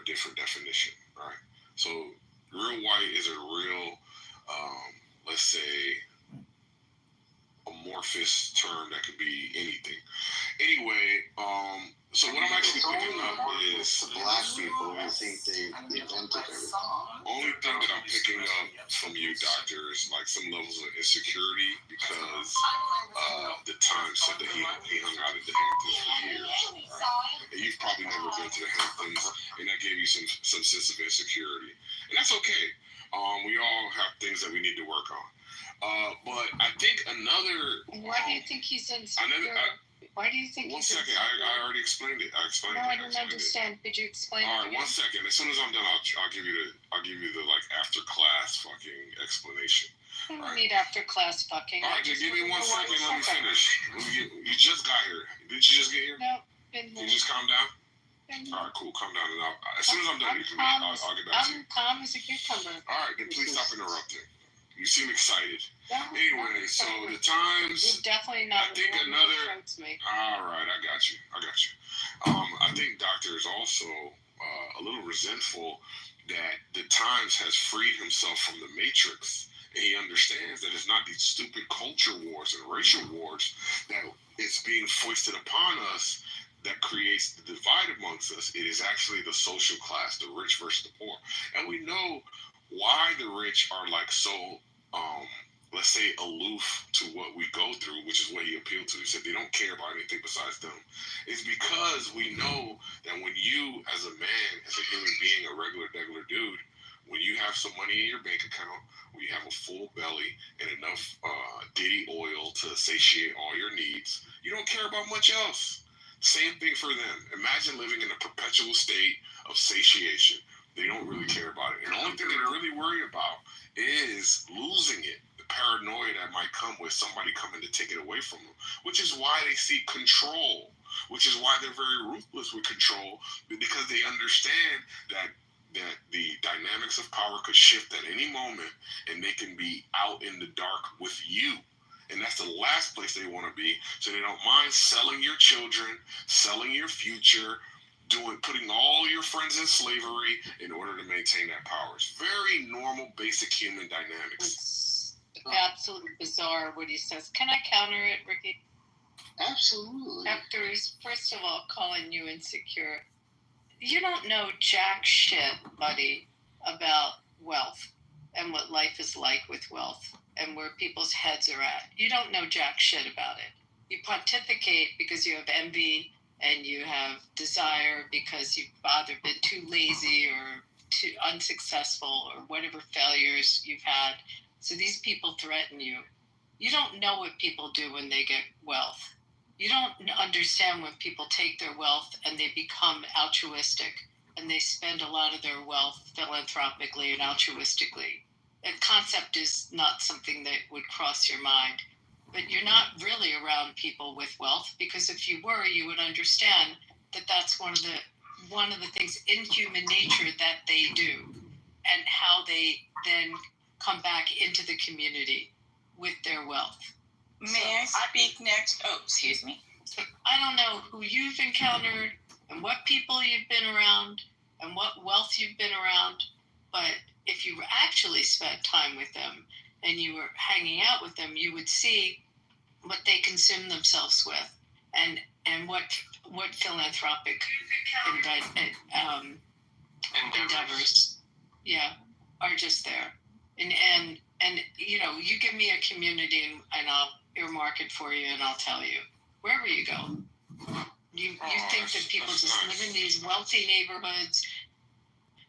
different definition, right? So real white is a real, let's say, amorphous term that could be anything. Anyway, so what I'm actually picking up is black people who think they invented everything. Only thing that I'm picking up from you, doctor, is like some levels of insecurity because the Times said that he hung out at the Hamptons for years. Right? And you've probably never been to the Hamptons, and that gave you some sense of insecurity, and that's okay. We all have things that we need to work on. But I think another. Why do you think he's insecure? Why do you think? One second, I already explained it. I explained it. No, I didn't understand. Could you explain? All right, 1 second. As soon as I'm done, I'll give you the like after class fucking explanation. I don't need after class fucking. All right, just give me 1 second. Let me finish. You just got here. Did you just get here? No, been here. You just calm down. All right, cool. Calm down, and as soon as I'm done, I'll get back to you. I'm calm as a cucumber. All right, then please stop interrupting. You seem excited. No, anyway, so the Times. You're definitely not. I think another. All right, I got you. I think Doctor is also a little resentful that the Times has freed himself from the Matrix, and he understands that it's not these stupid culture wars and racial wars that it's being foisted upon us that creates the divide amongst us. It is actually the social class, the rich versus the poor, and we know why the rich are like so, let's say, aloof to what we go through, which is what he appealed to. He said they don't care about anything besides them. It's because we know that when you, as a man, as a human being, a regular dude, when you have some money in your bank account, when you have a full belly and enough Diddy oil to satiate all your needs, you don't care about much else. Same thing for them. Imagine living in a perpetual state of satiation. They don't really care about it. And the only thing that they really worry about is losing it, the paranoia that might come with somebody coming to take it away from them, which is why they seek control, which is why they're very ruthless with control, because they understand that the dynamics of power could shift at any moment and they can be out in the dark with you. And that's the last place they want to be. So they don't mind selling your children, selling your future, putting all your friends in slavery in order to maintain that power. It's very normal, basic human dynamics. It's absolutely bizarre what he says. Can I counter it, Ricky? Absolutely. After he's, first of all, calling you insecure. You don't know jack shit, buddy, about wealth and what life is like with wealth and where people's heads are at. You don't know jack shit about it. You pontificate because you have envy and you have desire because you've either been too lazy or too unsuccessful or whatever failures you've had. So these people threaten you. You don't know what people do when they get wealth. You don't understand when people take their wealth and they become altruistic and they spend a lot of their wealth philanthropically and altruistically. That concept is not something that would cross your mind. But you're not really around people with wealth, because if you were, you would understand that that's one of the things in human nature that they do, and how they then come back into the community with their wealth. May I speak next? Oh, excuse me. So I don't know who you've encountered and what people you've been around and what wealth you've been around, but if you actually spent time with them and you were hanging out with them, you would see what they consume themselves with, and what philanthropic endeavors, are just there. And you know, you give me a community and I'll earmark it for you and I'll tell you wherever you go. You think that people just live in these wealthy neighborhoods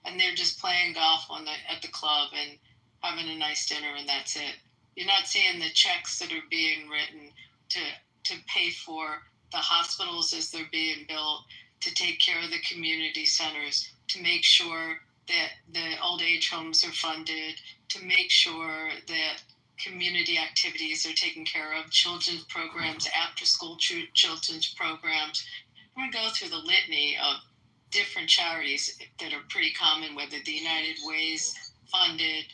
and they're just playing golf at the club and having a nice dinner and that's it. You're not seeing the checks that are being written to pay for the hospitals as they're being built, to take care of the community centers, to make sure that the old age homes are funded, to make sure that community activities are taken care of, children's programs, after-school children's programs. I'm going to go through the litany of different charities that are pretty common, whether the United Way's funded.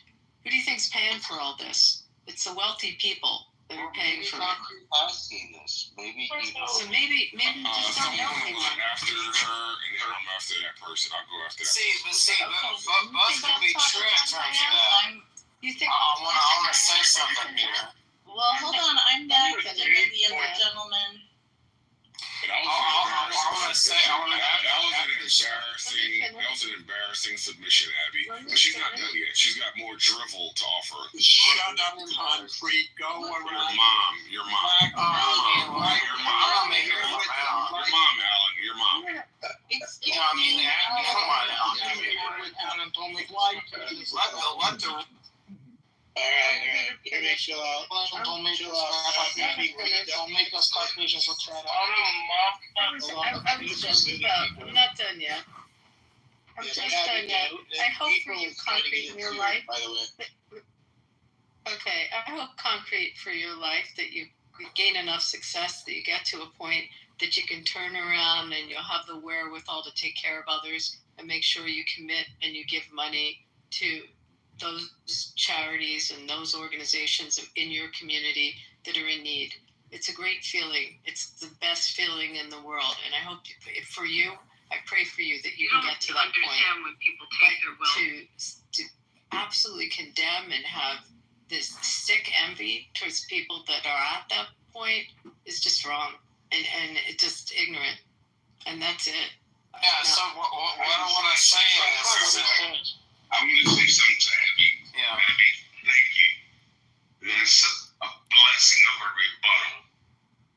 Who do you think's paying for all this? It's the wealthy people. that are paying Maybe for it. Concrete has seen this. Maybe he knows. So maybe you just don't know Someone anyone. after her, and then I'm after that person. I'll go after that. Buzz Okay. can be true in terms of that. You think? I want to say something here. Well, hold on. I'm next, and then the other gentleman. But that was an embarrassing submission, Abby. But she's not done yet. She's got more drivel to offer. Shut up, Concrete. Go around. Your mom, Alan. Your mom. Excuse You know what I mean? me. Come on now. Let the Alright, everybody chill out. Don't make us talk patients with Trent. I'm not done yet. I'm just done yet. I hope for you, Concrete, in your life. By the way. Okay, I hope, Concrete, for your life that you gain enough success that you get to a point that you can turn around and you'll have the wherewithal to take care of others and make sure you commit and you give money to those charities and those organizations in your community that are in need. It's a great feeling. It's the best feeling in the world. And I hope for you, I pray for you that you can get to that point. When people But to absolutely condemn and have this sick envy towards people that are at that point is just wrong and it's just ignorant. And that's it. Yeah, so what I want to say is that I'm going to say something to Abby. yeah. Abby, thank you. That's a blessing of a rebuttal.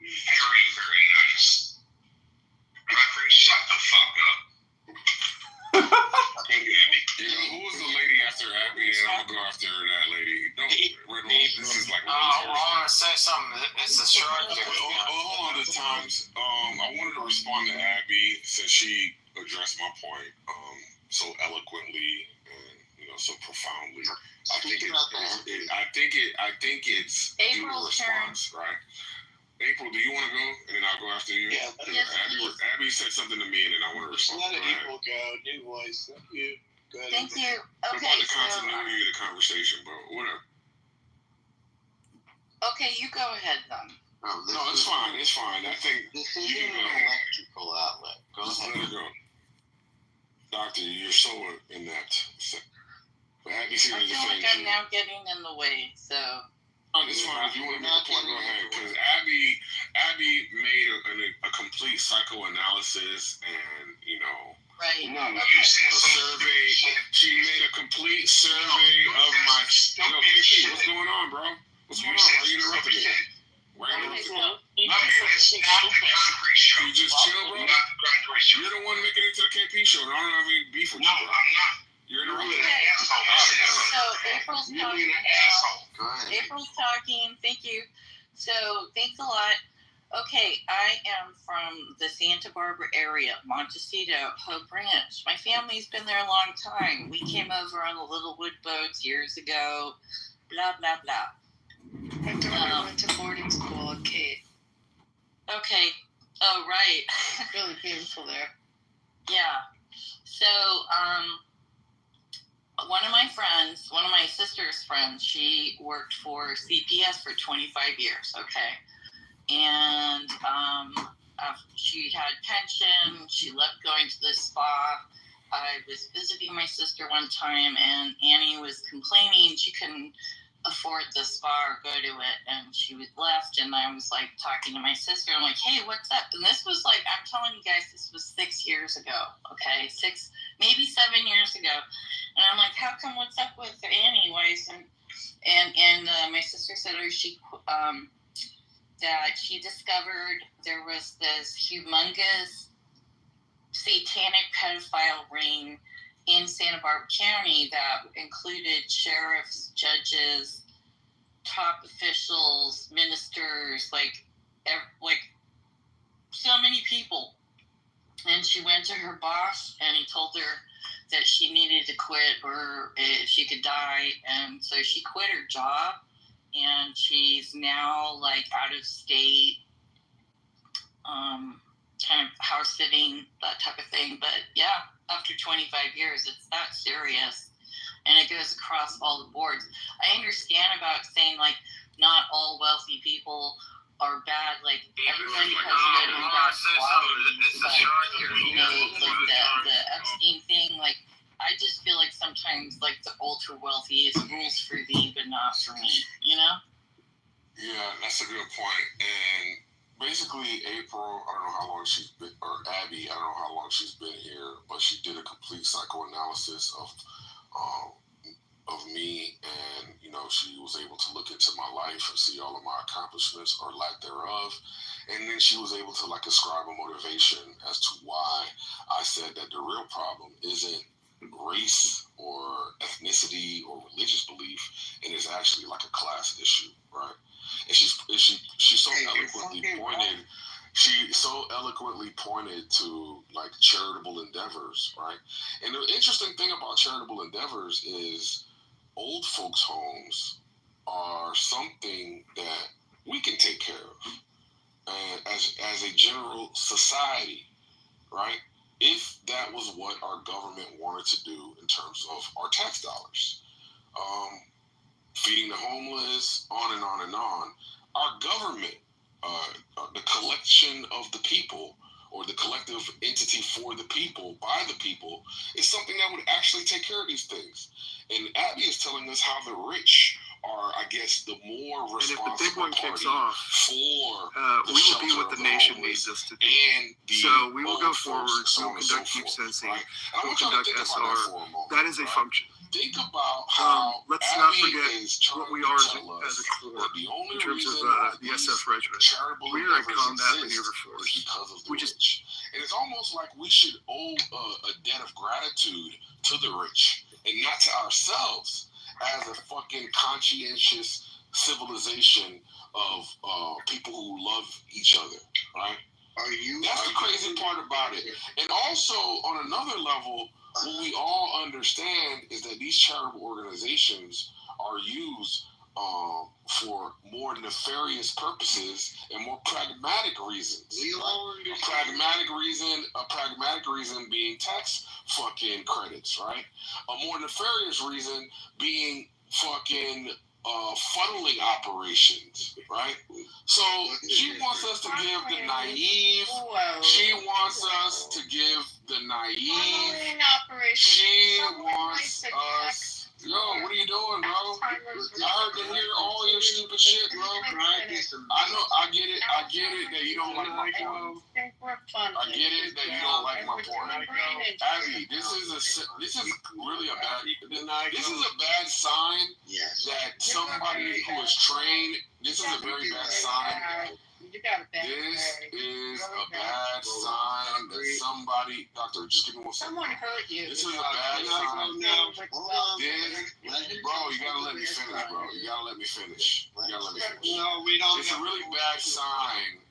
Very, very nice. Concrete, shut the fuck up. Abby, who was the lady after Abby? And I'm going to go after that lady. This is like I want to say something. It's a short. Hold on the times. I wanted to respond to Abby since she addressed my point so eloquently and so profoundly. I think it's due response, right? April, do you want to go, and then I'll go after you? Yeah. Abby said something to me, and then I want to respond. Let April go. New voice. Thank you. Go ahead. Thank you. What Okay, about the continuity of the conversation, bro? Whatever. okay, you go ahead then. No, it's fine. It's fine. I think This you isn't can an go ahead. electrical outlet. Go Just ahead. let it go. Doctor, you're so in that. But Abby seems I to feel like defend I'm you. now getting in the way, so. It's fine. If you want to make a point, go ahead. Because Abby made a complete psychoanalysis and, Right. No, a survey. She made a complete survey of my. Yo, KP, what's going on, bro? What's going on? Why are you interrupting me? Why are you interrupting me? It's not the concrete show. You just chill, bro. Not the concrete show. You're the one making it to the KP show, and I don't have any beef with you, bro. I'm not. You're interrupting You're me. an asshole. So April's You're talking an now. asshole. Go ahead. April's talking. Thank you. So thanks a lot. Okay, I am from the Santa Barbara area, Montecito, Hope Ranch. My family's been there a long time. We came over on the little wood boats years ago. Blah blah blah. My daughter went to boarding school at Kate. Okay. Oh right. Really beautiful there. Yeah. So one of my sister's friends, she worked for CPS for 25 years. Okay. And she had pension. She loved going to the spa. I was visiting my sister one time, and Annie was complaining she couldn't afford the spa or go to it, and she was left. And I was like talking to my sister. I'm like, "Hey, what's up?" And this was like, I'm telling you guys, this was 6 years ago. Okay, 6, maybe 7 years ago. And I'm like, "How come? What's up with Annie? Why isn't?" And my sister said, "Oh, that she discovered there was this humongous satanic pedophile ring in Santa Barbara County that included sheriffs, judges, top officials, ministers, like so many people." And she went to her boss, and he told her that she needed to quit or she could die. And so she quit her job. And she's now like out of state, kind of house sitting, that type of thing. But yeah, after 25 years, it's that serious. And it goes across all the boards. I understand about saying like, not all wealthy people are bad. Like everybody has good and bad qualities. But like the Epstein thing, like I just feel like sometimes like the ultra wealthy is rules for thee but not for me. Yeah, that's a good point. And basically, April, I don't know how long she's been, or Abby, I don't know how long she's been here, but she did a complete psychoanalysis of me, and she was able to look into my life and see all of my accomplishments or lack thereof, and then she was able to ascribe a motivation as to why I said that the real problem isn't race or ethnicity or religious belief, and it's actually like a class issue, right? And she so eloquently pointed. She so eloquently pointed to charitable endeavors, right? And the interesting thing about charitable endeavors is old folks' homes are something that we can take care of as a general society, right? If that was what our government wanted to do in terms of our tax dollars. Feeding the homeless, on and on and on. Our government, the collection of the people, or the collective entity for the people, by the people, is something that would actually take care of these things. And Abby is telling us how the rich are, I guess, the more responsible and if the big one kicks party off, for we will be what the nation needs us to do. So we will go forward. We'll conduct deep sensing. Right? We'll conduct SR. That is a function. Think about how let's Abby not forget is what we are as a core in terms of the SF regiment. We are a combat maneuver force, which is, and it's almost like we should owe a debt of gratitude to the rich and not to ourselves as a fucking conscientious civilization of people who love each other, right? That's the crazy part about it. And also, on another level, what we all understand is that these charitable organizations are used for more nefarious purposes and more pragmatic reasons. A pragmatic reason being tax fucking credits, right? A more nefarious reason being fucking funneling operations, right? So she wants us to give the naive. She wants us to give the naive. She wants us. Yo, what are you doing, bro? I heard to hear all your stupid shit, bro. I know, I get it that you don't like my porn. I get it that you don't like my porn. Abby, this is really a bad sign that somebody who is trained. This is a very bad sign. This is a bad sign that somebody, doctor, just give me 1 second. Someone hurt you. This is a bad sign. Bro, you gotta let me finish, bro. You gotta let me finish. No, we don't. It's a really bad sign.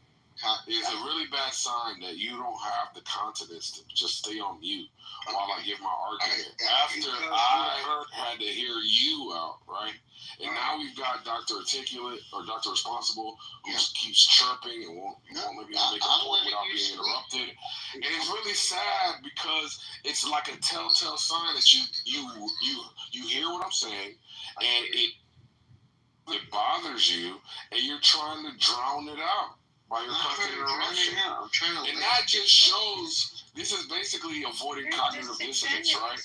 It's a really bad sign that you don't have the confidence to just stay on mute while I give my argument. After I had to hear you out, right? And now we've got Dr. Articulate or Dr. Responsible who keeps chirping and won't let me make a point without being interrupted. And it's really sad because it's like a telltale sign that you hear what I'm saying and it bothers you and you're trying to drown it out by your constant interruption. And that just shows this is basically avoiding cognitive dissonance, right?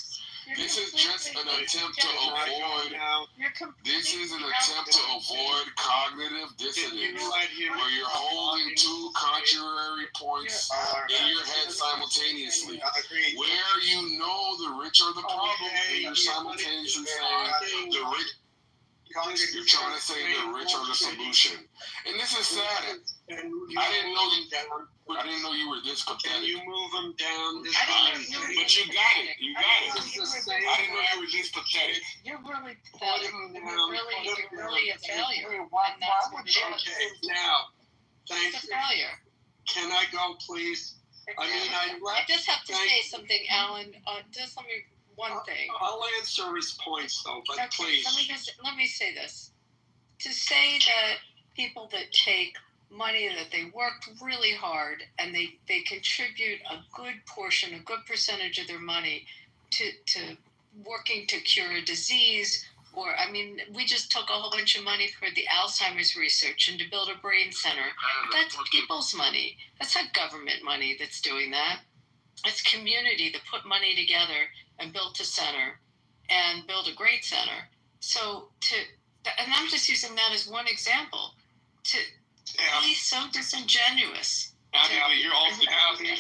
This is just an attempt to avoid. This is an attempt to avoid cognitive dissonance, where you're holding two contrary points in your head simultaneously. Where you know the rich are the problem, and you're simultaneously saying the rich. You're trying to say the rich are the solution, and this is sad. I didn't know you were this pathetic. Can you move them down? But you got it. I didn't know you were this pathetic. You're really pathetic. You're really a failure. And that's what it is. Now, thank It's a you. failure. Can I go, please? I just have to say something, Alan. Just let me one thing. I'll answer his points, though, but Okay, please. let me say this. To say that people that take money that they worked really hard and they contribute a good portion, a good percentage of their money to working to cure a disease Or, I mean, we just took a whole bunch of money for the Alzheimer's research and to build a brain center. That's people's money. That's not government money that's doing that. It's community that put money together and built a center and built a great center. So and I'm just using that as one example, to be so disingenuous. Abby, but you're also don't get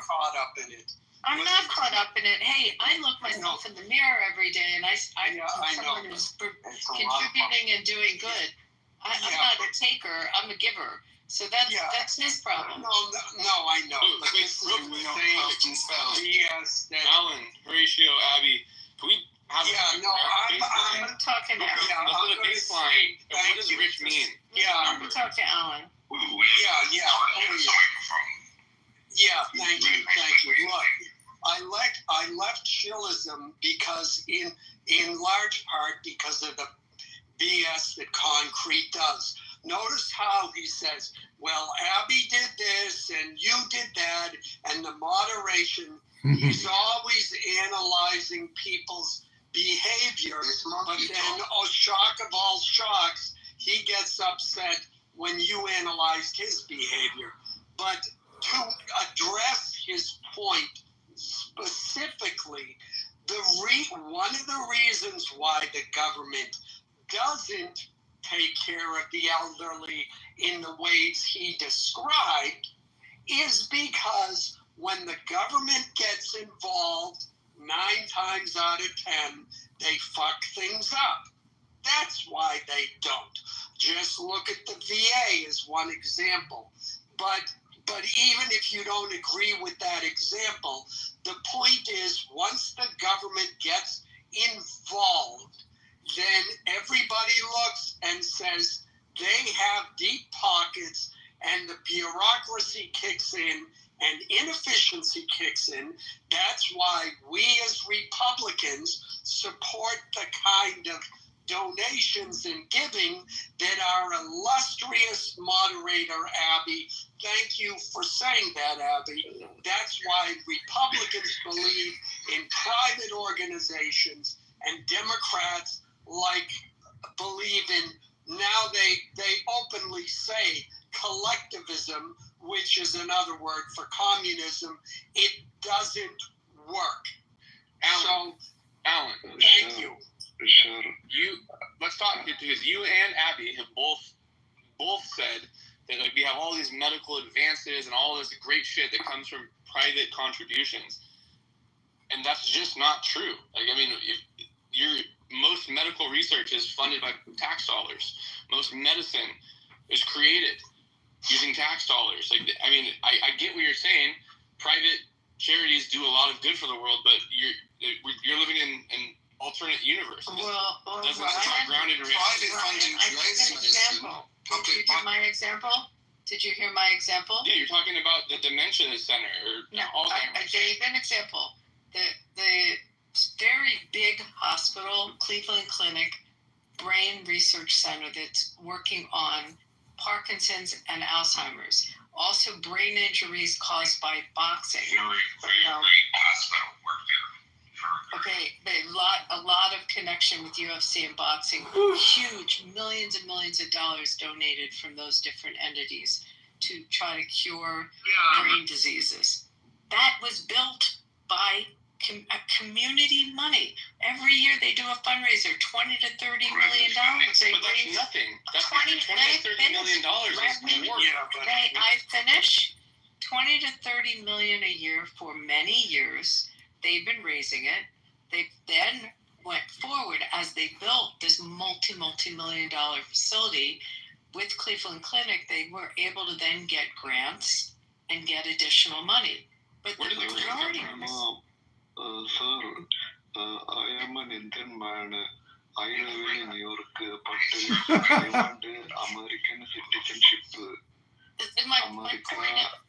caught up in it. I'm not caught up in it. Hey, I look myself in the mirror every day, and I'm someone who's contributing and doing good. I'm not a taker. I'm a giver. So that's his problem. No, I know. But this is BS. Alan, Horatio, Abby, can we have I'm talking to Alan. Let's put a baseline. What does rich mean? I'm going to talk to Alan. Thank you. Look, I left Shillism because in large part because of the BS that concrete does. Notice how he says, well, Abby did this and you did that, and the moderation, he's always analyzing people's behavior, but then, shock of all shocks, he gets upset when you analyzed his behavior. But to address his point specifically, one of the reasons why the government doesn't take care of the elderly in the ways he described is because when the government gets involved, 9 times out of 10, they fuck things up. That's why they don't. Just look at the VA as one example. But even if you don't agree with that example, the point is once the government gets involved, then everybody looks and says they have deep pockets and the bureaucracy kicks in and inefficiency kicks in. That's why we as Republicans support the kind of donations and giving that our illustrious moderator, Abby, thank you for saying that, Abby. That's why Republicans believe in private organizations and Democrats believe in, now they openly say collectivism, which is another word for communism. It doesn't work. Alan, thank you. Sure. Let's talk, because you and Abby have both said that we have all these medical advances and all this great shit that comes from private contributions, and that's just not true. Most medical research is funded by tax dollars. Most medicine is created using tax dollars. I get what you're saying. Private charities do a lot of good for the world, but you're living in an alternate universe. Well, it's not grounded in reality. Did you hear my example? Did you hear my example? Yeah, you're talking about the dementia center Alzheimer's. I gave an example. The very big hospital, Cleveland Clinic, brain research center that's working on Parkinson's and Alzheimer's. Also brain injuries caused by boxing. Okay, a lot of connection with UFC and boxing. Huge, millions and millions of dollars donated from those different entities to try to cure brain diseases. That was built by community money. Every year they do a fundraiser, $20 to $30 million. But that's nothing. That's $20 to $30 million is more. I finish? $20 to $30 million a year for many years. They've been raising it. They then went forward as they built this multi-million dollar facility with Cleveland Clinic. They were able to then get grants and get additional money. But where did they get Sir, I am an Indian man. I live in New York, but I want American citizenship.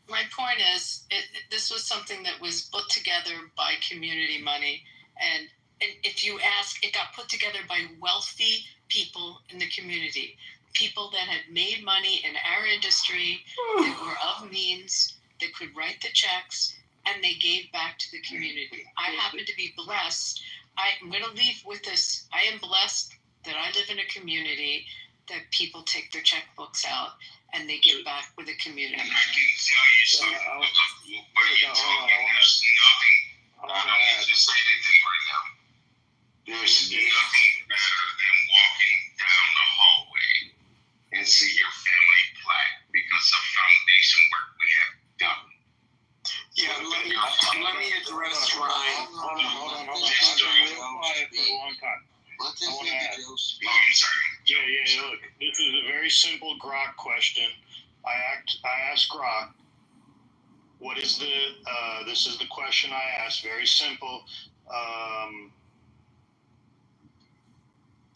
My point is, this was something that was put together by community money, and if you ask, it got put together by wealthy people in the community, people that had made money in our industry, that were of means, that could write the checks, and they gave back to the community. I happen to be blessed. I'm going to leave with this. I am blessed that I live in a community that people take their checkbooks out and they give back for the community. And I can tell you something. What you're talking, there's nothing. I don't need to say anything right now. There's nothing better than walking down the hallway and see your family plaque because of foundation work we have done. Yeah, let me address Ryan. Hold on. I've been real quiet for a long time. Let this I wanna add. individual speak. Oh, I'm sorry. Yeah, look, this is a very simple Grok question. I asked Grok, what is this is the question I asked, very simple.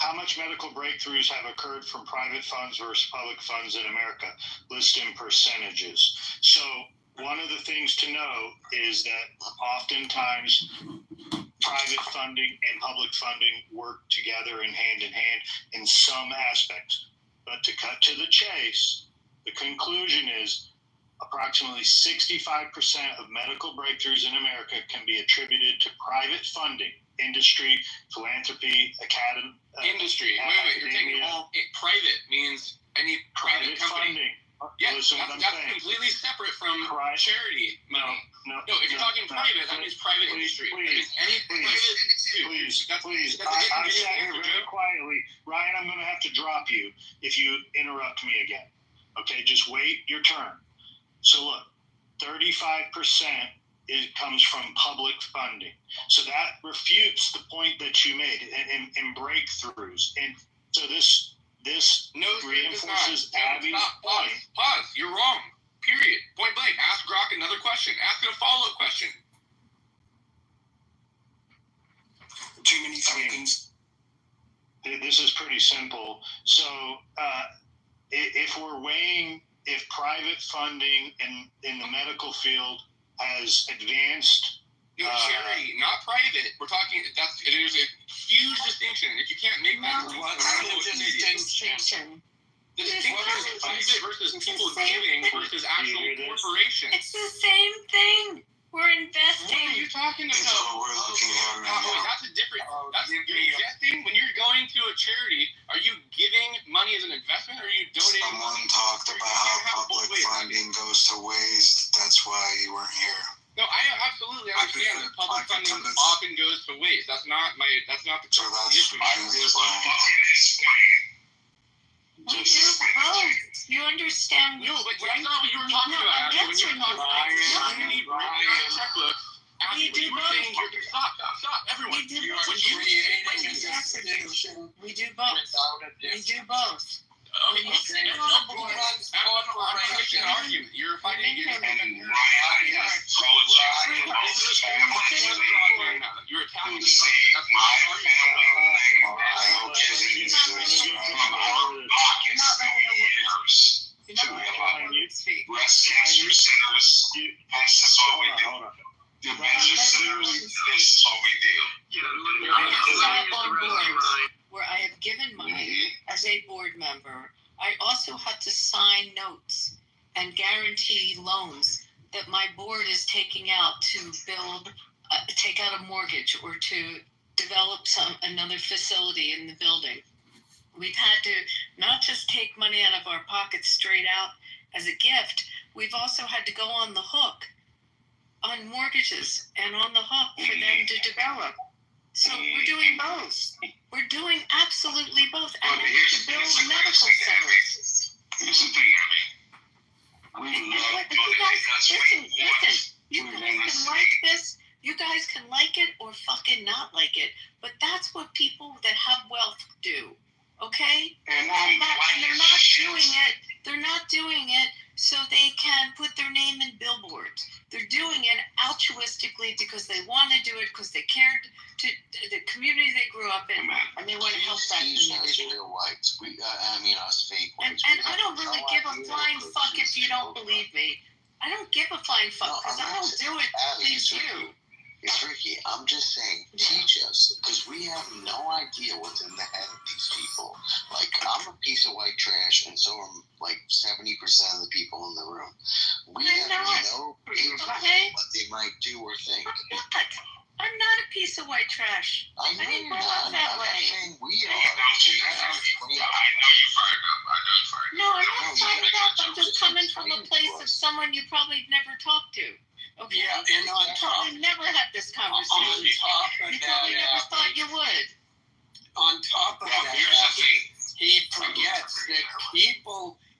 How much medical breakthroughs have occurred from private funds versus public funds in America? List in percentages. So one of the things to know is that oftentimes private funding and public funding work together in hand in some aspects. But to cut to the chase, the conclusion is approximately 65% of medical breakthroughs in America can be attributed to private funding, industry, philanthropy, Industry. Wait. You're taking private means any private company. funding. Yeah, Listen what I'm that's saying. completely separate from charity money. No, If you're talking private, that means private industry. That means any private. Please. That's I a sat here different very answer, quietly. Ryan, I'm going to have to drop you if you interrupt me again. Okay, just wait your turn. So look, 35% comes from public funding. So that refutes the point that you made in breakthroughs. And so this No, reinforces Abby's Pause. Pause. You're wrong. Period. Point blank. Ask Grok another question. Ask it a follow-up question. Too many seconds. This is pretty simple. So if we're weighing if private funding in the medical field has advanced. No, charity, not private. We're talking. There's a huge distinction. If you can't make that distinction, What's I don't know the what it is. distinction? The distinction is private versus people giving versus actual corporation. It's the same thing. We're What are investing. you talking about? That's what we're looking at right now. That's a different. That's give you're me a- investing. When you're going to a charity, are you giving money as an investment, or are you donating? Someone talked about how public funding goes to waste. That's why you weren't here. No, I absolutely understand that public funding often goes to waste. That's not the So that's issue. We do both. You understand? No, but that's not what you were talking about. When you were talking about community breakdown checkbook, We when do you were both. saying stop, everyone. We do You both. are creating a distinction We do both. without a We difference. do both. Okay, Okay, no, no, I'm let's not fighting an argument. You're fighting against And Ryan has told you this is a argument now. You're attacking to me. see That's my not an argument. family. I hope Jesus from our pockets for years You're to not help letting me speak. breast cancer centers. This is what we do. Hold on. Dementia centers. This is what we do. I'm on board where I have given money as a board member. I also had to sign notes and guarantee loans that my board is taking out to build, take out a mortgage or to develop another facility in the building. We've had to not just take money out of our pockets straight out as a gift, we've also had to go on the hook on mortgages and on the hook for them to develop. So we're doing both. We're doing absolutely both. And we need to build medical centers. Here's the thing, I mean, we love But you money guys, because listen, we want. you guys can like this. You guys can like it or fucking not like it. But that's what people that have wealth do. Okay? And They're not doing it. They're not doing it so they can put their name in billboards. They're doing it altruistically because they want to do it because they cared to the community they grew up in and they want to help that community. Real whites. Us fake And whites. I don't really give a flying fuck if you don't believe me. I don't give a flying fuck because I don't do it to please you. It's Ricky. I'm just saying, teach us, because we have no idea what's in the head of these people. Like, I'm a piece of white trash, and so are like 70% of the people in the room. We have no idea what they might do or think. I'm not a piece of white trash. I know didn't you're grow up not. that I'm way. not saying we are. I know you're fired up. No, I'm not fired up. I'm just coming from a place of someone you probably never talked to. Okay? Yeah, and on You top, probably never had this on conversation. top of You probably never that, thought you would. on top of Well, that, here's the thing. he forgets that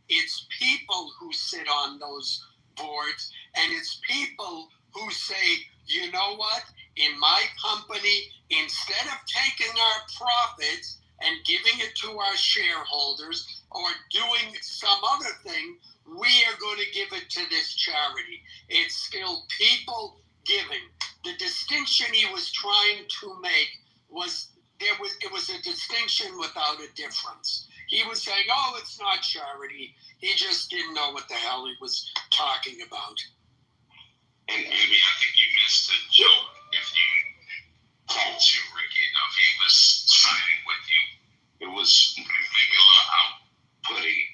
it's people who sit on those boards, and it's people who say, you know what, in my company, instead of taking our profits and giving it to our shareholders or doing some other thing, we are going to give it to this charity. It's still people giving. The distinction he was trying to make was it was a distinction without a difference. He was saying, oh, it's not charity. He just didn't know what the hell he was talking about. And maybe I think you missed the joke if you told you Ricky enough. He was siding with you. It was maybe a little outputting.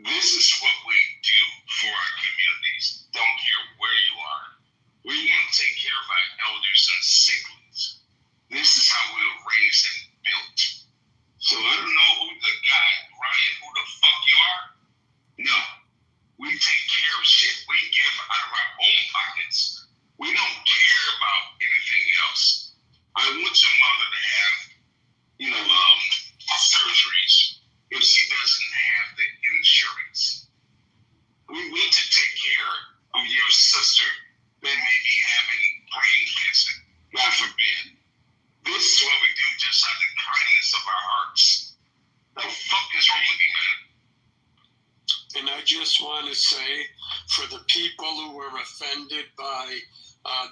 This is what we do for our communities. Don't care where you are. We're going to take care of our elders and siblings. This is how we were raised and built. So I don't know who the guy, Ryan, who the fuck you are. No. We take care of shit. We give out of our own pockets. We don't care about anything else. I want your mother to have, surgeries if she doesn't have the insurance. We want to take care of your sister that may be having brain cancer. God forbid. This is what we do just out of the kindness of our hearts. The fuck is wrong with you, man? And I just want to say, for the people who were offended by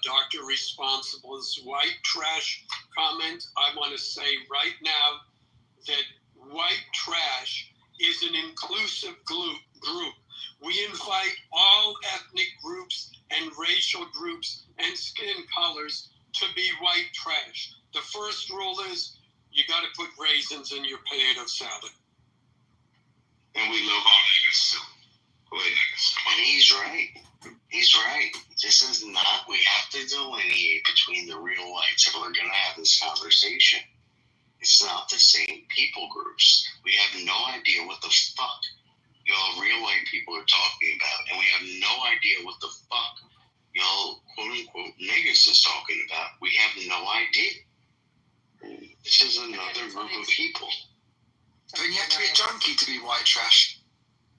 Dr. Responsible's white trash comment, I want to say right now that white trash is an inclusive group. We invite all ethnic groups and racial groups and skin colors to be white trash. The first rule is you got to put raisins in your potato salad. And we love all niggas too. Go ahead, niggas. Come on. And he's right. He's right. This is not, we have to delineate between the real whites if we're going to have this conversation. It's not the same people groups. We have no idea what the fuck y'all real white people are talking about. And we have no idea what the fuck y'all quote unquote niggas is talking about. We have no idea. This is another group of people. Don't you have to be a junkie to be white trash?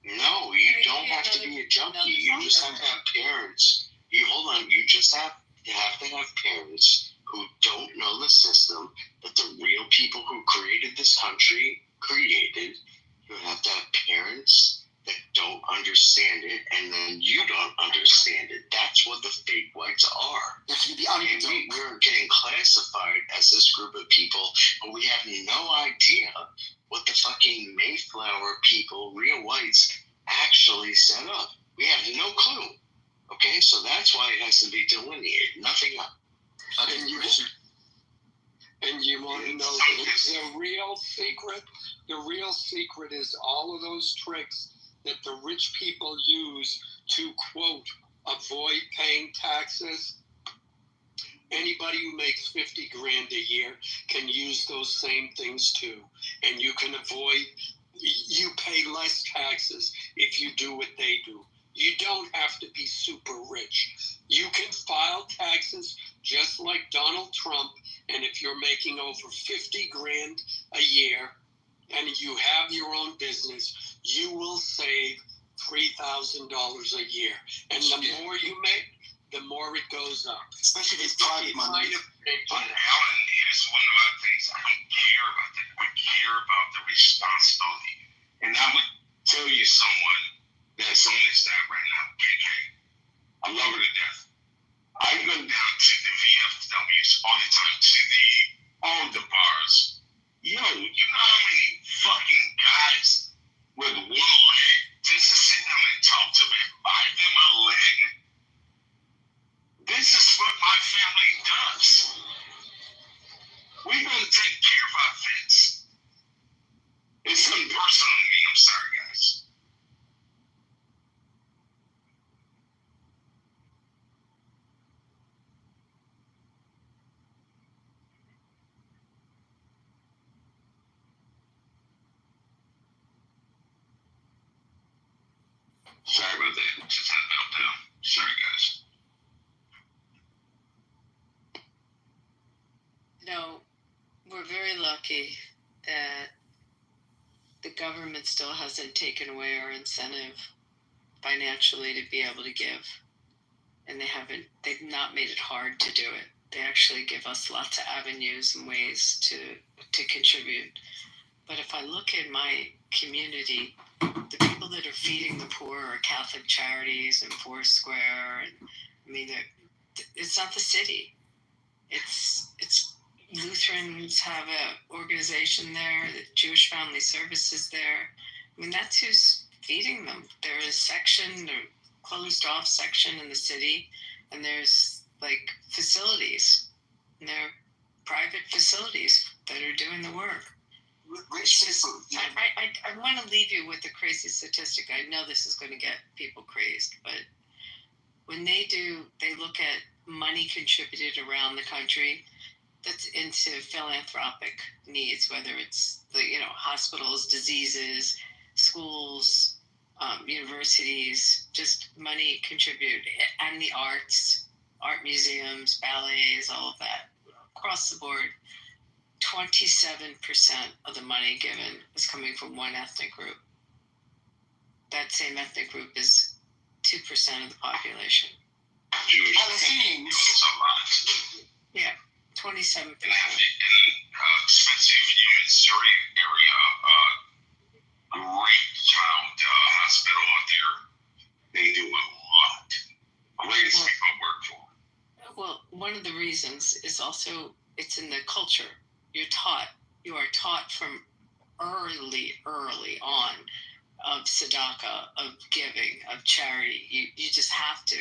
No, you don't have to be a junkie. You just have to have parents. You just have to have parents who don't know the system that the real people who created this country created. You have to have parents that don't understand it, and then you don't understand it. That's what the fake whites are. You have to be the underdog. We're getting classified as this group of people, but we have no idea what the fucking Mayflower people, real whites, actually set up. We have no clue. Okay, so that's why it has to be delineated. Nothing else. And you want to know the real secret? The real secret is all of those tricks that the rich people use to, quote, avoid paying taxes. Anybody who makes 50 grand a year can use those same things too. And you pay less taxes if you do what they do. You don't have to be super rich. You can file taxes just like Donald Trump, and if you're making over 50 grand a year and you have your own business, you will save $3,000 a year. And the more you make, the more it goes up. Especially if it's private money. But Alan, here's one of the things I don't care about that. I care about the responsibility. And I would tell you someone that's on this side right now, KK. I love her to death. I go down to the VFWs all the time, to all the bars. Yo, you know how many fucking guys with one leg just to sit down and talk to them and buy them a leg? This is what my family Sorry about that. Just had a meltdown. Sorry, guys. We're very lucky that the government still hasn't taken away our incentive financially to be able to give. And they've not made it hard to do it. They actually give us lots of avenues and ways to contribute. But if I look at my community, the people that are feeding the poor are Catholic Charities and Foursquare. And I mean, it's not the city. It's Lutherans have an organization there. The Jewish Family Services there. I mean, that's who's feeding them. There is a closed off section in the city, and there's like facilities, and they're private facilities that are doing the work. I want to leave you with a crazy statistic. I know this is going to get people crazed, but when they look at money contributed around the country that's into philanthropic needs, whether it's hospitals, diseases, schools, universities, just money contributed, and the arts, art museums, ballets, all of that, across the board. 27% of the money given is coming from one ethnic group. That same ethnic group is 2% of the population. Jewish. Palestinians. Yeah, 27%. In expensive Missouri area, great child hospital out there. They do a lot. Greatest people work for. Well, one of the reasons is also it's in the culture. You are taught from early on of tzedakah, of giving, of charity. You just have to.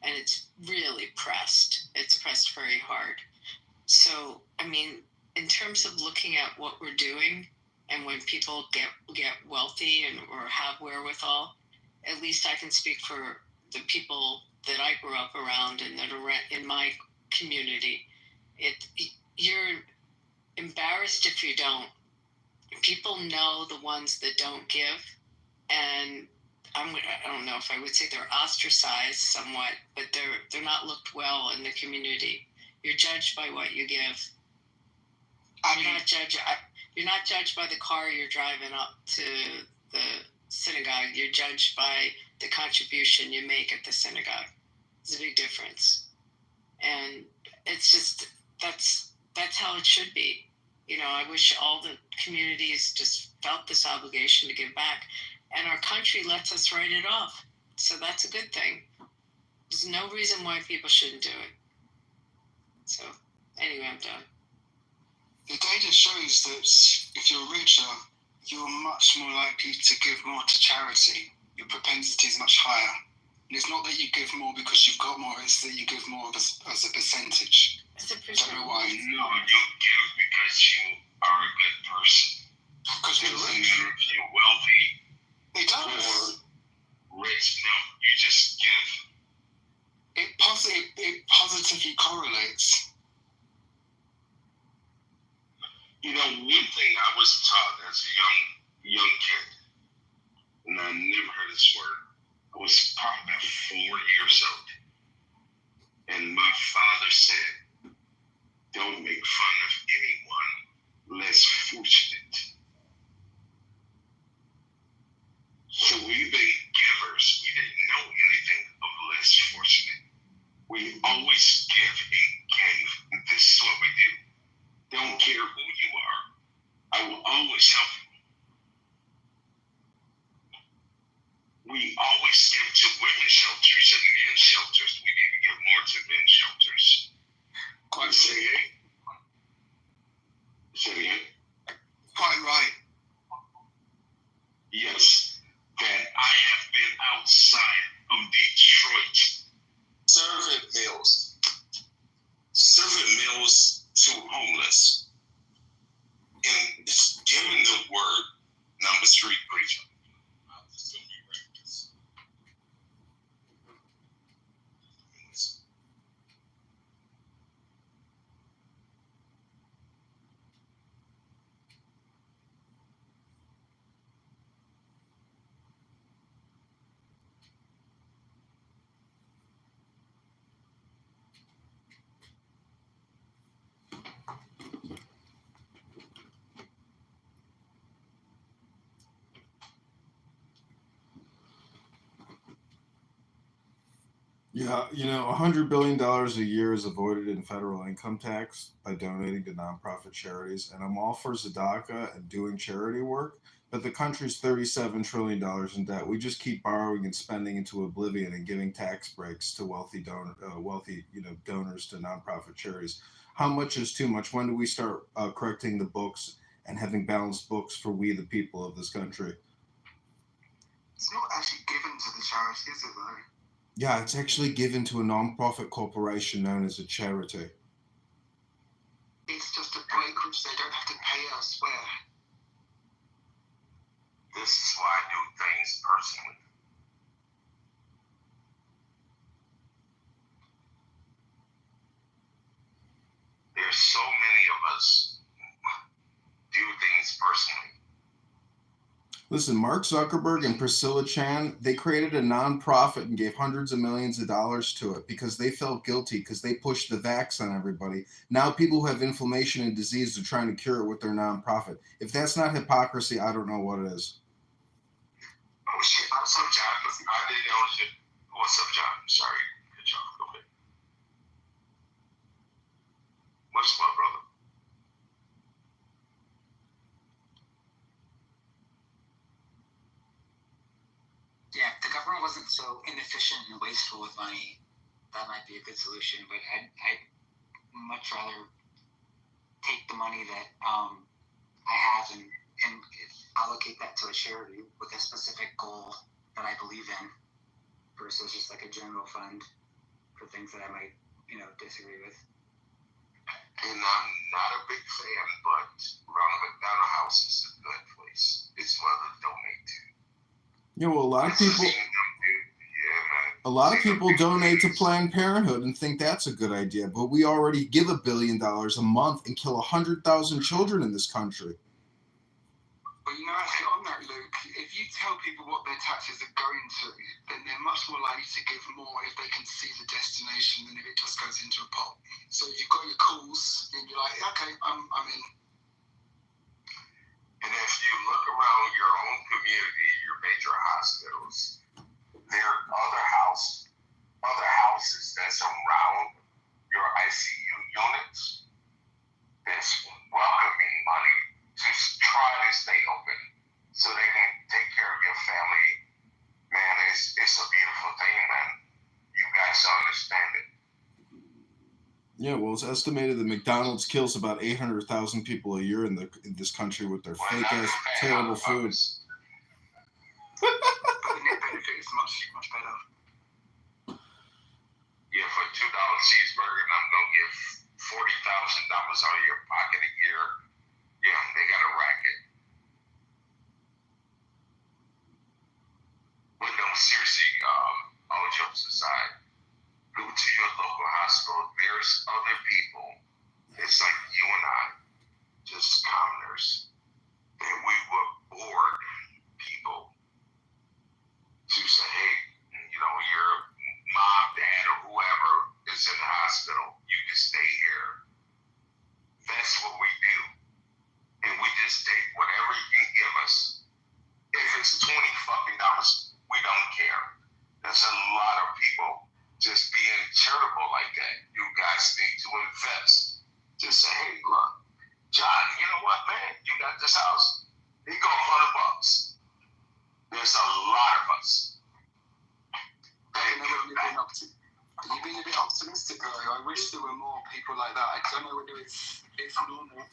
And it's really pressed. It's pressed very hard. So, I mean, in terms of looking at what we're doing, and when people get wealthy or have wherewithal, at least I can speak for the people that I grew up around and that are in my community. You're embarrassed if you don't. People know the ones that don't give, and I don't know if I would say they're ostracized somewhat, but they're not looked well in the community. You're judged by what you give. You're not judged by the car you're driving up to the synagogue. You're judged by the contribution you make at the synagogue. There's a big difference, and it's just that's how it should be. I wish all the communities just felt this obligation to give back, and our country lets us write it off. So that's a good thing. There's no reason why people shouldn't do it. So anyway, I'm done. The data shows that if you're richer, you're much more likely to give more to charity. Your propensity is much higher. And it's not that you give more because you've got more, it's that you give more as a percentage. It's a I don't know why. No, you give because you are a good person. Because It we're doesn't rich. matter if you're wealthy It does. or rich. No, you just give. It positively correlates. One thing I was taught as a young kid, and I never heard this word. I was probably about 4 years old, and my father said, "Don't make fun of anyone less fortunate." So we've been givers. We didn't know anything of less fortunate. We always give and gave. And this is what we do. Don't care who you are. I will always help you. We always give to women's shelters and men's shelters. We need to give more to men's shelters. Quite Say it. Say it. Quite right. Yes, that I have been outside of Detroit serving meals to homeless, and it's giving the word number 3 preacher. Yeah, $100 billion a year is avoided in federal income tax by donating to nonprofit charities. And I'm all for Zadaka and doing charity work, but the country's $37 trillion in debt. We just keep borrowing and spending into oblivion and giving tax breaks to wealthy donors to nonprofit charities. How much is too much? When do we start correcting the books and having balanced books for we, the people of this country? It's not actually given to the charity, is it, though? Yeah, it's actually given to a non-profit corporation known as a charity. It's just a break which they don't have to pay elsewhere. This is why I do things personally. There's so many of us do things personally. Listen, Mark Zuckerberg and Priscilla Chan, they created a nonprofit and gave hundreds of millions of dollars to it because they felt guilty because they pushed the vax on everybody. Now people who have inflammation and disease are trying to cure it with their nonprofit. If that's not hypocrisy, I don't know what it is. Oh shit, what's up, John? I didn't know shit. What's up, John? Sorry. Good job. Go ahead. What's up, brother? Yeah, if the government wasn't so inefficient and wasteful with money, that might be a good solution. But I'd much rather take the money that I have and allocate that to a charity with a specific goal that I believe in, versus just like a general fund for things that I might, disagree with. And I'm not a big fan, but Ronald McDonald House is a good place. It's one to donate to. Well, a lot of people donate to Planned Parenthood and think that's a good idea, but we already give $1 billion a month and kill 100,000 children in this country. But actually on that, Luke, if you tell people what their taxes are going to, then they're much more likely to give more if they can see the destination than if it just goes into a pot. So if you've got your calls, then you're like, okay, I'm in. And if you look around your own community, your major hospitals, there are other houses that surround your ICU units that's welcoming money to try to stay open so they can take care of your family. Man, it's a beautiful thing, man. You guys don't understand it. Yeah, well, it's estimated that McDonald's kills about 800,000 people a year in this country with their fake-ass, terrible food. But the net benefit is much, much better. Yeah, for $2 cheeseburger, and I'm going to give $40,000 out of your pocket a year. Yeah, they got a racket. But no, seriously, all jokes aside, go to your local hospital. There's other people. It's like you and I, just commoners. And we would board people to say, hey, your mom, dad, or whoever is in the hospital, you can stay here. That's what we do. And we just take whatever you can give us. If it's $20 fucking, we don't care. There's a lot of people just being charitable like that. You guys need to invest. Just say, hey, look, John, you know what, man? You got this house. Here you go, $100. There's a lot of us. You've been a bit optimistic, though. I wish there were more people like that. I don't know whether it's normal.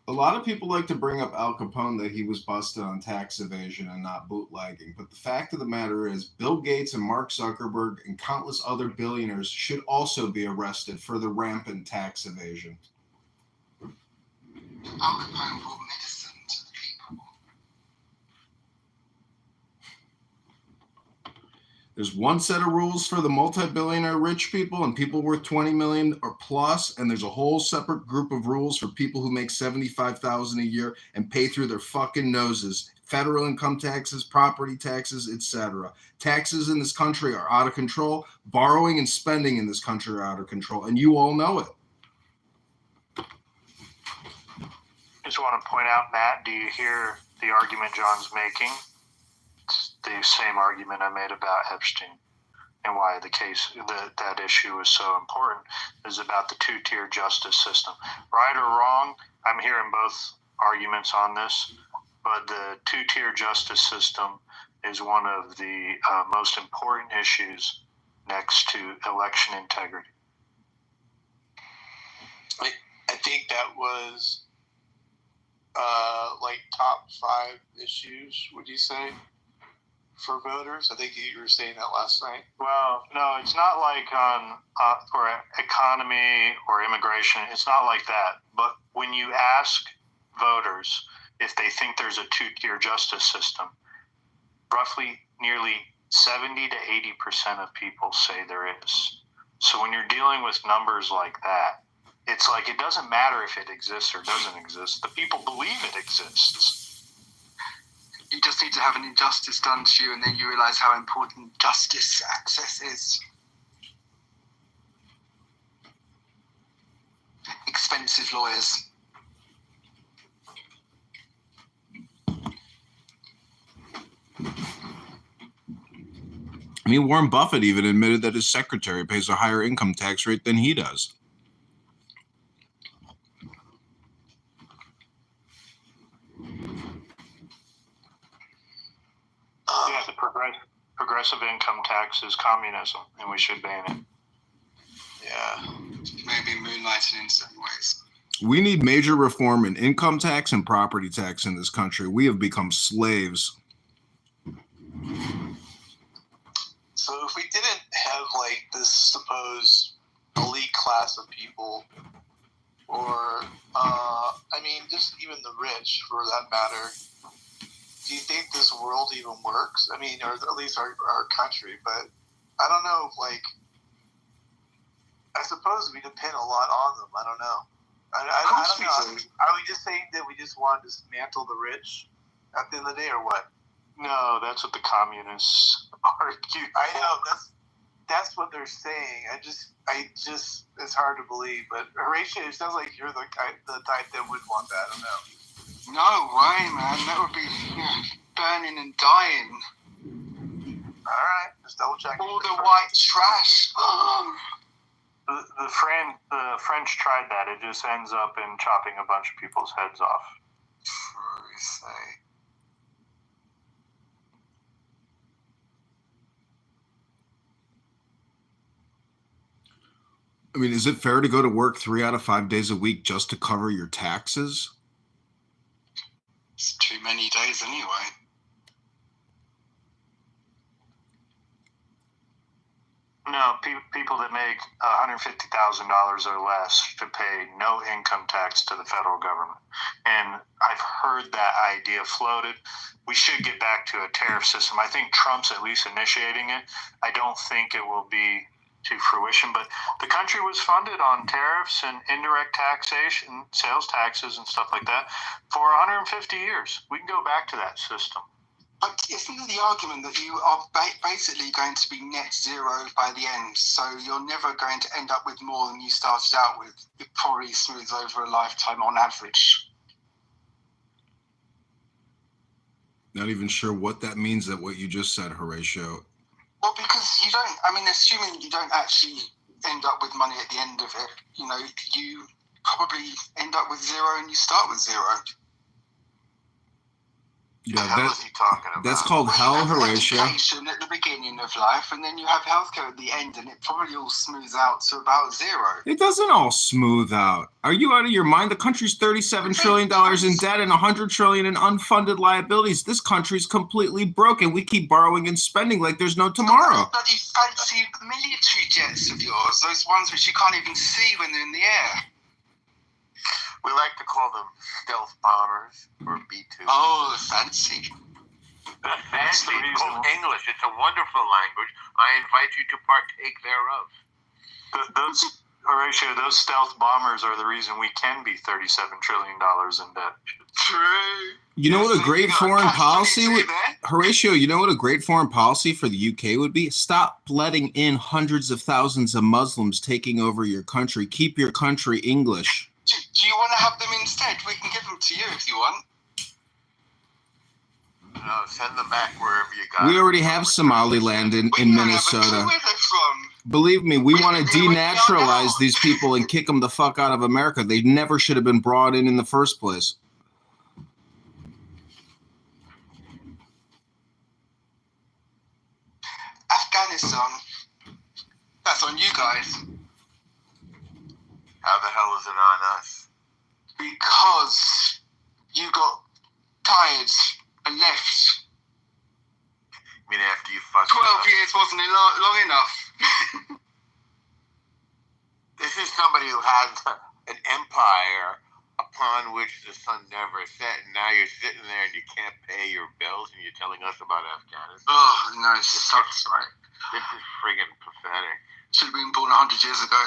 A lot of people like to bring up Al Capone, that he was busted on tax evasion and not bootlegging. But the fact of the matter is, Bill Gates and Mark Zuckerberg and countless other billionaires should also be arrested for the rampant tax evasion. Al Capone brought medicine to the people. There's one set of rules for the multi-billionaire rich people and people worth 20 million or plus, and there's a whole separate group of rules for people who make 75,000 a year and pay through their fucking noses. Federal income taxes, property taxes, etc. Taxes in this country are out of control. Borrowing and spending in this country are out of control, and you all know it. Just want to point out, Matt, do you hear the argument John's making? It's the same argument I made about Epstein. and why that issue is so important is about the two-tier justice system. Right or wrong, I'm hearing both arguments on this, but the two-tier justice system is one of the most important issues next to election integrity. I think that was like top 5 issues, would you say, for voters? I think you were saying that last night. Well, no, it's not like on for economy or immigration. It's not like that. But when you ask voters if they think there's a two-tier justice system, roughly nearly 70 to 80% of people say there is. So when you're dealing with numbers like that, it's like it doesn't matter if it exists or doesn't exist. The people believe it exists. You just need to have an injustice done to you, and then you realise how important justice access is. Expensive lawyers. I mean, Warren Buffett even admitted that his secretary pays a higher income tax rate than he does. Yeah, the progressive income tax is communism, and we should ban it. Yeah. Maybe moonlighting in some ways. We need major reform in income tax and property tax in this country. We have become slaves. So if we didn't have like this supposed elite class of people, or I mean, just even the rich for that matter, do you think this world even works? I mean, or at least our country, but I don't know if like, I suppose we depend a lot on them. I don't know. I don't know. Are we just saying that we just want to dismantle the rich at the end of the day, or what? No, that's what the communists argue. I know that's what they're saying. I just it's hard to believe. But Horatio, it sounds like you're the type that would want that. I don't know. No way, man. That would be burning and dying. All right, just double check. All the white trash. The French tried that. It just ends up in chopping a bunch of people's heads off. I mean, is it fair to go to work 3 out of 5 days a week just to cover your taxes? It's too many days anyway. No, people that make $150,000 or less should pay no income tax to the federal government. And I've heard that idea floated. We should get back to a tariff system. I think Trump's at least initiating it. I don't think it will be to fruition, but the country was funded on tariffs and indirect taxation, sales taxes and stuff like that for 150 years. We can go back to that system. But isn't the argument that you are basically going to be net zero by the end, so you're never going to end up with more than you started out with? It probably smooths over a lifetime on average. Not even sure what that means, that what you just said, Horatio. Well, because you don't, I mean, assuming you don't actually end up with money at the end of it, you know, you probably end up with zero and you start with zero. Yeah, what the hell is he talking about? That's called hell, Horatio. Education at the beginning of life, and then you have healthcare at the end, and it probably all smooths out to about zero. It doesn't all smooth out. Are you out of your mind? The country's $37 trillion in debt and $100 trillion in unfunded liabilities. This country's completely broken. We keep borrowing and spending like there's no tomorrow. Those bloody fancy military jets of yours, those ones which you can't even see when they're in the air. We like to call them stealth bombers or B-2. Oh, fancy. Fancy. English. It's a wonderful language. I invite you to partake thereof. Horatio, those stealth bombers are the reason we can be $37 trillion in debt. True. You know what a great foreign policy would, Horatio, you know what a great foreign policy for the UK would be? Stop letting in hundreds of thousands of Muslims taking over your country. Keep your country English. Do you want to have them instead? We can give them to you if you want. No, send them back wherever you got. We already have Somaliland in Minnesota. Where they're Believe me, we want to denaturalize these people and kick them the fuck out of America. They never should have been brought in the first place. Afghanistan. That's on you guys. How the hell is it on us? Because you got tired and left. I mean, after you fucked 12 years wasn't long enough. This is somebody who had an empire upon which the sun never set, and now you're sitting there and you can't pay your bills, and you're telling us about Afghanistan. Oh, no, it sucks, right? This is friggin' pathetic. Should have been born 100 years ago.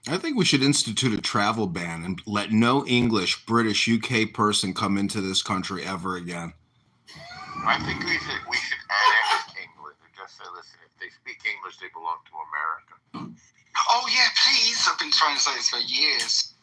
I think we should institute a travel ban and let no English, British, UK person come into this country ever again. I think we should annex England and just say, listen, if they speak English, they belong to America. Oh, yeah, please. I've been trying to say this for years.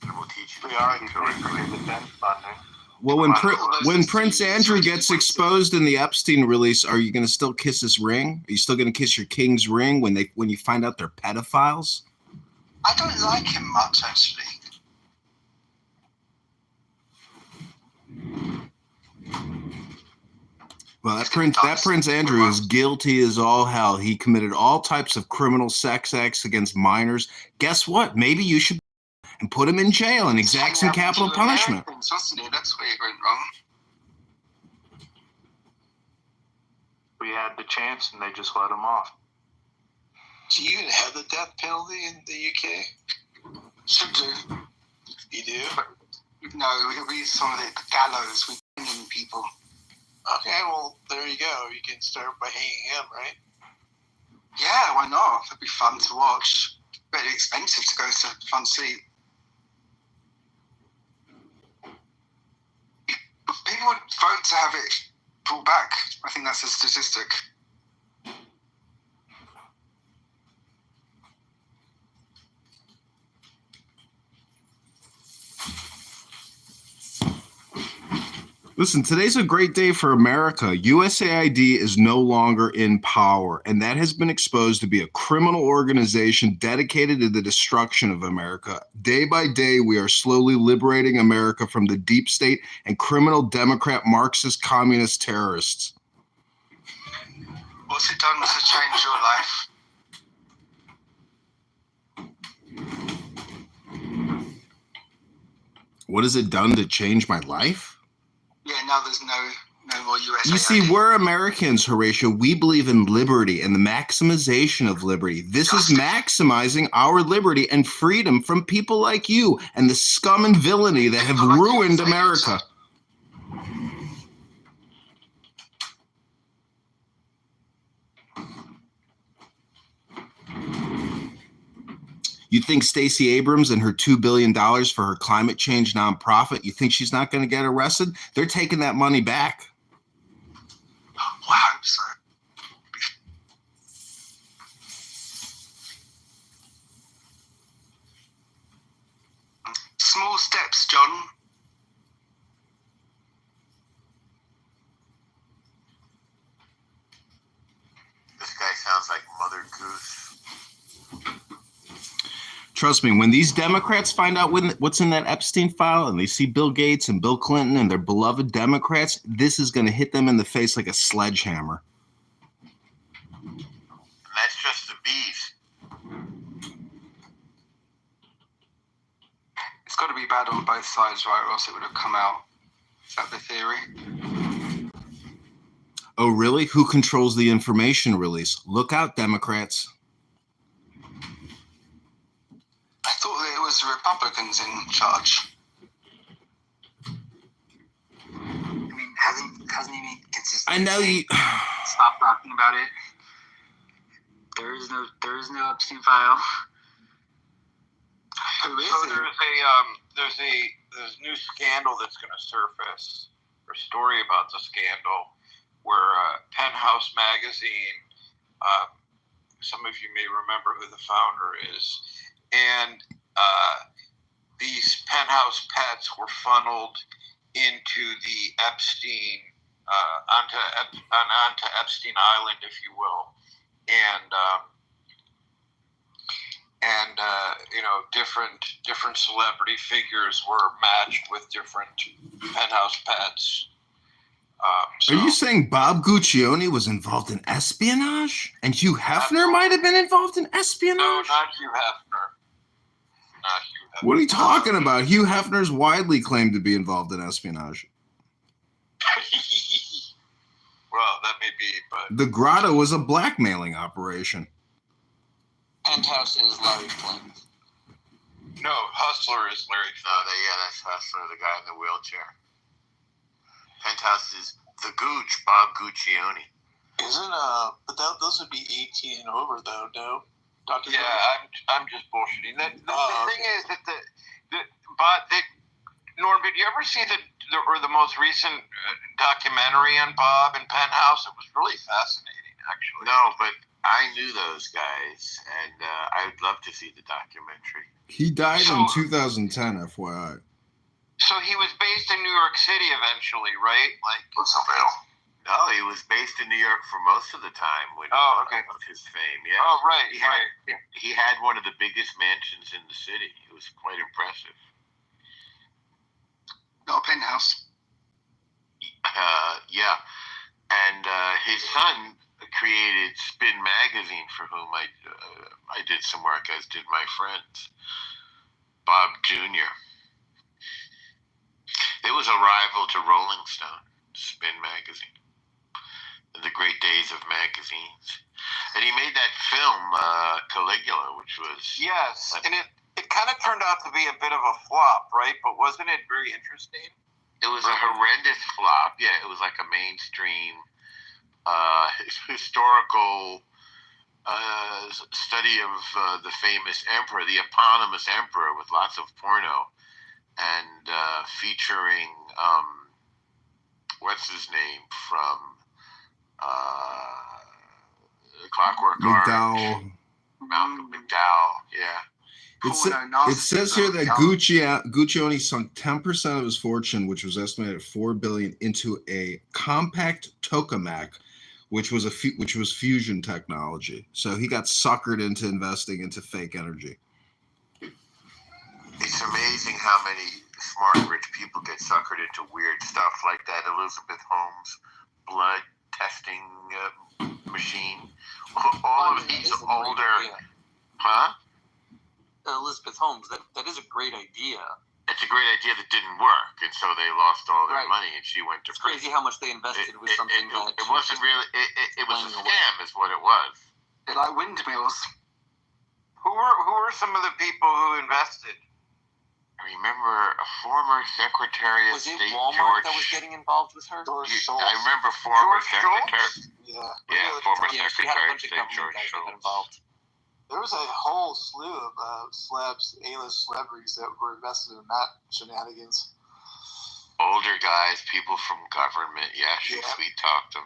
We'll teach you. We already paid the defense funding. Well, when Prince Andrew gets exposed in the Epstein release, are you going to still kiss his ring? Are you still going to kiss your king's ring when you find out they're pedophiles? I don't like him much, actually. Well, that Prince Andrew is guilty as all hell. He committed all types of criminal sex acts against minors. Guess what? Maybe you should and put him in jail and exact some capital punishment. Wasn't it? That's where it went wrong. We had the chance and they just let him off. Do you even have the death penalty in the UK? Should do. You do? No, we some of the gallows. We bring in people. Okay, well, there you go. You can start by hanging him, right? Yeah, why not? That'd be fun to watch. Very expensive to go to front seat. People would vote to have it brought back. I think that's a statistic. Listen, today's a great day for America. USAID is no longer in power, and that has been exposed to be a criminal organization dedicated to the destruction of America. Day by day, we are slowly liberating America from the deep state and criminal Democrat, Marxist, communist terrorists. What's it done to change your life? What has it done to change my life? Yeah, now there's no more USAID. You see, we're Americans, Horatio. We believe in liberty and the maximization of liberty. This is maximizing our liberty and freedom from people like you and the scum and villainy that have ruined America. You think Stacey Abrams and her $2 billion for her climate change nonprofit, you think she's not going to get arrested? They're taking that money back. Well, I hope so. Small steps, John. This guy sounds like Mother Goose. Trust me, when these Democrats find out what's in that Epstein file and they see Bill Gates and Bill Clinton and their beloved Democrats, this is going to hit them in the face like a sledgehammer. And that's just the bees. It's got to be bad on both sides, right? Or else it would have come out. Is that the theory? Oh, really? Who controls the information release? Look out, Democrats. I thought that it was the Republicans in charge. I mean, hasn't he been consistent? I know you. Stop talking about it. There is no Epstein file. Who is So it? there's a new scandal that's going to surface, or story about the scandal, where Penthouse magazine, some of you may remember who the founder is, and these Penthouse pets were funneled into the Epstein, onto Epstein Island, if you will, and different celebrity figures were matched with different penthouse pets. Are you saying Bob Guccione was involved in espionage? And Hugh Hefner might have been involved in espionage? No, not Hugh Hefner. Not Hugh Hefner. What are you talking about? Hugh Hefner's widely claimed to be involved in espionage. Well, that may be, but... The Grotto was a blackmailing operation. Penthouse is Larry Flynn. No, Hustler is Larry Flynn. That's Hustler, the guy in the wheelchair. Penthouse is the Gooch, Bob Guccione. Isn't but those would be 18 and over though, no? Dr. Yeah, I'm just bullshitting. The thing is that Norm, did you ever see the most recent documentary on Bob and Penthouse? It was really fascinating, actually. No, but I knew those guys, and I would love to see the documentary. He died in 2010, FYI. So he was based in New York City eventually, right? Like Woodville. No, he was based in New York for most of the time of his fame. Yeah. Oh, right. He had one of the biggest mansions in the city. It was quite impressive. Not a penthouse. Yeah, and his son created Spin Magazine, for whom I did some work, as did my friends, Bob Jr. It was a rival to Rolling Stone, Spin Magazine, in the great days of magazines. And he made that film, Caligula, which was... Yes, and it kind of turned out to be a bit of a flop, right? But wasn't it very interesting? It was a horrendous flop. Yeah, it was like a mainstream historical study of the famous emperor, the eponymous emperor, with lots of porno. And featuring what's his name from Clockwork Orange? Malcolm McDowell. Yeah. It says here that Guccione sunk 10% of his fortune, which was estimated at $4 billion, into a compact tokamak, which was fusion technology. So he got suckered into investing into fake energy. It's amazing how many smart, rich people get suckered into weird stuff like that. Elizabeth Holmes blood testing machine. All of these older... Huh? Elizabeth Holmes, that is a great idea. It's a great idea that didn't work, and so they lost all their money, and she went to prison. It's crazy how much they invested with something that... It wasn't really... It was a scam, is what it was. They're like windmills. Who were some of the people who invested? I remember a former Secretary of State, Walmart that was getting involved with her? I remember former Secretary. Yeah, former she had a Secretary of bunch of State government George guys that got Shultz. involved. There was a whole slew of A-list celebrities that were invested in that shenanigans. Older guys, people from government. Yeah, she sweet-talked them.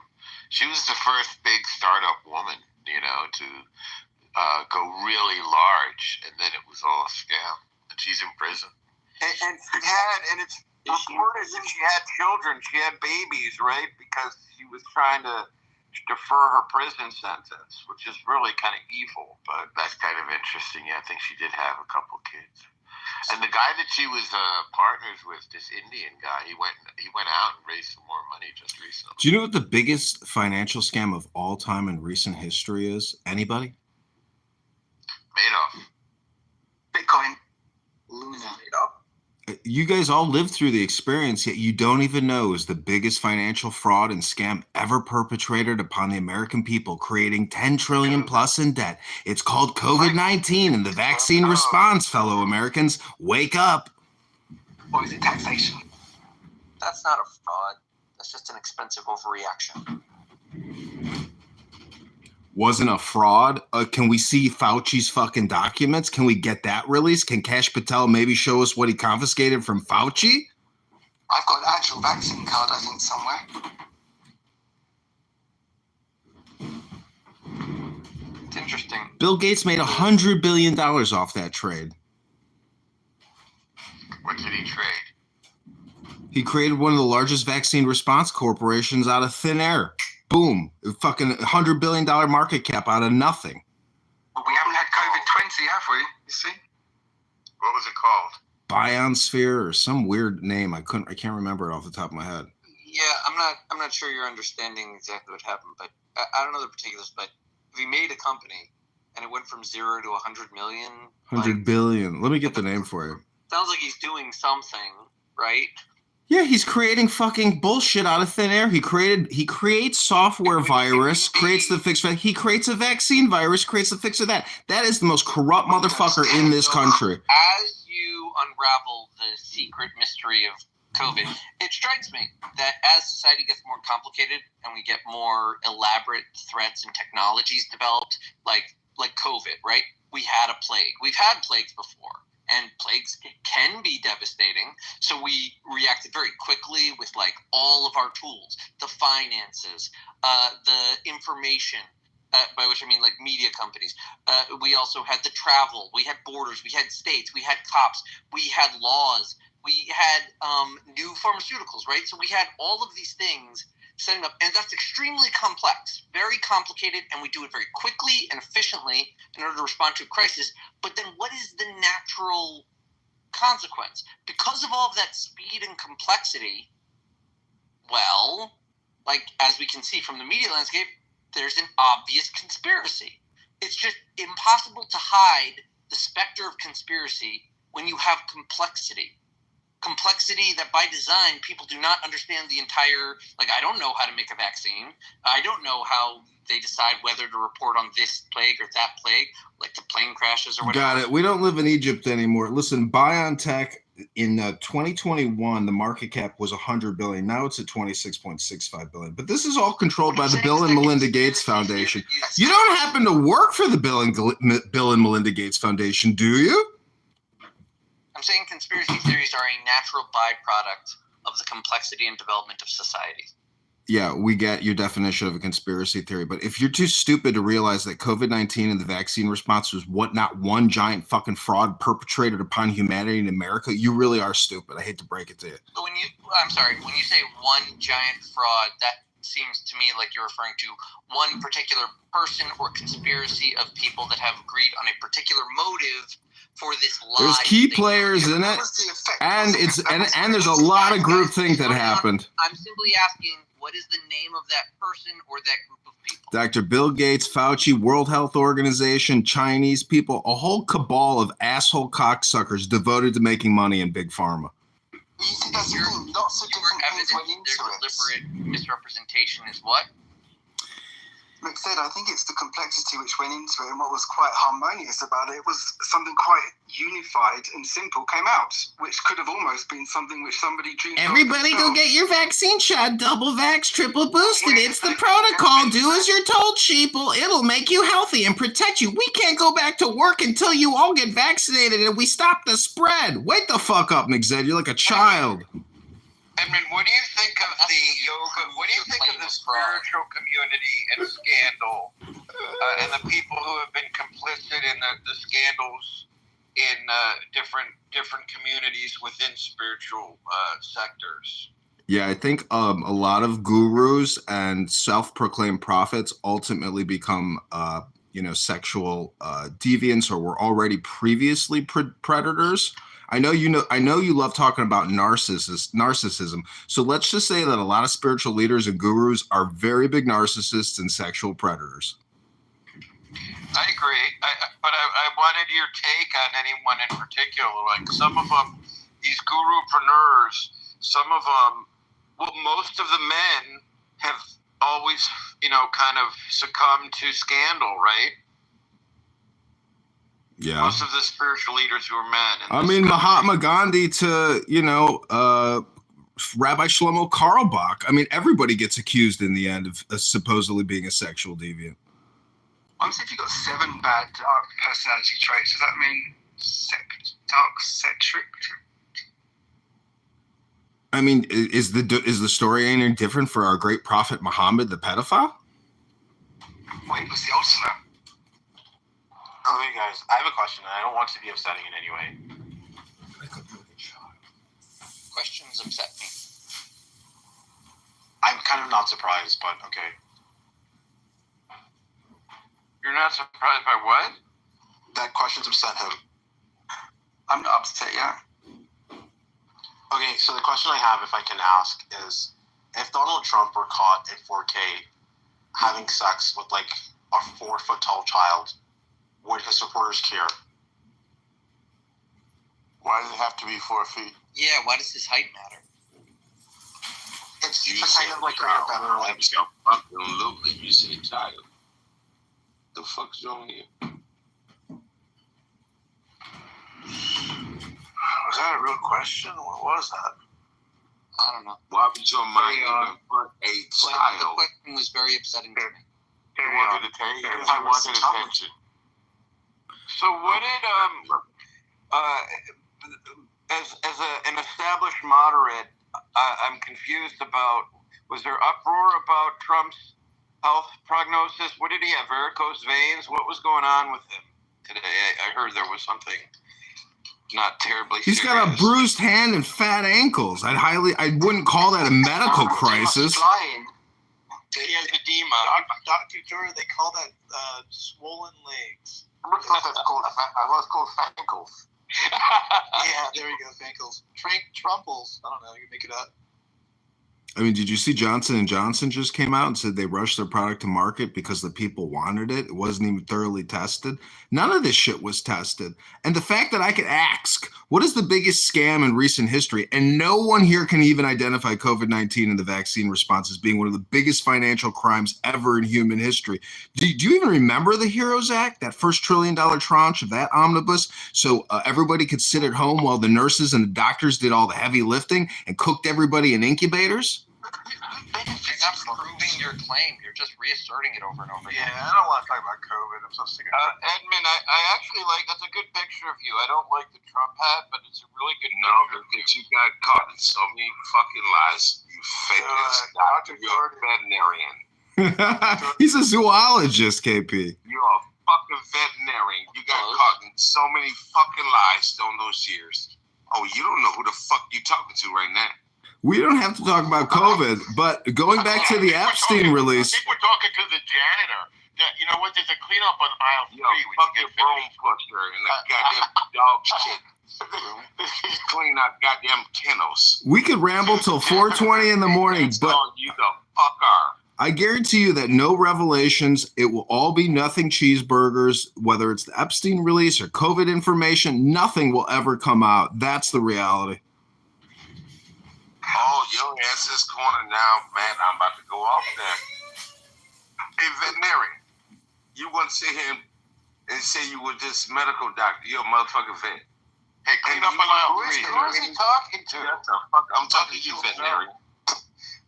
She was the first big startup woman, to go really large, and then it was all a scam. And she's in prison. And it's reported that she had children. She had babies, right? Because she was trying to defer her prison sentence, which is really kind of evil. But that's kind of interesting. Yeah, I think she did have a couple kids. And the guy that she was partners with, this Indian guy, he went out and raised some more money just recently. Do you know what the biggest financial scam of all time in recent history is? Anybody? Madoff. Bitcoin. Luna. You guys all lived through the experience, yet you don't even know it was the biggest financial fraud and scam ever perpetrated upon the American people, creating $10 trillion plus in debt. It's called COVID-19 and the vaccine response, fellow Americans. Wake up. Or is it taxation? That's not a fraud. That's just an expensive overreaction. Wasn't a fraud. Can we see Fauci's fucking documents? Can we get that released? Can Kash Patel maybe show us what he confiscated from Fauci? I've got an actual vaccine card, I think, somewhere. It's interesting. Bill Gates made $100 billion off that trade. What did he trade? He created one of the largest vaccine response corporations out of thin air. Boom. Fucking $100 billion market cap out of nothing. Well, we haven't had COVID-20, have we? You see? What was it called? Biosphere or some weird name. I can't remember it off the top of my head. Yeah, I'm not sure you're understanding exactly what happened, but I don't know the particulars, but if he made a company and it went from 0 to 100 million. 100 billion. Let me get the name for you. Sounds like he's doing something, right? Yeah, he's creating fucking bullshit out of thin air. He creates software virus, creates the fix. He creates a vaccine virus, creates the fix of that. That is the most corrupt motherfucker in this country. As you unravel the secret mystery of COVID, it strikes me that as society gets more complicated and we get more elaborate threats and technologies developed, like COVID, right? We had a plague. We've had plagues before. And plagues can be devastating. So we reacted very quickly with like all of our tools, the finances, the information, by which I mean like media companies. We also had the travel. We had borders. We had states. We had cops. We had laws. We had new pharmaceuticals, right? So we had all of these things setting up. And that's extremely complex, very complicated. And we do it very quickly and efficiently in order to respond to a crisis. But then what is the natural consequence? Because of all of that speed and complexity, well, like as we can see from the media landscape, there's an obvious conspiracy. It's just impossible to hide the specter of conspiracy when you have complexity. Complexity that by design, people do not understand the entire, like, I don't know how to make a vaccine. I don't know how they decide whether to report on this plague or that plague, like the plane crashes or whatever. Got it. We don't live in Egypt anymore. Listen, BioNTech in 2021, the market cap was 100 billion. Now it's at 26.65 billion. But this is all controlled by the Bill and Melinda Gates Foundation. You don't happen to work for the Bill and Melinda Gates Foundation, do you? I'm saying conspiracy theories are a natural byproduct of the complexity and development of society. Yeah, we get your definition of a conspiracy theory, but if you're too stupid to realize that COVID-19 and the vaccine response was not one giant fucking fraud perpetrated upon humanity in America, you really are stupid. I hate to break it to you. But when you say one giant fraud, that seems to me like you're referring to one particular person or conspiracy of people that have agreed on a particular motive for this lie. There's key players in it, and there's a lot of groupthink that happened. I'm simply asking, what is the name of that person or that group of people? Dr. Bill Gates, Fauci, World Health Organization, Chinese people, a whole cabal of asshole cocksuckers devoted to making money in big pharma. You see, that's the thing. Lots of different things went into their deliberate misrepresentation is what? Like I said, I think it's the complexity which went into it, and what was quite harmonious about it was something quite unified and simple came out, which could have almost been something which somebody dreamed of. Everybody go get your vaccine shot, double vax, triple boosted. It's the protocol. Do as you're told, sheeple. It'll make you healthy and protect you. We can't go back to work until you all get vaccinated and we stop the spread. Wake the fuck up, McZed. You're like a child. Edmund, what do you think of the yoga? What do you think of the spiritual community and scandal, and the people who have been complicit in the scandals in different communities within spiritual sectors? Yeah, I think a lot of gurus and self-proclaimed prophets ultimately become, sexual deviants, or were already previously predators. I know you love talking about narcissism. So let's just say that a lot of spiritual leaders and gurus are very big narcissists and sexual predators. I agree, but I wanted your take on anyone in particular. Like some of them, these gurupreneurs, some of them, well, most of the men have always, kind of succumbed to scandal, right? Yeah. Most of the spiritual leaders who are men. I mean, Mahatma Gandhi to, Rabbi Shlomo Carlebach. I mean, everybody gets accused in the end of supposedly being a sexual deviant. Honestly, if you've got 7 bad dark personality traits, does that mean dark centric? I mean, is the story any different for our great prophet Muhammad, the pedophile? Wait, was the ultimate? Oh, hey guys, I have a question, and I don't want to be upsetting in any way. Questions upset me. I'm kind of not surprised, but okay. You're not surprised by what? That question's upset him. I'm not upset yet. Okay, so the question I have, if I can ask, is if Donald Trump were caught in 4K having sex with like a 4-foot-tall child, would his supporters care? Why does it have to be 4 feet? Yeah, why does his height matter? It's to kind of like create a better like. Fucking look, you say child. The fuck's wrong here? Was that a real question? What was that? I don't know. Why would your mind even put a The child? question was very upsetting to me. He wanted attention. So what did as an established moderate, I'm confused about. Was there uproar about Trump's health prognosis? What did he have? Varicose veins? What was going on with him today? I heard there was something not terribly. He's got a bruised hand and fat ankles. I wouldn't call that a medical crisis. He has edema. Dr. Jordan, they call that swollen legs. I thought that's called. I was called fankles. Yeah, there you go, fankles. Trumples. I don't know. You make it up. I mean, did you see Johnson & Johnson just came out and said they rushed their product to market because the people wanted it? It wasn't even thoroughly tested. None of this shit was tested. And the fact that I could ask, what is the biggest scam in recent history? And no one here can even identify COVID-19 and the vaccine response as being one of the biggest financial crimes ever in human history. Do you even remember the HEROES Act, that first $1 trillion tranche of that omnibus? So everybody could sit at home while the nurses and the doctors did all the heavy lifting and cooked everybody in incubators? You're not proving your claim. You're just reasserting it over and over again. Yeah, I don't want to talk about COVID. I'm so sick of it. Edmund, I actually like, that's a good picture of you. I don't like the Trump hat, but it's a really good picture. Because you got caught in so many fucking lies, you fake ass doctor. You're a veterinarian. He's a zoologist, KP. You're a fucking veterinarian. You got caught in so many fucking lies during those years. Oh, you don't know who the fuck you talking to right now. We don't have to talk about COVID, but going back to the Epstein release. I think we're talking to the janitor. You know what? There's a cleanup on aisle 3. Fuck your broom pusher and the goddamn dog shit. Clean out goddamn kennels. We could ramble till 4:20 in the morning, but you the fuck are. I guarantee you that no revelations. It will all be nothing cheeseburgers, whether it's the Epstein release or COVID information. Nothing will ever come out. That's the reality. Oh, your ass is corner now, man. I'm about to go off there. Hey, veterinarian, you want to sit here and say you were this medical doctor? You're a motherfucking vet. Hey, clean up on aisle 3. Who is he talking to? I'm talking to you, veterinarian.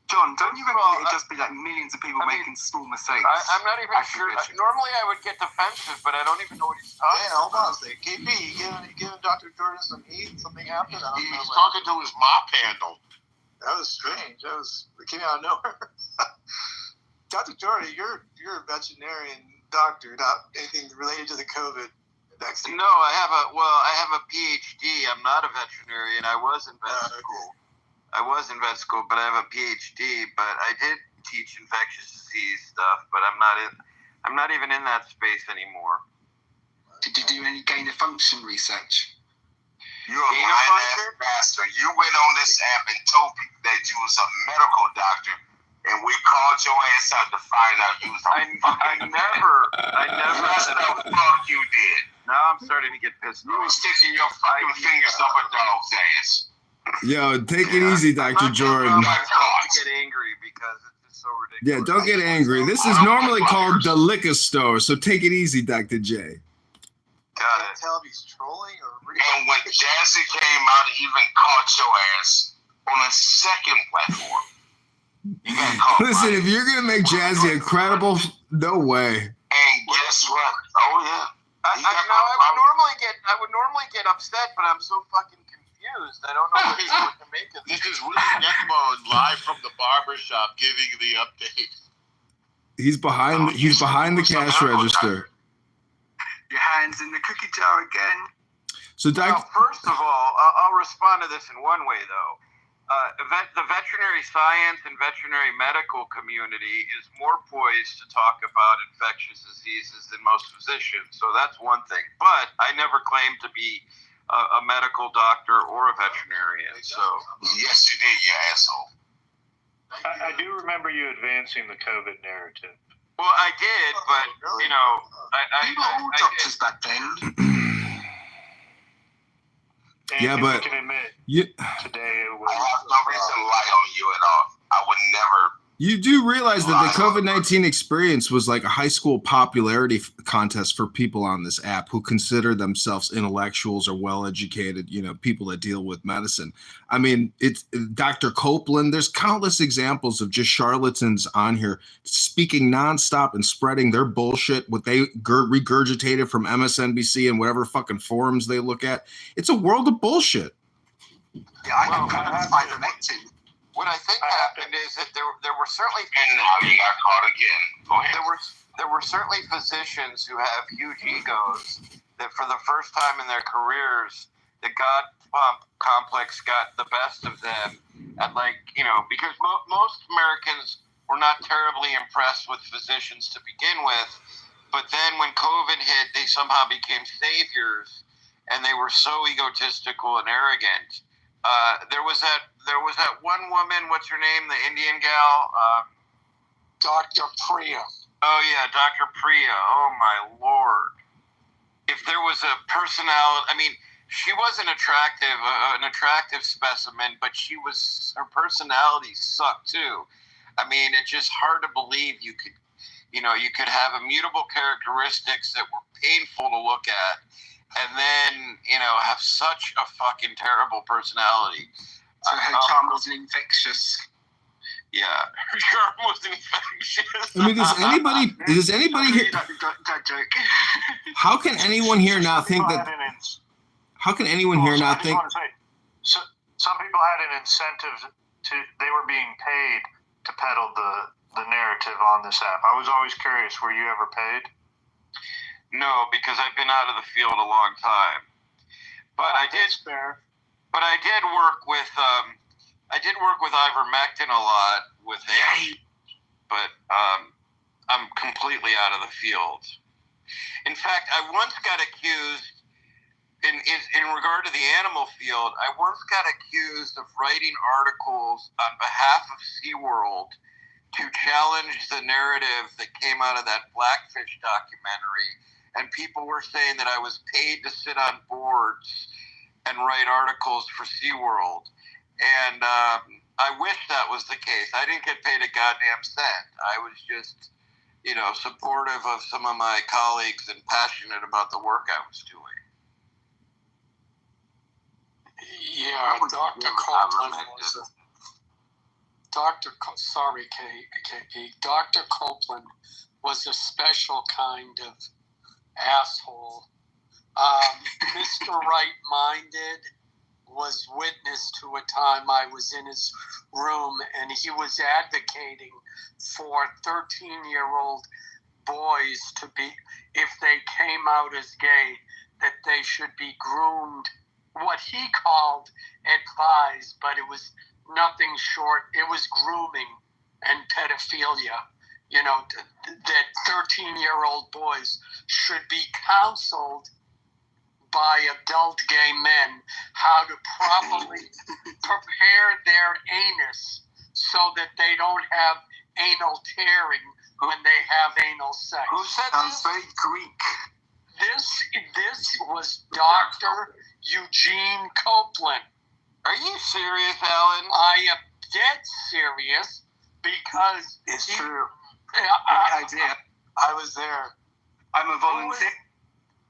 John, don't you remember it'd just be like millions of people making small mistakes? I'm not even sure. Normally I would get defensive, but I don't even know what he's talking about. Hold on a second. KP, you giving Dr. Jordan some heat? Something happened? He's talking to his mop handle. That was strange. It came out of nowhere. Dr. Jordan, you're a veterinarian doctor, not anything related to the COVID vaccine. No, I have a PhD. I'm not a veterinarian. I was in vet school, but I have a PhD. But I did teach infectious disease stuff. But I'm not even in that space anymore. Did you do any gain of function research? You're a lying-ass bastard. You went on this app and told people that you was a medical doctor, and we called your ass out to find out you was a I never said the fuck you did. Now I'm starting to get pissed off. You was sticking your fucking fingers up a dog's ass. Yo, take it easy, Dr. Jordan. I'm not to get angry because it's just so ridiculous. Yeah, don't get angry. This is normally called the liquor store, so take it easy, Dr. J. Got it. Tell if he's trolling or And when Jazzy came out, he even caught your ass on a second platform. You got caught. Listen, if you're gonna make Jazzy incredible, no way. And guess what? Oh yeah. I would normally get upset, but I'm so fucking confused. I don't know what to make of this. This is Willie Neckbone live from the barber shop giving the update. He's behind the cash register. Your hands in the cookie jar again. So, First of all, I'll respond to this in one way, though. the veterinary science and veterinary medical community is more poised to talk about infectious diseases than most physicians. So that's one thing. But I never claimed to be a medical doctor or a veterinarian. So yes, you did, you asshole. I do remember you advancing the COVID narrative. Well, I did, but you know, We were all doctors back then. Yeah, but you can admit, today it was. I have no reason to lie on you at all. I would never. You do realize that the COVID-19 experience was like a high school popularity contest for people on this app who consider themselves intellectuals or well-educated, people that deal with medicine. I mean, it's Dr. Copeland. There's countless examples of just charlatans on here speaking nonstop and spreading their bullshit, what they regurgitated from MSNBC and whatever fucking forums they look at. It's a world of bullshit. Yeah, I can kind of ivermectin. What I think happened is that there were certainly And now you got caught again. Go ahead. there were certainly physicians who have huge egos that for the first time in their careers, the God complex got the best of them. And because most Americans were not terribly impressed with physicians to begin with, but then when COVID hit, they somehow became saviors, and they were so egotistical and arrogant. There was that one woman, what's her name, the Indian gal? Dr. Priya. Oh, yeah, Dr. Priya. Oh, my Lord. If there was a personality, I mean, she wasn't an attractive specimen, but her personality sucked, too. I mean, it's just hard to believe you could have immutable characteristics that were painful to look at, and then, have such a fucking terrible personality. So her charm wasn't infectious. Yeah, her charm wasn't infectious. I mean, does anybody here? That joke. How can anyone here not think that? How can anyone here not think? So some people had an incentive they were being paid to peddle the narrative on this app. I was always curious, were you ever paid? No, because I've been out of the field a long time. But I did work with ivermectin a lot with him. But I'm completely out of the field. In fact, I once got accused in regard to the animal field. I once got accused of writing articles on behalf of SeaWorld to challenge the narrative that came out of that Blackfish documentary. And people were saying that I was paid to sit on boards and write articles for SeaWorld. And I wish that was the case. I didn't get paid a goddamn cent. I was just, supportive of some of my colleagues and passionate about the work I was doing. Yeah, Dr. Copeland was KP. Dr. Copeland was a special kind of asshole. Mr. Right-Minded was witness to a time I was in his room, and he was advocating for 13-year-old boys to be, if they came out as gay, that they should be groomed, what he called advised, but it was nothing short. It was grooming and pedophilia. That 13-year-old boys should be counseled by adult gay men how to properly prepare their anus so that they don't have anal tearing when they have anal sex. Who said Sounds very Greek. This was Dr. Eugene Copeland. Are you serious, Alan? I am dead serious because It's true. I Great idea. I was there. I'm a volunteer.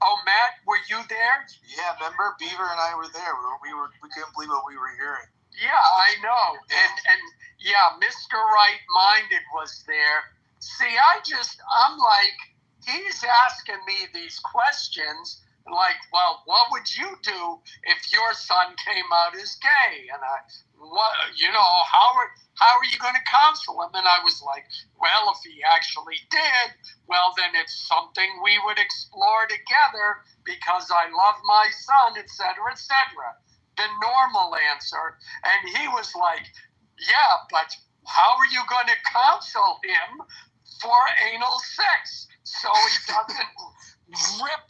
Oh, Matt, were you there? Yeah, remember Beaver and I were there. We couldn't believe what we were hearing. Yeah, I know. And yeah, Mr. Right-Minded was there. See, I'm like, he's asking me these questions like, well, what would you do if your son came out as gay? And how are you going to counsel him? And I was like, well, if he actually did, well, then it's something we would explore together because I love my son, et cetera, et cetera. the normal answer. And he was like, yeah, but how are you going to counsel him for anal sex so he doesn't rip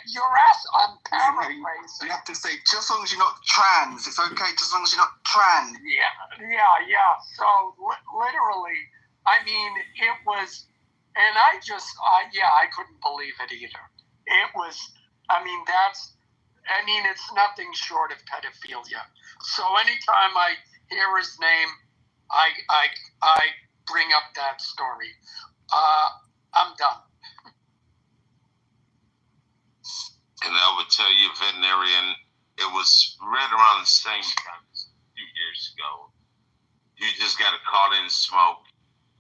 your ass? I'm paraphrasing. You have to say, just as long as you're not trans, it's okay, just as long as you're not trans. Yeah. So literally, I mean, it was, and I couldn't believe it either. It was, it's nothing short of pedophilia. So anytime I hear his name, I bring up that story. I'm done. And I would tell you, veterinarian, it was right around the same time a few years ago. You just got caught in smoke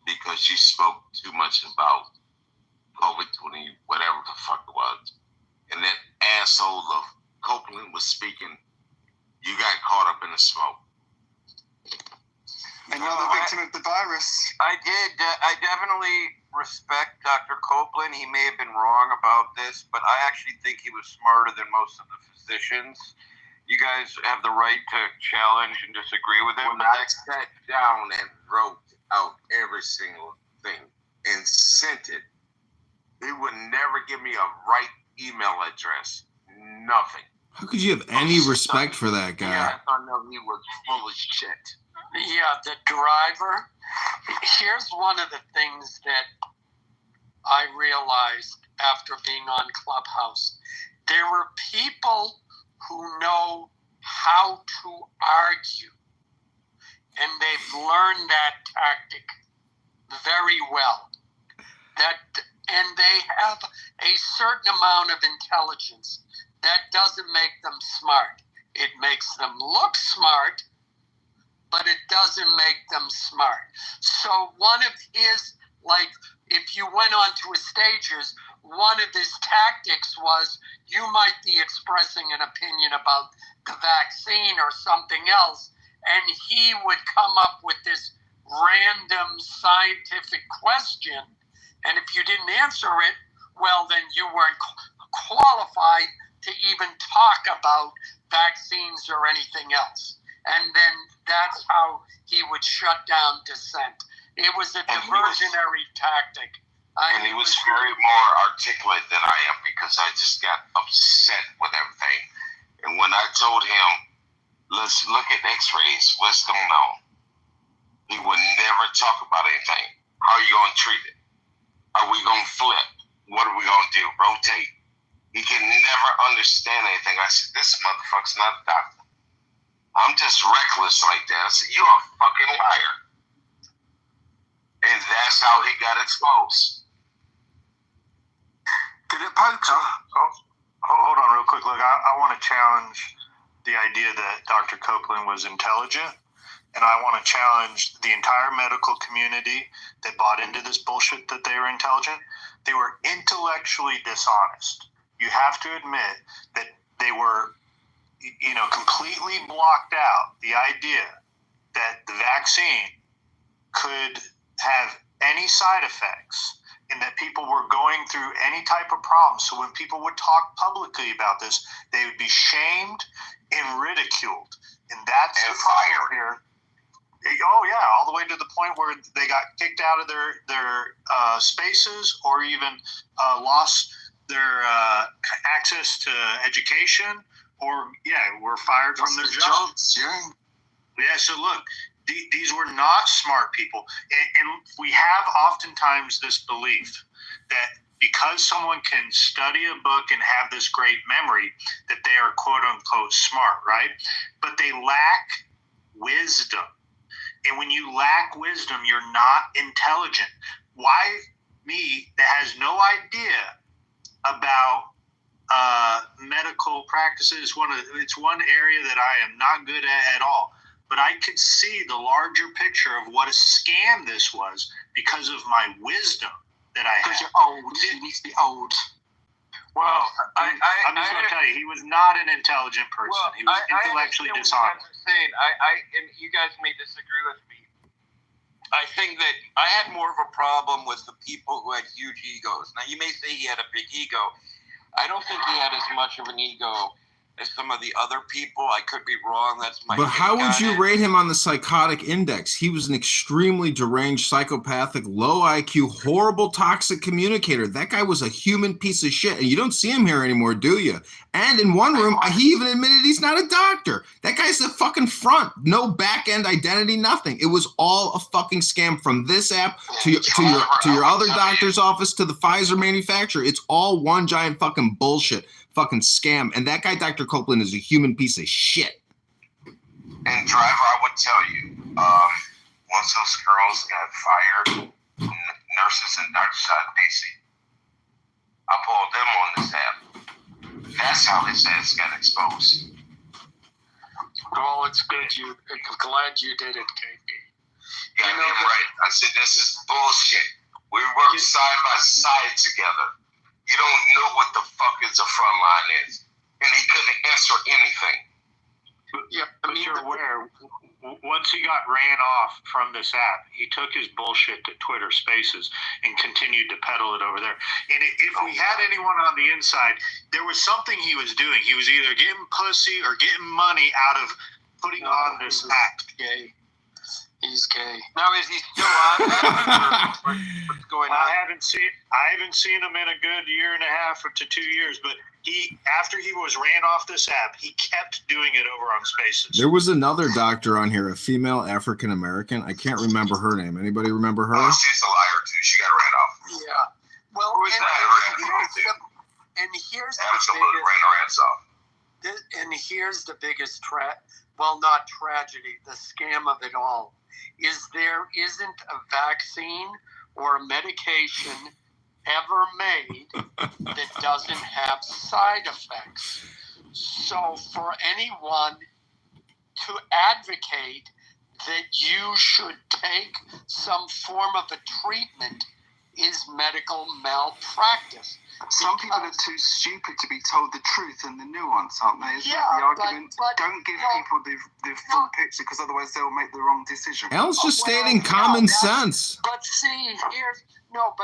because you spoke too much about COVID-20, whatever the fuck it was. And that asshole of Copeland was speaking. You got caught up in the smoke. Another victim of the virus. I did. I definitely respect Dr. Copeland. He may have been wrong about this, but I actually think he was smarter than most of the physicians. You guys have the right to challenge and disagree with him. When I sat down and wrote out every single thing and sent it, he would never give me a right email address. Nothing. How could you have any respect for that guy? Yeah, I know he was full of shit. Yeah, the driver. Here's one of the things that I realized after being on Clubhouse. There were people who know how to argue, and they've learned that tactic very well. And they have a certain amount of intelligence. That doesn't make them smart. It makes them look smart, but it doesn't make them smart. So one of his, if you went onto his stages, one of his tactics was you might be expressing an opinion about the vaccine or something else, and he would come up with this random scientific question, and if you didn't answer it, well, then you weren't qualified to even talk about vaccines or anything else. And then that's how he would shut down dissent. It was a diversionary tactic. And he was very more articulate than I am because I just got upset with everything. And when I told him, let's look at x-rays, what's going on? He would never talk about anything. How are you going to treat it? Are we going to flip? What are we going to do? Rotate? He can never understand anything. I said, this motherfucker's not a doctor. I'm just reckless like that. I said, you're a fucking liar. And that's how he got exposed. Did it poker? Hold on real quick. Look, I want to challenge the idea that Dr. Copeland was intelligent. And I want to challenge the entire medical community that bought into this bullshit that they were intelligent. They were intellectually dishonest. You have to admit that they were, completely blocked out the idea that the vaccine could have any side effects and that people were going through any type of problem. So when people would talk publicly about this, they would be shamed and ridiculed. And that's the problem here. Oh, yeah, all the way to the point where they got kicked out of their spaces or even lost their access to education or, were fired from their jobs. Yeah, so look, these were not smart people. And we have oftentimes this belief that because someone can study a book and have this great memory, that they are quote-unquote smart, right? But they lack wisdom. And when you lack wisdom, you're not intelligent. Why me that has no idea about medical practices? It's one area that I am not good at all. But I could see the larger picture of what a scam this was because of my wisdom that I had. Because you're old. You need to be old. Well, I'm just going to tell you, he was not an intelligent person. Well, he was intellectually dishonest. And you guys may disagree with me. I think that I had more of a problem with the people who had huge egos. Now, you may say he had a big ego. I don't think he had as much of an ego as some of the other people. I could be wrong. That's my. But how would take you on it. rate him on the psychotic index? He was an extremely deranged, psychopathic, low IQ, horrible, toxic communicator. That guy was a human piece of shit, and you don't see him here anymore, do you? And in one room, he even admitted he's not a doctor. That guy's a fucking front. No back-end identity, nothing. It was all a fucking scam from this app to your other doctor's office to the Pfizer manufacturer. It's all one giant fucking bullshit. Fucking scam. And that guy, Dr. Copeland, is a human piece of shit. And Driver, I would tell you, once those girls got fired, nurses and doctors out of DC, I pulled them on this app. That's how his ass got exposed. Well, it's good. I'm glad you did it, KB. Yeah, you know, right. I said, this is bullshit. We work side by side together. You don't know what the fuck is a front line is. And he couldn't answer anything. Yeah, but you're aware, once he got ran off from this app, he took his bullshit to Twitter Spaces and continued to peddle it over there. And if we had anyone on the inside, there was something he was doing. He was either getting pussy or getting money out of putting on this app. Gay. He's gay. Now, is he still on? What's going on? I haven't seen him in a good year and a half to 2 years, but after he was ran off this app, he kept doing it over on Spaces. There was another doctor on here, a female African American. I can't remember her name. Anybody remember her? Oh, she's a liar too. She got ran off. Yeah. Well, and here's absolutely ran her ass off. And here's the biggest not tragedy, the scam of it all, is there isn't a vaccine or a medication ever made that doesn't have side effects. So for anyone to advocate that you should take some form of a treatment is medical malpractice. Some people are too stupid to be told the truth and the nuance, aren't they? Isn't Yeah, that the argument? but don't give people the full picture, because otherwise they'll make the wrong decision. Elle's just stating common sense. But see, here's you only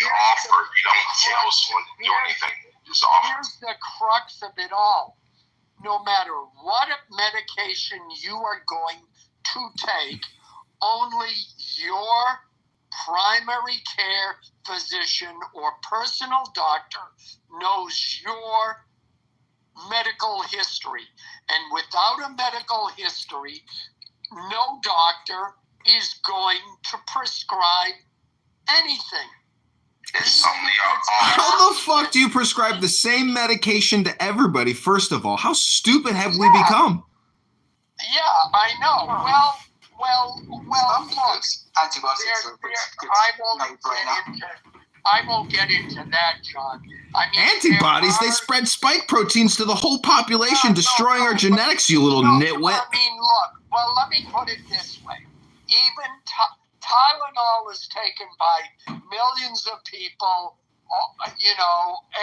offer. You don't tell someone to do anything. Just offer. Here's the crux of it all. No matter what medication you are going to take, only your primary care physician or personal doctor knows your medical history. And without a medical history, no doctor is going to prescribe anything. How the fuck do you prescribe the same medication to everybody, first of all? How stupid have we become? Yeah, I know. Well, look, antibiotics I won't get into that, John. I mean, antibodies? They spread spike proteins to the whole population, destroying our genetics, you little nitwit. I mean, look, let me put it this way. Even Tylenol is taken by millions of people,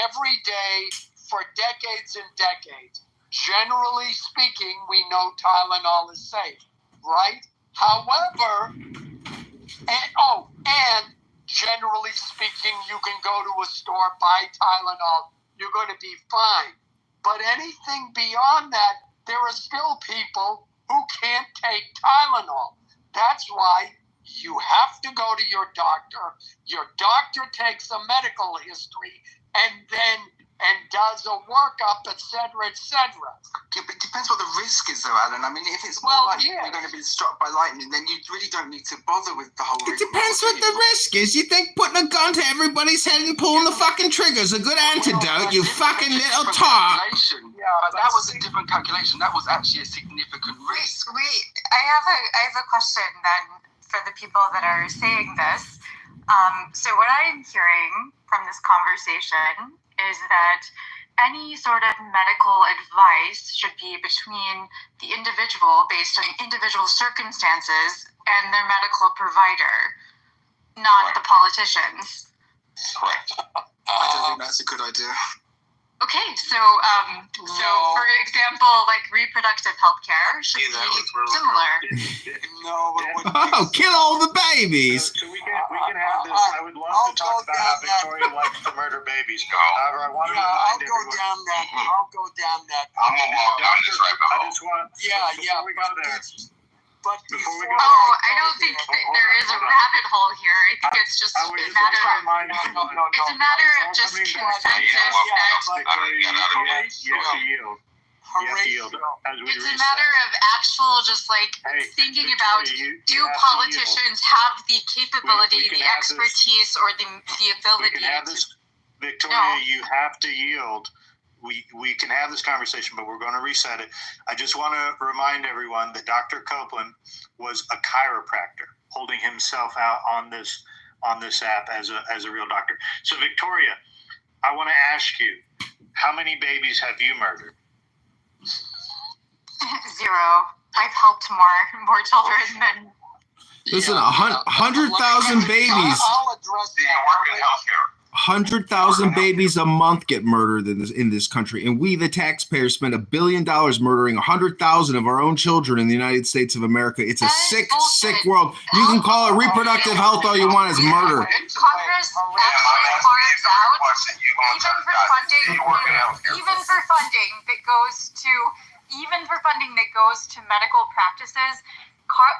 every day for decades and decades. Generally speaking, we know Tylenol is safe, right? However, and generally speaking, you can go to a store, buy Tylenol, you're going to be fine. But anything beyond that, there are still people who can't take Tylenol. That's why you have to go to your doctor. Your doctor takes a medical history and does a workup, etc., etc. Yeah, but it depends what the risk is, though, Alan. I mean, if it's more you're going to be struck by lightning, then you really don't need to bother with the whole risk. It depends what the risk is. You think putting a gun to everybody's head and pulling the fucking trigger is a good antidote, you fucking little tar. But that was a different calculation. That was actually a significant risk. I have a question then for the people that are saying this. So what I'm hearing from this conversation is that any sort of medical advice should be between the individual based on individual circumstances and their medical provider, not the politicians. Correct. I don't think that's a good idea. Okay, so for example, like reproductive health care should be similar. No, kill all the babies. So we can have this. I would love to talk about how Victoria likes to murder babies. However, I want to remind everyone. I'll go down that. I'm gonna walk down this right I just want. Yeah. Before we go there. But I don't think that there is a rabbit hole here. I think it's just a matter of just consensus that it's a matter of actual just like thinking about, do politicians have the capability, the expertise, or the ability Victoria, you have to yield. We can have this conversation, but we're going to reset it. I just want to remind everyone that Dr. Copeland was a chiropractor, holding himself out on this app as a real doctor. So, Victoria, I want to ask you, how many babies have you murdered? 0. I've helped more children than. Listen, 100,000 babies. I'll address that. 100,000 babies a month get murdered in this country, and we, the taxpayers, spend $1 billion murdering 100,000 of our own children in the United States of America. It's a sick world. You can call it reproductive health all you want. It's murder. Congress actually carves out even for funding that goes to medical practices.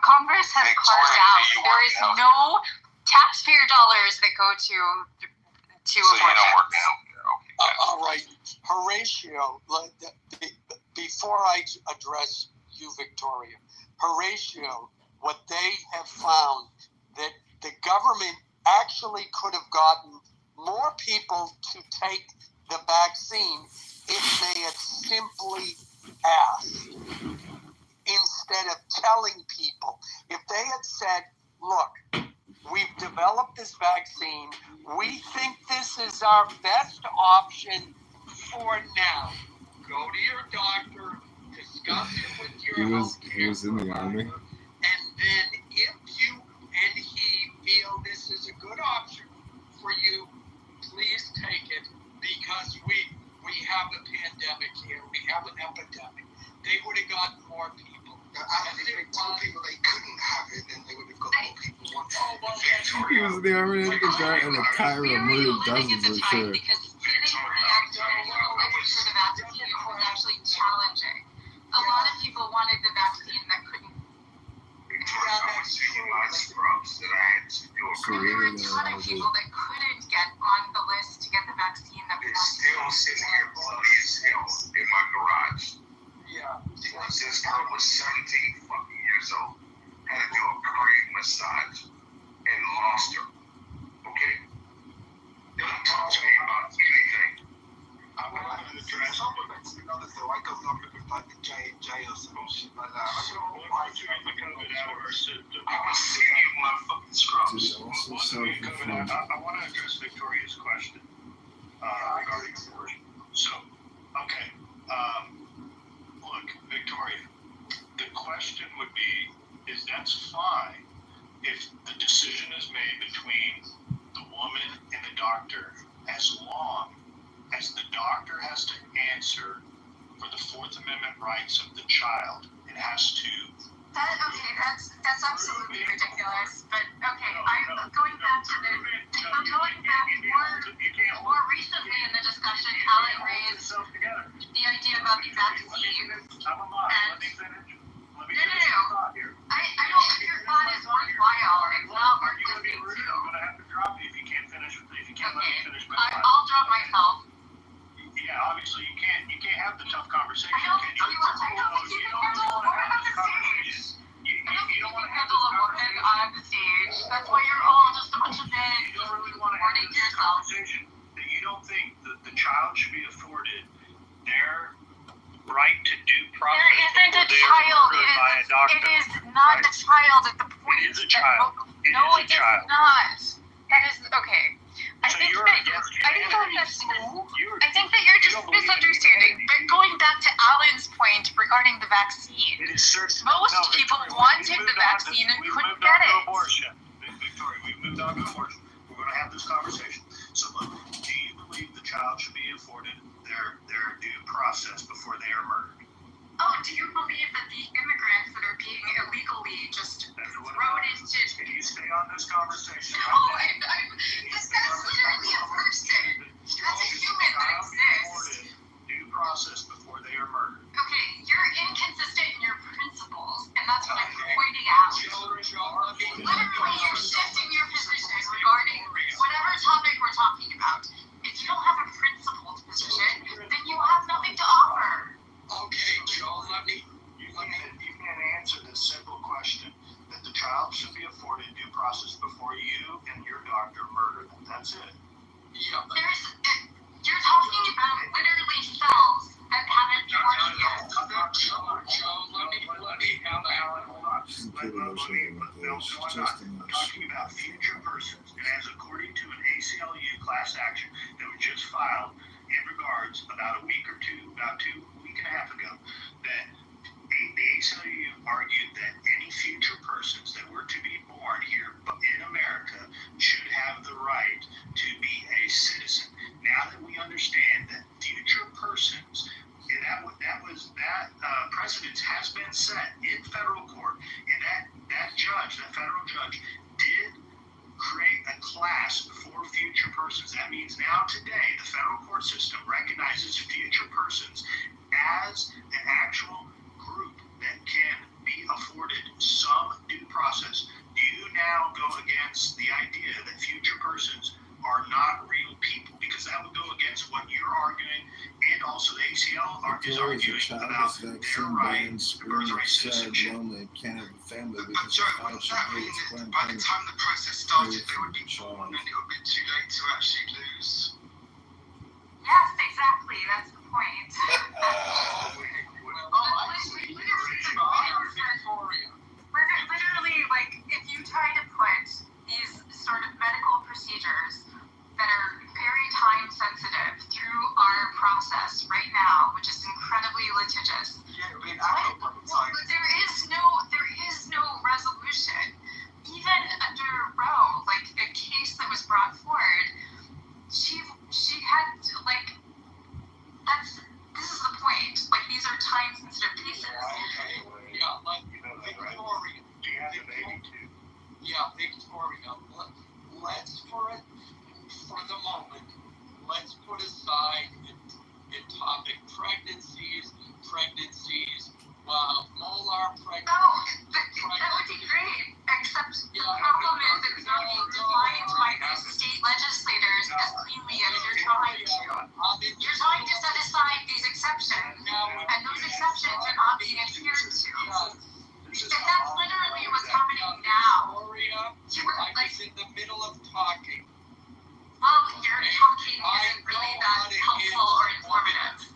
Congress has carved out. There is no taxpayer dollars that go to abortion. All right, Horatio, before I address you, Victoria, Horatio, what they have found that the government actually could have gotten more people to take the vaccine if they had simply asked instead of telling people. If they had said, look, we've developed this vaccine. We think this is our best option for now. Go to your doctor, discuss it with your He was in the Army. And then if you and he feel this is a good option for you, please take it, because we have a pandemic here. We have an epidemic. They would have gotten more people. And if they told people they couldn't have it, then they would have got more people wanting it. He was in the Army and the guy in the Cairo murdered dozens of sure. Because getting the for the vaccine was actually challenging. A lot of people wanted the vaccine that couldn't. There were a ton of people that couldn't get on the list to get the vaccine that was still sitting here bloody as hell in my garage. Yeah. This girl was 17 fucking years old. Had to do a Korean massage and lost her. Okay? Don't talk to me about anything. I want to address another thing. I got numbered with like the J&J or some shit like that. I don't know why you have the COVID out or I was seeing you motherfucking scrubs. I want to address Victoria's question regarding abortion. So, okay. Look, Victoria, the question would be, is that's fine if the decision is made between the woman and the doctor, as long as the doctor has to answer for the Fourth Amendment rights of the child. It has to. That's absolutely ridiculous. But okay, I'm going back more recently in the discussion. Alan raised the idea about the vaccine. No. I don't think your thought is worthwhile. It's not worth listening to. I'm going to have to drop you if you can't finish. If you can't let me finish my question. I'll drop myself. Yeah, obviously you can't have the tough conversation. I don't think you can handle a woman on the stage. I don't think you can handle a woman on the stage. That's why you're all just a bunch of men. You don't really want to have this conversation that you don't think that the child should be afforded their right to due process. There isn't a child. It is not a child at the point. It is a child. No, it is not. That is okay. I think that you're just misunderstanding. But going back to Alan's point regarding the vaccine, most people wanted the vaccine and couldn't get it. Victoria, we've moved on to abortion. We're going to have this conversation. So look, do you believe the child should be be afforded their due process before they are murdered. Oh, do you believe that the immigrants that are being illegally just thrown into... Can you stay on this conversation? No, this guy's literally a person. That's a human that exists. Due process before they are murdered. Okay, you're inconsistent in your principles, and that's what I'm pointing out. Literally, you're shifting your position regarding whatever topic we're talking about. If you don't have a principled position, then you have nothing to offer. Okay, Joe, You can't answer this simple question that the child should be afforded due process before you and your doctor murder them. That's it. Yeah, but You're talking about literally cells that haven't formed yet. Joe, let me help out. Hold on. I'm talking about future persons, and as according to an ACLU class action that was just filed in regards about a week and a half ago, that the ACLU argued that any future persons that were to be born here in America should have the right to be a citizen. Now that we understand that future persons, that precedent has been set in federal court, and that federal judge did create a class for future persons. That means now today the federal court system recognizes future persons as an actual group that can be afforded some due process. Do you now go against the idea that future persons are not real people? Because that would go against what you're arguing, and also the ACL is arguing about their right to birthright citizenship. Lonely, can't have a family because Sorry, what does that mean? By the time the process started, they would be born and it would be too late to actually lose. Yes, exactly. That's the point. Literally, like, if you try to put these sort of medical procedures that are very time sensitive through our process right now, which is incredibly litigious. But there is no resolution. Even under Roe, like the case that was brought forward, she had like this is the point. Like, these are time sensitive cases. Yeah, like Victoria. Do you have a baby too? Yeah, Victoria. Let's for the moment, let's put aside the topic pregnancies, molar pregnancies. That would be great, except the problem is it's not being defined by the state legislators as cleanly as you're trying to. You're trying to set aside these exceptions, and those exceptions are not being adhered to. And that's literally what's happening now. Victoria, I was in the middle of talking. Well, your talking isn't really that helpful or informative.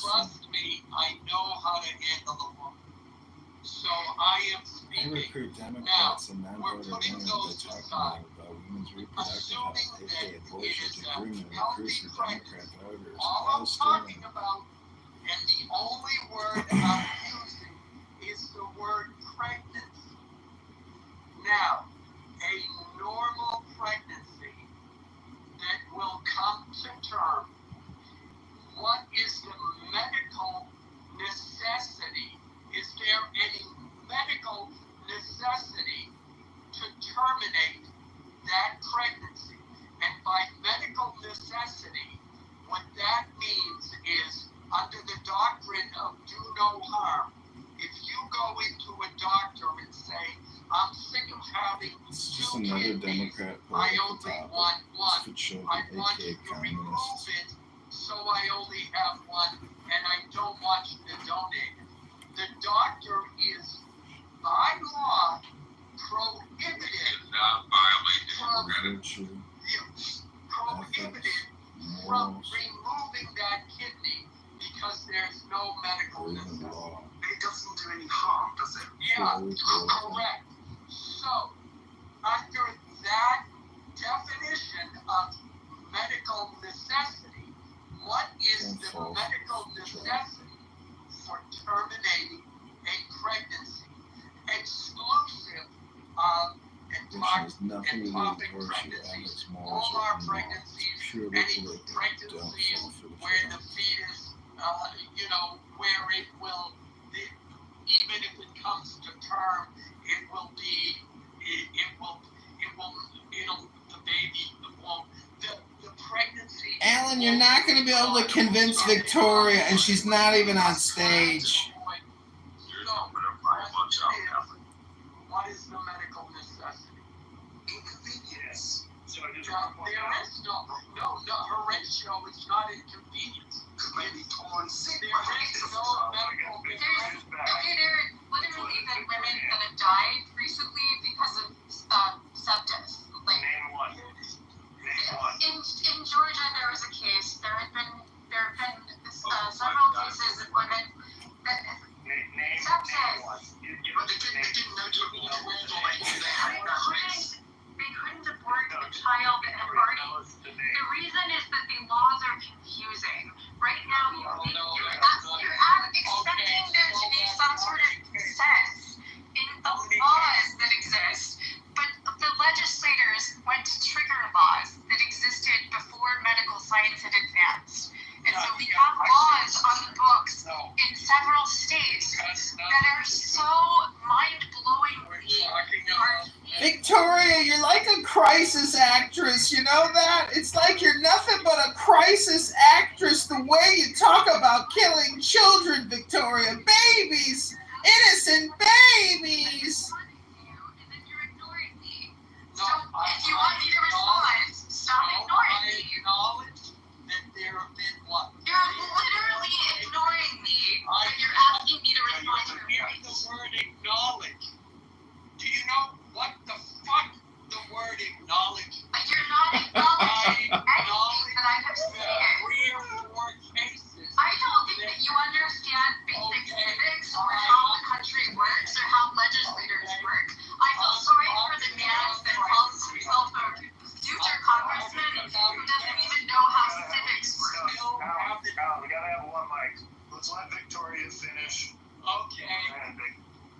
Trust me, I know how to handle a woman. So I am I speaking. recruit Democrats and non-voter putting women those that talk aside. about women's reproductive Assuming health, that aka it abortion, is to a bring them healthy recruits for Democrat voters. All All I'm stealing. talking about, and the only word I'm using, is the word pregnancy. Now, a normal pregnancy that will come to term, what is the medical necessity? Is there any medical necessity to terminate that pregnancy? And by medical necessity, what that means is, under the doctrine of do no harm, if you go into a doctor and say, I'm sick of having It's two just another kidneys, Democrat I political only topic. want one. This would show I the want AK you to remove communists. it, so I only have one, and I don't want you to donate it. The doctor is, by law, prohibited Virtue, ethics, from morals, removing that kidney because there's no medical or even necessity. law. It doesn't do any harm, does it? Yeah, Fully correct. So, under that definition of medical necessity, what is the medical necessity for terminating a pregnancy? Exclusive of Which has nothing to do with virtue, ethics, morals, all our or pregnancies sure any pregnancies where the fetus, where it will, even if it comes to term, it'll, the baby won't, the pregnancy. Alan, you're not going to be able to convince Victoria, and she's not even on stage. What is the medical necessity? Inconvenience. So there is no, Horatio, it's not inconvenience. Maybe torn sick. There is no medical necessity. Okay, there are literally been women that have died recently because of sepsis. Like, Name one. In Georgia, there was a case. There have been several cases of women that sepsis. They couldn't abort a child that had already. The reason is that the laws are confusing. Right now, you're expecting there to be some sort of sense in the laws that exist, but the legislators went to trigger laws that existed before medical science had advanced. And so we have laws on the books in several states that are so mind-blowingly hard. Victoria, you're like a crisis actress, you know that? It's like you're nothing but a crisis actress the way you talk about killing children, Victoria. Babies! Innocent babies! So if you want me to respond, stop ignoring me. There have been what? You're literally ignoring me, but you're asking me to respond to your the word acknowledge. Do you know what the fuck the word acknowledge? You're not acknowledging anything that I have said. 3 or 4 cases. I don't think that you understand basic civics or how the country works or how legislators work. I feel sorry for the man that calls himself a future congressman who doesn't even know how civics work. We gotta have one mic. Let's let Victoria finish. Okay. And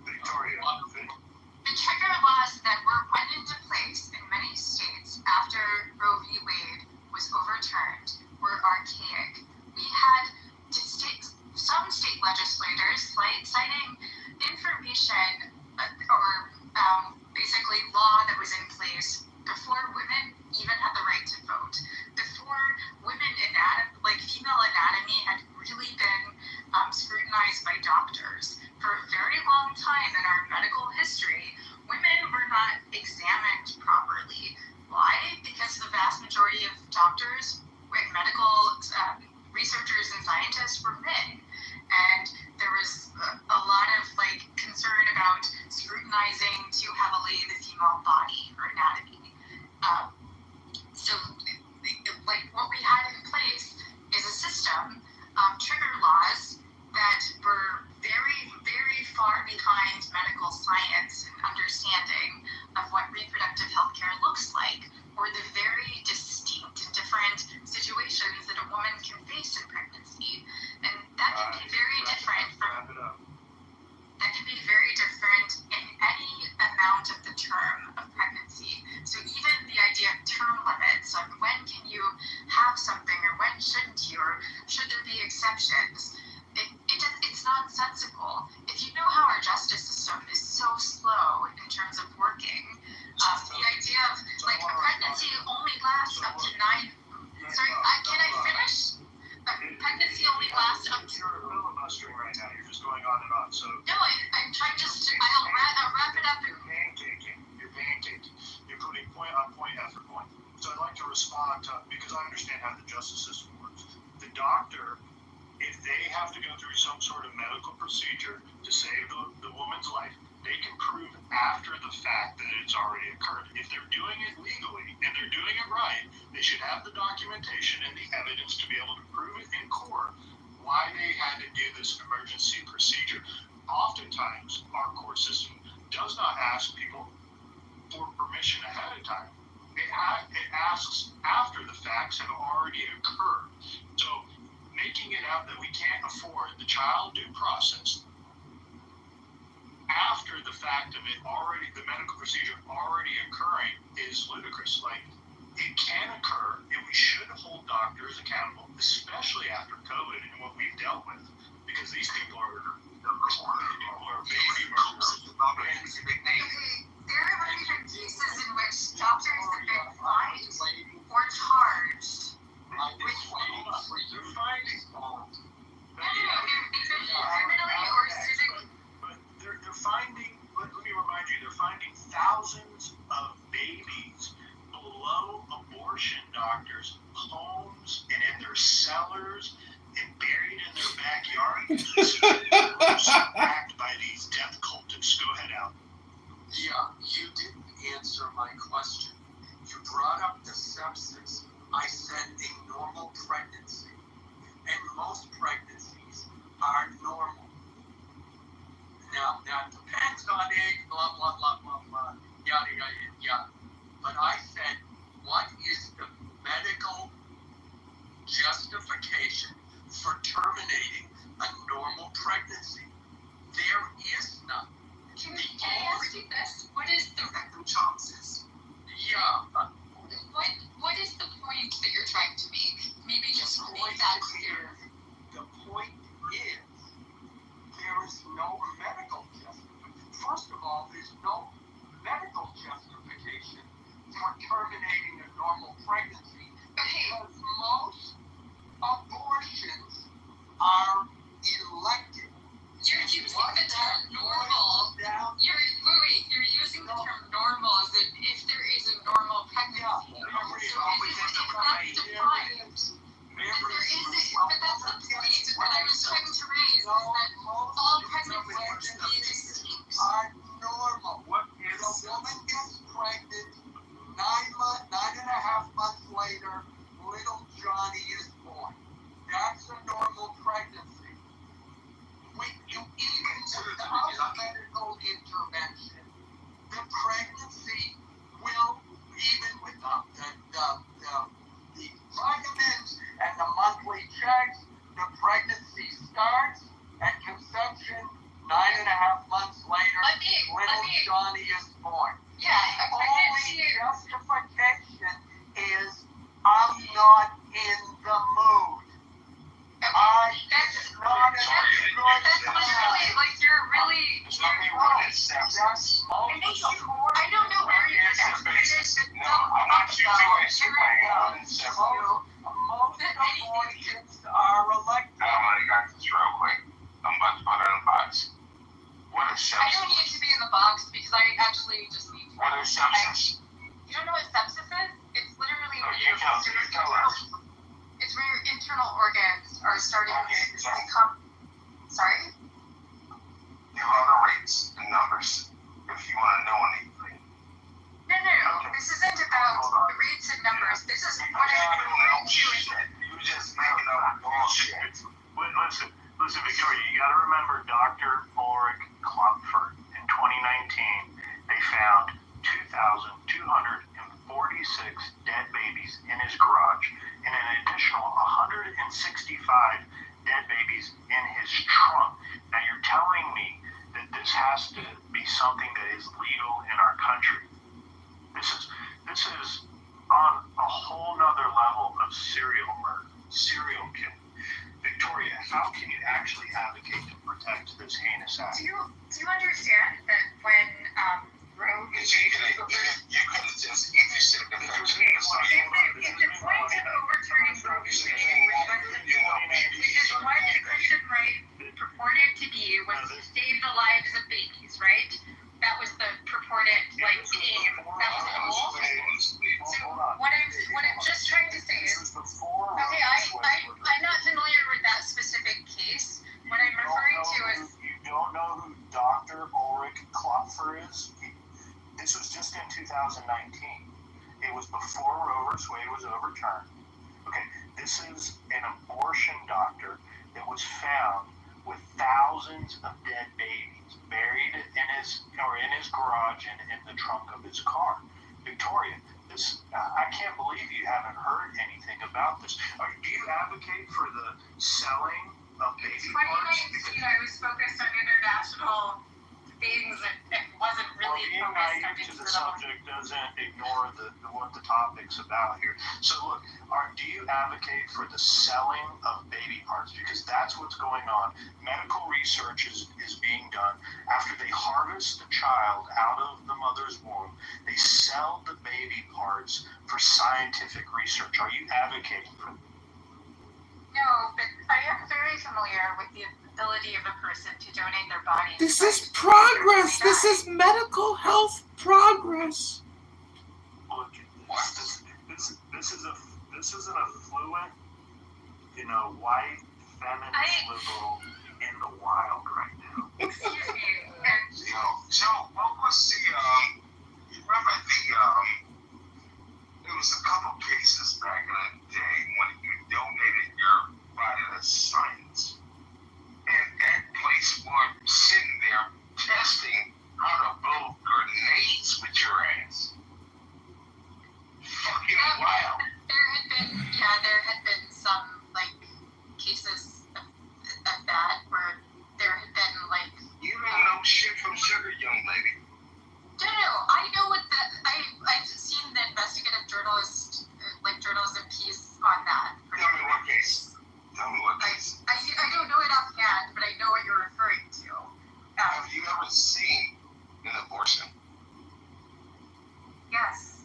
Victoria. The trigger laws that went into place in many states after Roe v. Wade was overturned were archaic. We had some state legislators citing information or basically law that was in place before women even had the right to vote, before female anatomy had really been scrutinized by doctors. For a very long time in our medical history, women were not examined properly. Why? Because the vast majority of doctors and medical researchers and scientists were men. And there was a lot of concern about scrutinizing too heavily the female body or anatomy. So what we had in place is a system, trigger laws that were very, very far behind medical science and understanding of what reproductive health care looks like, or the very distinct and different situations that a woman can face in pregnancy. And that can be very different in any amount of the term of pregnancy. So even the idea of term limits on when can you have something or when shouldn't you, or should there be exceptions, it's nonsensical. If you know how our justice system is so slow in terms of working, the idea of a pregnancy only lasts up to 9. Sorry, can I finish? A pregnancy only lasts up to. You're filibustering right now. You're just going on and on. So. No, I'm trying I'll wrap it up. You're pancakking. You're putting point on point after point. So I'd like to respond because I understand how the justice system works. The doctor, if they have to go through some sort of medical procedure to save the woman's life, they can prove after the fact that it's already occurred. If they're doing it legally and they're doing it right, they should have the documentation and the evidence to be able to prove it in court why they had to do this emergency procedure. Oftentimes, our court system does not ask people for permission ahead of time. It asks after the facts have already occurred. So making it out that we can't afford the child due process after the fact of it already, the medical procedure already occurring, is ludicrous. it can occur, and we should hold doctors accountable, especially after COVID and what we've dealt with, because these people are baby murderers. Okay, there have been cases in which doctors have been fined or charged with criminally or civically. But they're finding, let me remind you, they're finding thousands of babies below abortion doctors' homes and in their cellars and buried in their backyard. Backed by these death cultists. Go ahead, Al. Yeah, you didn't answer my question. You brought up the sepsis. I said a normal pregnancy. And most pregnancies are normal. Now, that depends on age, blah, blah, blah, blah, blah, yada, yada, yada. But I said, what is the medical justification for terminating a normal pregnancy? There is none. Can I ask you this? What is the chances? Yeah. What is the point that you're trying to make? Maybe just make that clear. The point is, there is no medical justification. First of all, there's no medical justification for terminating a normal pregnancy because most abortions are elective. You're using the term normal. You're using the term normal as if there is a normal pregnancy. But that's the point that I was trying to raise, is that all pregnancies are normal. If a woman gets pregnant, 9.5 months later, little Johnny is born. That's a normal pregnancy. Even without medical intervention, the pregnancy will, even without the vitamins and the monthly checks, the pregnancy starts and conception 9.5 months later, little Johnny is born. Yeah, the only justification is I'm not in the mood. That's literally like you're really. I don't know where you're educated, but most abortions are elective. I got this real quick. I'm about to put it in the box. What is sepsis? I don't need to be in the box because I actually just need to. What is sepsis? You don't know what sepsis is? It's literally where you tell us. It's where your internal organs are starting to become. Sorry? Give all the rates and numbers if you want to know anything. No. This isn't about the rates and numbers. This is what I'm referring to. You just making up bullshit. Listen, Victoria, you got to remember Dr. Ulrich Klopfer in 2019, they found 2,246 dead babies in his garage and an additional 165 dead babies in his trunk. Now you're telling me that this has to be something that is legal in our country. This is on a whole nother level of serial murder, serial killing. Victoria, how can you actually advocate to protect this heinous act? Do you understand that when Roe v. Wade was you could have just interested in the if the point of overturning Roe v. Wade because what the Christian right purported to be was to save the lives of babies, right? That was the purported aim. That was the goal. So what I'm just trying to say is, okay, I'm not familiar with that specific case. What I'm referring to is. You don't know who Dr. Ulrich Klopfer is? This was just in 2019. It was before Roe v. Wade was overturned. Okay, this is an abortion doctor that was found with thousands of dead babies buried in his garage and in the trunk of his car. Victoria, I can't believe you haven't heard anything about this. Do you advocate for the selling of baby parts? In 2019, I was focused on international things. It wasn't really being naive to the subject doesn't ignore what the topic's about here. So look, do you advocate for the selling of baby parts? Because that's what's going on. Medical research is being done. After they harvest the child out of the mother's womb, they sell the baby parts for scientific research. Are you advocating for that? No, but I am very familiar with the ability of a person to donate their body. This is progress. This is medical health progress. Look, this is an affluent, white feminist liberal in the wild right now. Excuse me. Joe, what was you remember there was a couple cases back in the day when you donated your body to science. And that place was sitting there testing how to blow grenades with your ass. Fucking wild. There had been some, cases of that where there had been, You don't know shit from sugar, young lady. No, I know what I've seen the investigative journalism piece on that. Tell me what case. I don't know it offhand, but I know what you're referring to. Have you ever seen an abortion? Yes.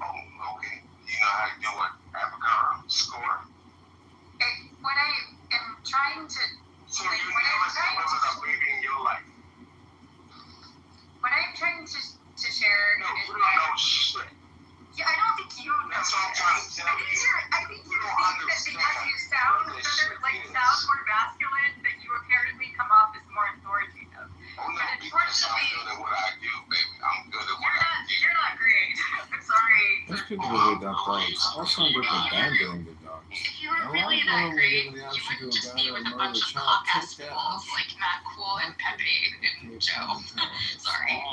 Oh, okay. You know how to do it? Avocado score? What I am trying to... So you never delivered a baby in your life? What I'm trying to share is... No, shit. Yeah, I don't think you know. That's what I'm trying to tell you. I think you think that because you sound more masculine, that you apparently come off as more authoritative. Oh, no, because I'm good at what I do, baby. I'm good at what I do. You're not great. I'm sorry. There's people who adopt dogs. All sound different than doing the dogs. If you were really that great, you wouldn't just be with a bunch of cock-ass fools like Matt Cool and Pepe and Joe. Sorry.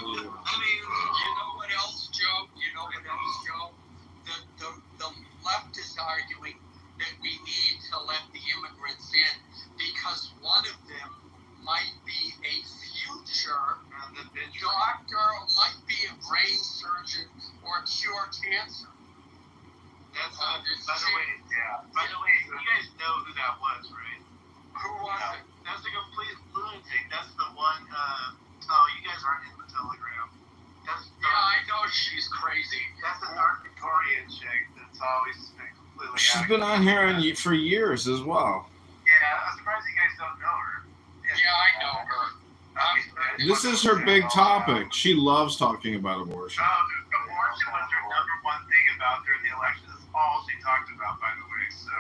You know what else, Joe? The left is arguing that we need to let the immigrants in because one of them might be a future doctor, might be a brain surgeon, or cure cancer. That's by the way, you guys know who that was, right? Who was it? That's a complete lunatic. That's the one. You guys aren't in the Telegram. I know she's crazy. That's the Dark Victorian chick that's always been completely. She's been on here for years as well. Yeah, I'm surprised you guys don't know her. Yeah, I know her. This is her big topic. She loves talking about abortion. Abortion was her number one thing about during the election. That's all she talked about, by the way. So,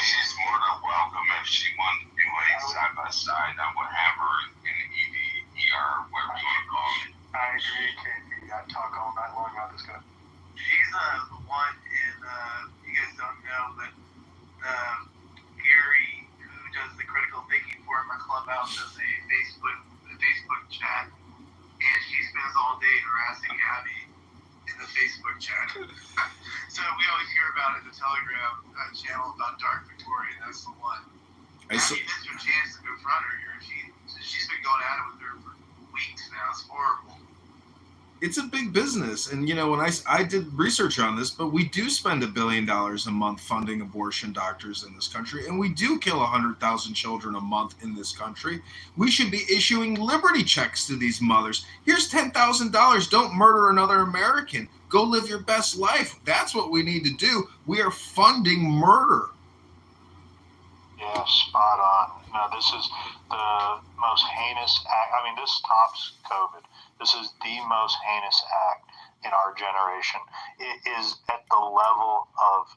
She's more than welcome. If she wanted to do a side by side, I would have her in the ER, whatever you want to call it. I agree, KP. I'd talk all night long about this guy. She's the one in, you guys don't know, but Gary, who does the critical thinking for my clubhouse, does a Facebook chat, and she spends all day harassing Abby in the Facebook chat. So we always hear about it in the Telegram channel about Dark Victoria. That's the one. Abby missed her chance to confront her here. She's been going at it with her for weeks now. It's horrible. It's a big business. And, when I did research on this, but we do spend $1 billion a month funding abortion doctors in this country, and we do kill 100,000 children a month in this country. We should be issuing liberty checks to these mothers. Here's $10,000. Don't murder another American. Go live your best life. That's what we need to do. We are funding murder. Yeah, spot on. No, this is the most heinous act. I mean, this tops COVID. This is the most heinous act in our generation. It is at the level of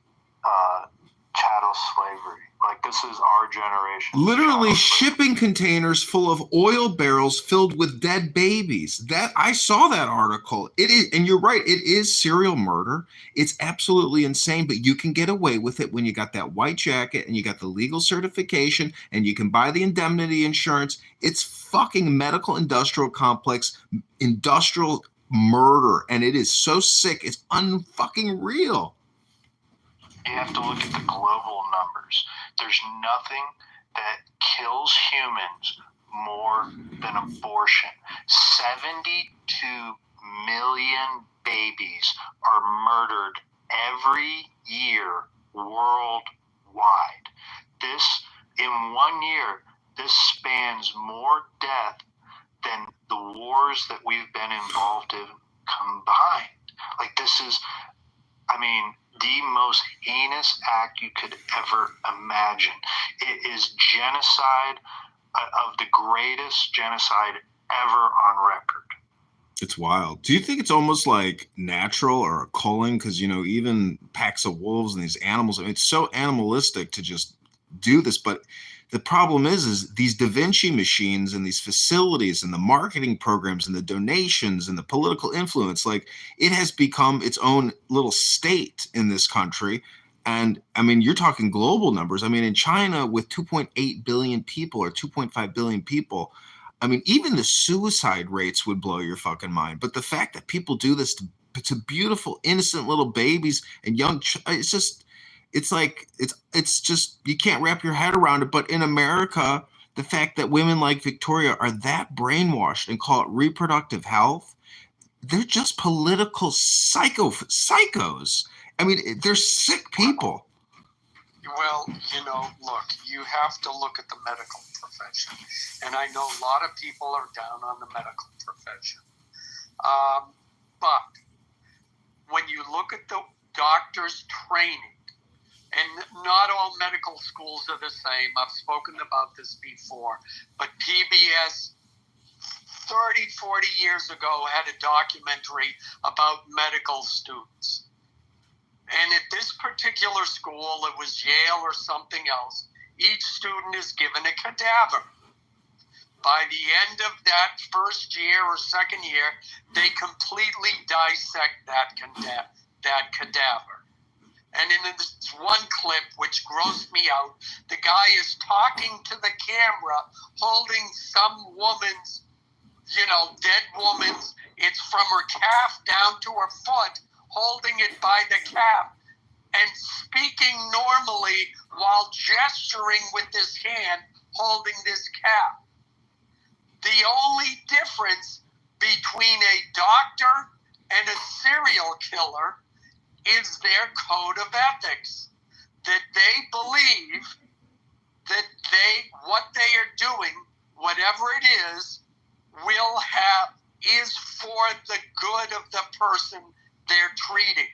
chattel slavery. Like, this is our generation. Literally shipping containers full of oil barrels filled with dead babies. That I saw that article. It is, and you're right, it is serial murder. It's absolutely insane, but you can get away with it when you got that white jacket and you got the legal certification and you can buy the indemnity insurance. It's fucking medical industrial complex, industrial murder, and it is so sick. It's unfucking real. You have to look at the global numbers. There's nothing that kills humans more than abortion. 72 million babies are murdered every year worldwide. This, in 1 year, this spans more death than the wars that we've been involved in combined. Like, this is, I mean, the most heinous act you could ever imagine. It is genocide of the greatest genocide ever on record. It's wild. Do you think it's almost like natural or a culling? Because, you know, even packs of wolves and these animals, I mean, it's so animalistic to just do this. But the problem is these Da Vinci machines and these facilities and the marketing programs and the donations and the political influence, like, it has become its own little state in this country. And I mean, you're talking global numbers. I mean, in China with 2.8 billion people or 2.5 billion people, I mean, even the suicide rates would blow your fucking mind. But the fact that people do this to beautiful, innocent little babies and young, it's just, it's like, it's just, you can't wrap your head around it. But in America, the fact that women like Victoria are that brainwashed and call it reproductive health, they're just political psychos. I mean, they're sick people. Well, you know, look, you have to look at the medical profession. And I know a lot of people are down on the medical profession. But when you look at the doctors' training, and not all medical schools are the same. I've spoken about this before. But PBS 30, 40 years ago had a documentary about medical students. And at this particular school, it was Yale or something else, each student is given a cadaver. By the end of that first year or second year, they completely dissect that cadaver. And in this one clip, which grossed me out, the guy is talking to the camera, holding some woman's, dead woman's, it's from her calf down to her foot, holding it by the calf, and speaking normally while gesturing with his hand, holding this calf. The only difference between a doctor and a serial killer is their code of ethics, that they believe that what they are doing, whatever it is for the good of the person they're treating.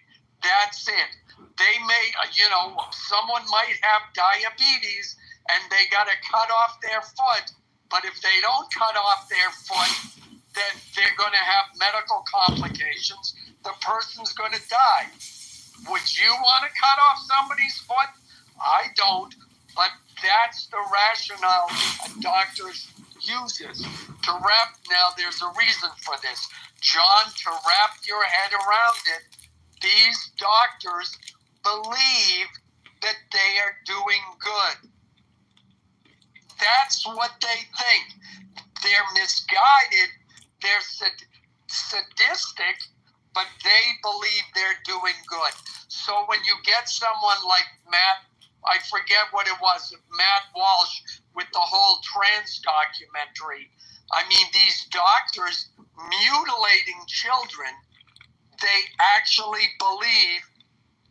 That's it. They may, someone might have diabetes and they got to cut off their foot, but if they don't cut off their foot, then they're going to have medical complications. The person's going to die. Would you want to cut off somebody's foot? I don't, but that's the rationale doctors uses. Now there's a reason for this. John, to wrap your head around it, these doctors believe that they are doing good. That's what they think. They're misguided, they're sadistic, but they believe they're doing good. So when you get someone like Matt, I forget what it was, Matt Walsh, with the whole trans documentary, I mean, these doctors mutilating children, they actually believe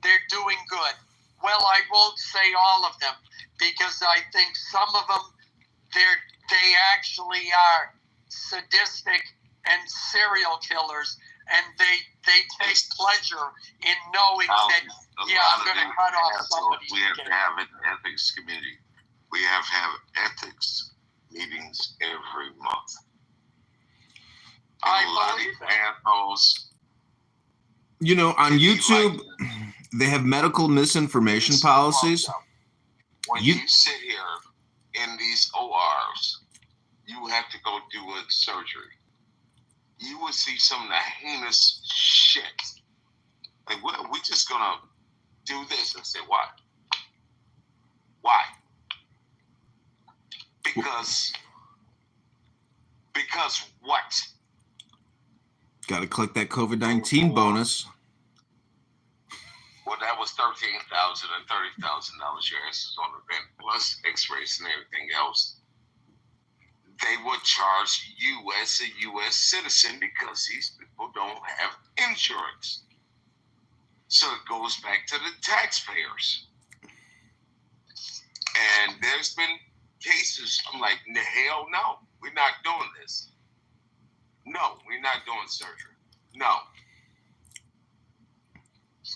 they're doing good. Well, I won't say all of them, because I think some of them, they actually are sadistic and serial killers, and they take pleasure in knowing that, I'm going to cut off somebody's We have kid. to have an ethics committee. We have to have ethics meetings every month. I believe assholes. On YouTube, they have medical misinformation policies. When you sit here in these ORs, you have to go do a surgery. You would see some of the heinous shit. Like, we just gonna do this and say, why? Why? Because what? Got to click that COVID-19 bonus. Well, that was $13,000 and $30,000. Your ass is on the vent, plus X-rays and everything else. They would charge you as a U.S. citizen because these people don't have insurance. So it goes back to the taxpayers. And there's been cases, I'm like, hell no, we're not doing this. No, we're not doing surgery. No.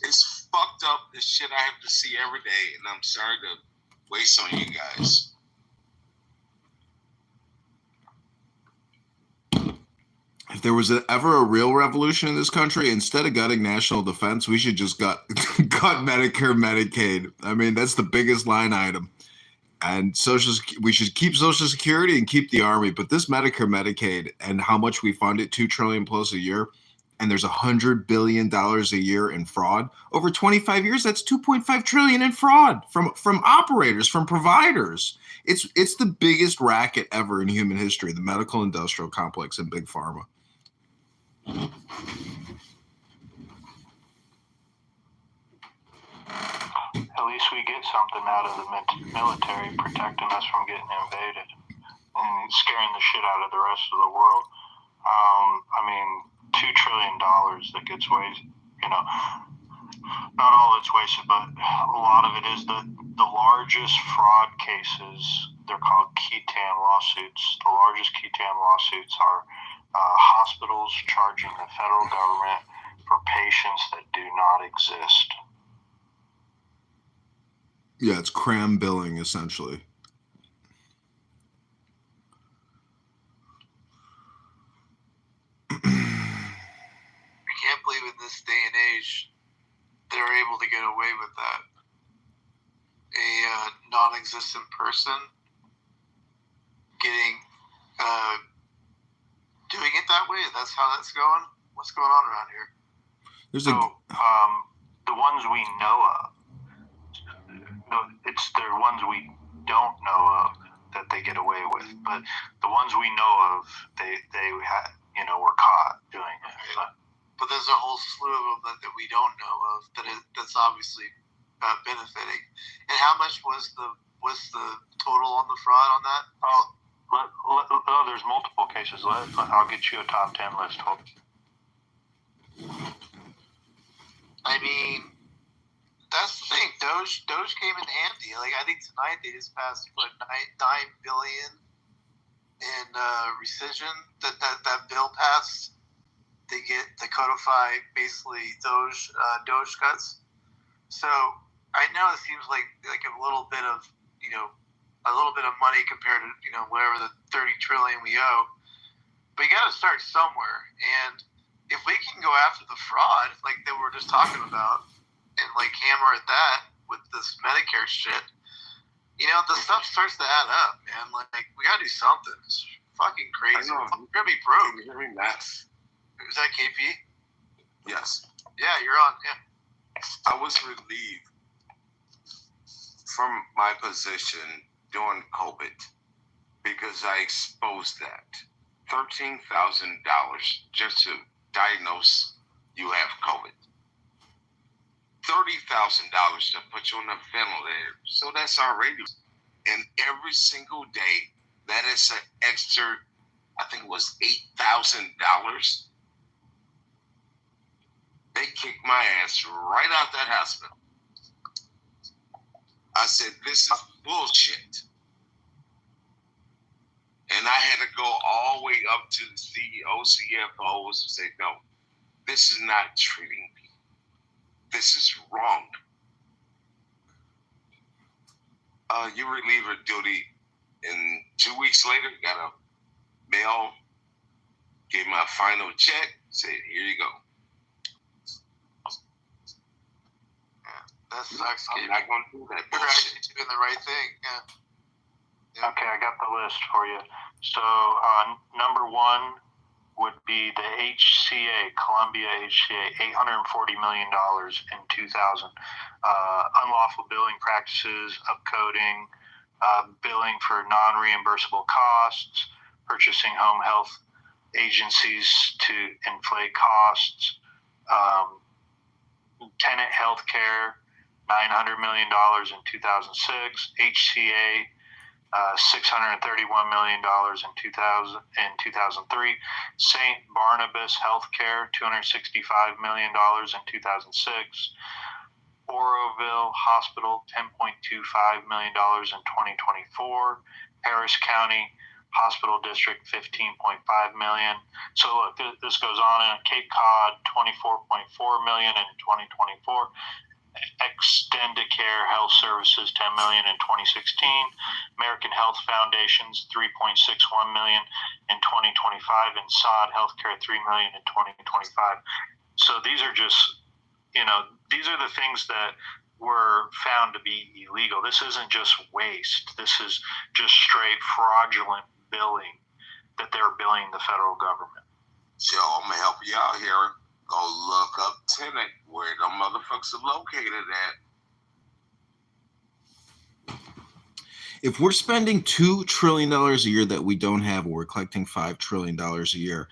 It's fucked up, the shit I have to see every day, and I'm sorry to waste on you guys. If there was ever a real revolution in this country, instead of gutting national defense, we should just cut Medicare, Medicaid. I mean, that's the biggest line item. And we should keep Social Security and keep the Army. But this Medicare, Medicaid, and how much we fund it, $2 trillion plus a year, and there's $100 billion a year in fraud. Over 25 years, that's $2.5 trillion in fraud from operators, from providers. It's the biggest racket ever in human history, the medical industrial complex and big pharma. At least we get something out of the military protecting us from getting invaded and scaring the shit out of the rest of the world. I mean, $2 trillion that gets wasted, not all that's wasted, but a lot of it is the largest fraud cases. They're called Ketam lawsuits. The largest Ketam lawsuits are hospitals charging the federal government for patients that do not exist. Yeah, it's cram billing, essentially. I can't believe in this day and age they're able to get away with that. A non-existent person getting doing it that way. That's how that's going. What's going on around here? The ones we know of. It's the ones we don't know of that they get away with, but the ones we know of, they had, were caught doing it. So. But there's a whole slew of them that we don't know of that's obviously benefiting. And how much was the total on the fraud on that? There's multiple cases. I'll get you a top 10 list. I mean, that's the thing. Doge came in handy. Like, I think tonight they just passed $9 billion in rescission. That bill passed. They get to codify basically Doge cuts. So I know it seems like a little bit of money compared to whatever the 30 trillion we owe. But you got to start somewhere. And if we can go after the fraud like they were just talking about, and hammer at that with this Medicare shit, the stuff starts to add up, man. We gotta do something. It's fucking crazy. We're gonna be broke. Can you hear me, Matt? Is that KP? Yes. Yeah, you're on. Yeah. I was relieved from my position during COVID because I exposed that. $13,000 just to diagnose you have COVID. $30,000 to put you on a ventilator. So that's already. And every single day, that is an extra, I think it was $8,000. They kicked my ass right out that hospital. I said, this is bullshit. And I had to go all the way up to the CEO, CFOs and say, no, this is not treating people. This is wrong. You relieve her duty, and 2 weeks later, got a mail, gave my final check, said, here you go. That sucks. I'm not going to do that. You're actually doing the right thing. Yeah. Okay, I got the list for you. So number one would be the HCA, Columbia HCA, $840 million in 2000. Unlawful billing practices, upcoding, billing for non-reimbursable costs, purchasing home health agencies to inflate costs, tenant health care, $900 million in 2006. HCA, $631 million in 2003. St. Barnabas Healthcare, $265 million in 2006. Oroville Hospital, $10.25 million in 2024. Harris County Hospital District, $15.5 million. So look, this goes on. And Cape Cod, $24.4 million in 2024. Extendicare Health Services, $10 million in 2016. American Health Foundations, $3.61 million in 2025, and Sod Healthcare, $3 million in 2025. So these are just, these are the things that were found to be illegal. This isn't just waste. This is just straight fraudulent billing that they're billing the federal government. So I'm gonna help you out here. Go look up Tenet, where them motherfuckers are located at. If we're spending $2 trillion a year that we don't have, we're collecting $5 trillion a year.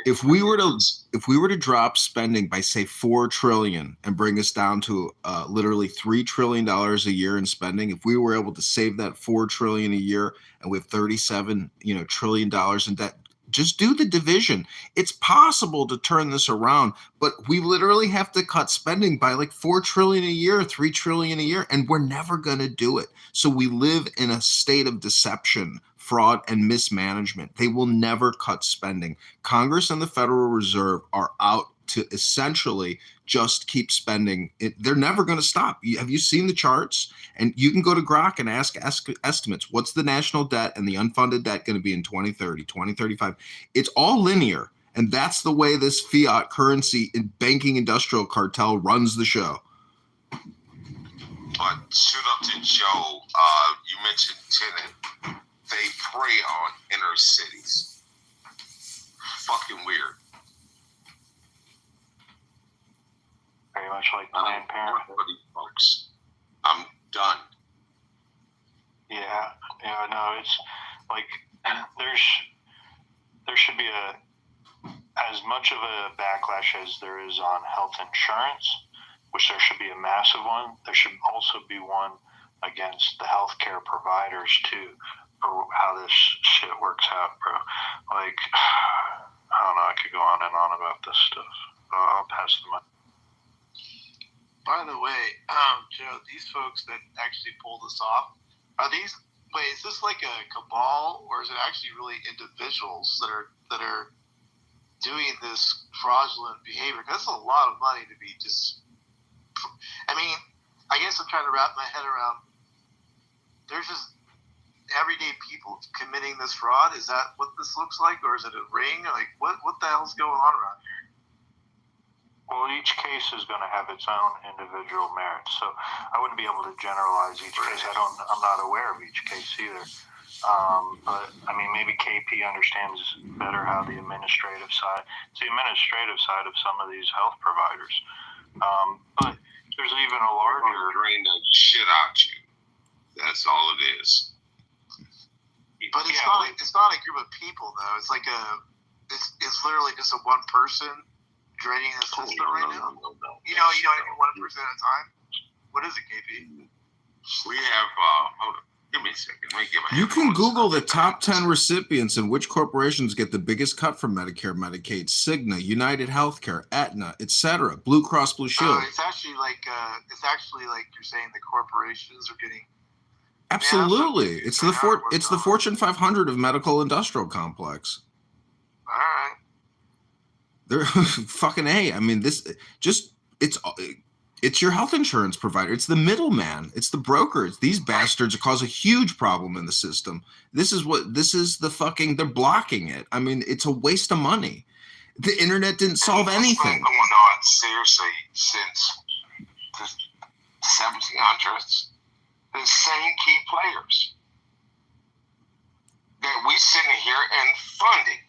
If we were to drop spending by say $4 trillion and bring us down to literally $3 trillion a year in spending, if we were able to save that $4 trillion a year and we have $37 trillion in debt, just do the division. It's possible to turn this around, but we literally have to cut spending by like $4 trillion a year, $3 trillion a year, and we're never going to do it. So we live in a state of deception, fraud, and mismanagement. They will never cut spending. Congress and the Federal Reserve are out to essentially just keep spending. They're never going to stop. Have you seen the charts? And you can go to Grok and ask estimates. What's the national debt and the unfunded debt going to be in 2030, 2035? It's all linear. And that's the way this fiat currency and banking industrial cartel runs the show. But shoot up to Joe. You mentioned Tenet. They prey on inner cities. Fucking weird. Very much like Planned Parenthood. Folks, I'm done. Yeah, no, it's like there should be as much of a backlash as there is on health insurance, which there should be a massive one. There should also be one against the healthcare providers too, for how this shit works out, bro. Like, I don't know, I could go on and on about this stuff. I'll pass the mic. By the way, Joe, these folks that actually pull this off, is this like a cabal, or is it actually really individuals that are doing this fraudulent behavior? Because that's a lot of money to be just. I mean, I guess I'm trying to wrap my head around. There's just everyday people committing this fraud. Is that what this looks like, or is it a ring? Like, what the hell's going on around here? Well, each case is going to have its own individual merits, so I wouldn't be able to generalize each case. I'm not aware of each case either. But I mean, maybe KP understands better how the administrative side. It's the administrative side of some of these health providers. But there's even a larger drain the shit out you. That's all it is. But it's not a group of people though. It's like it's literally just a one person draining the system right now. No. You know, one person at a time. What is it, KP? We have hold on. Give me a second. You can Google the top 10 recipients and which corporations get the biggest cut from Medicare, Medicaid: Cigna, United Healthcare, Aetna, etc. Blue Cross Blue Shield. It's actually like you're saying the corporations are getting. Absolutely, it's the Fortune 500 of medical industrial complex. All right. They're fucking A. I mean, it's your health insurance provider. It's the middleman. It's the broker. It's these bastards cause a huge problem in the system. They're blocking it. I mean, it's a waste of money. The internet didn't solve anything. It's been going on seriously since the 1700s. The same key players that we sitting here and funding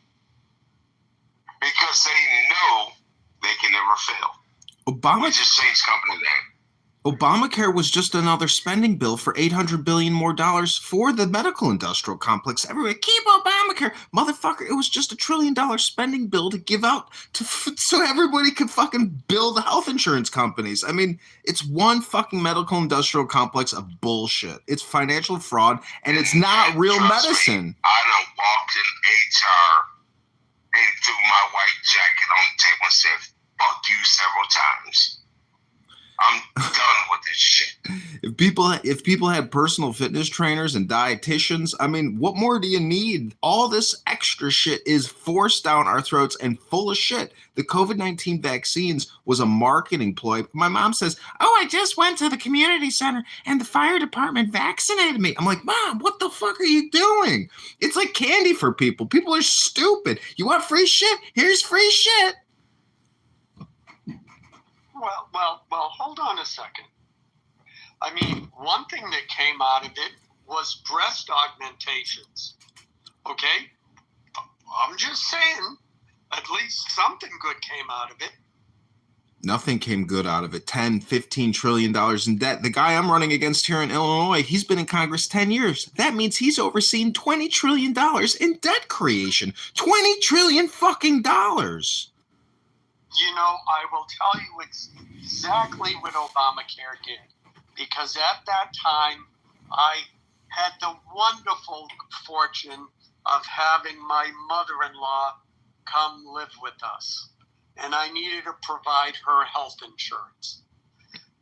because they know they can never fail. Obama just changed company name. Obamacare was just another spending bill for $800 billion more dollars for the medical industrial complex everywhere. Keep Obamacare, motherfucker! It was just $1 trillion spending bill to give out so everybody could fucking bill the health insurance companies. I mean, it's one fucking medical industrial complex of bullshit. It's financial fraud, and it's not real medicine. Me, I done walked in HR and threw my white jacket on the table and said, "Fuck you" several times. I'm done with this shit. If people had personal fitness trainers and dietitians, I mean, what more do you need? All this extra shit is forced down our throats and full of shit. The COVID-19 vaccines was a marketing ploy. My mom says, "Oh, I just went to the community center and the fire department vaccinated me." I'm like, "Mom, what the fuck are you doing?" It's like candy for people. People are stupid. You want free shit? Here's free shit. Well, hold on a second. I mean, one thing that came out of it was breast augmentations. Okay? I'm just saying, at least something good came out of it. Nothing came good out of it. $10, $15 trillion in debt. The guy I'm running against here in Illinois, he's been in Congress 10 years. That means he's overseen $20 trillion in debt creation. $20 trillion fucking dollars. You know, I will tell you exactly what Obamacare did. Because at that time, I had the wonderful fortune of having my mother-in-law come live with us. And I needed to provide her health insurance.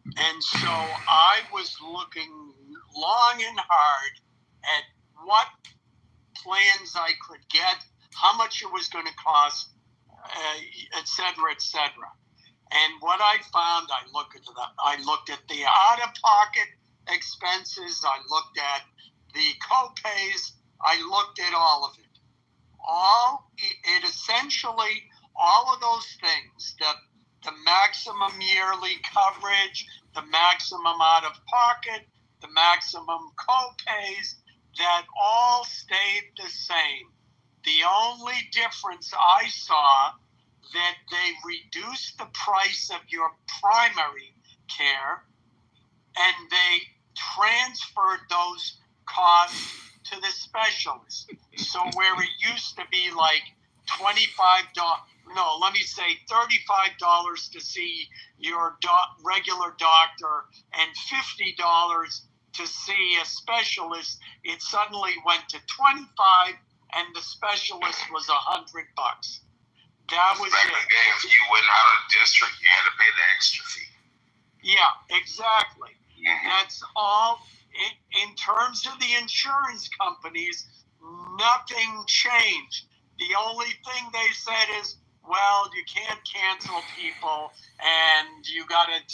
And so I was looking long and hard at what plans I could get, how much it was going to cost, et cetera, et cetera. And what I found, I looked at the out-of-pocket expenses, I looked at the co-pays, I looked at all of it. It essentially, all of those things, the maximum yearly coverage, the maximum out-of-pocket, the maximum co-pays, that all stayed the same. The only difference I saw that they reduced the price of your primary care and they transferred those costs to the specialist. So where it used to be like $35 to see your regular doctor and $50 to see a specialist, it suddenly went to $25 and the specialist was $100. That was back in the day, if you went out of district, you had to pay the extra fee. Yeah, exactly. Mm-hmm. That's all. In terms of the insurance companies, nothing changed. The only thing they said is, well, you can't cancel people, and you got to,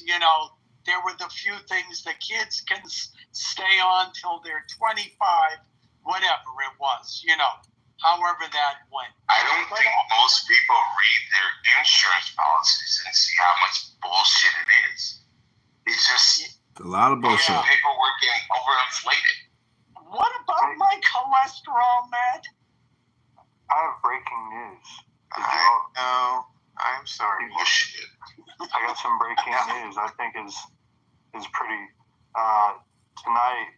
there were the few things the kids can stay on till they're 25, whatever it was, however that went. I don't think most people read their insurance policies and see how much bullshit it is. It's just a lot of bullshit. Paperwork getting overinflated. What about my cholesterol, Matt? I have breaking news. No, I'm sorry. I got some breaking news I think is pretty. Tonight,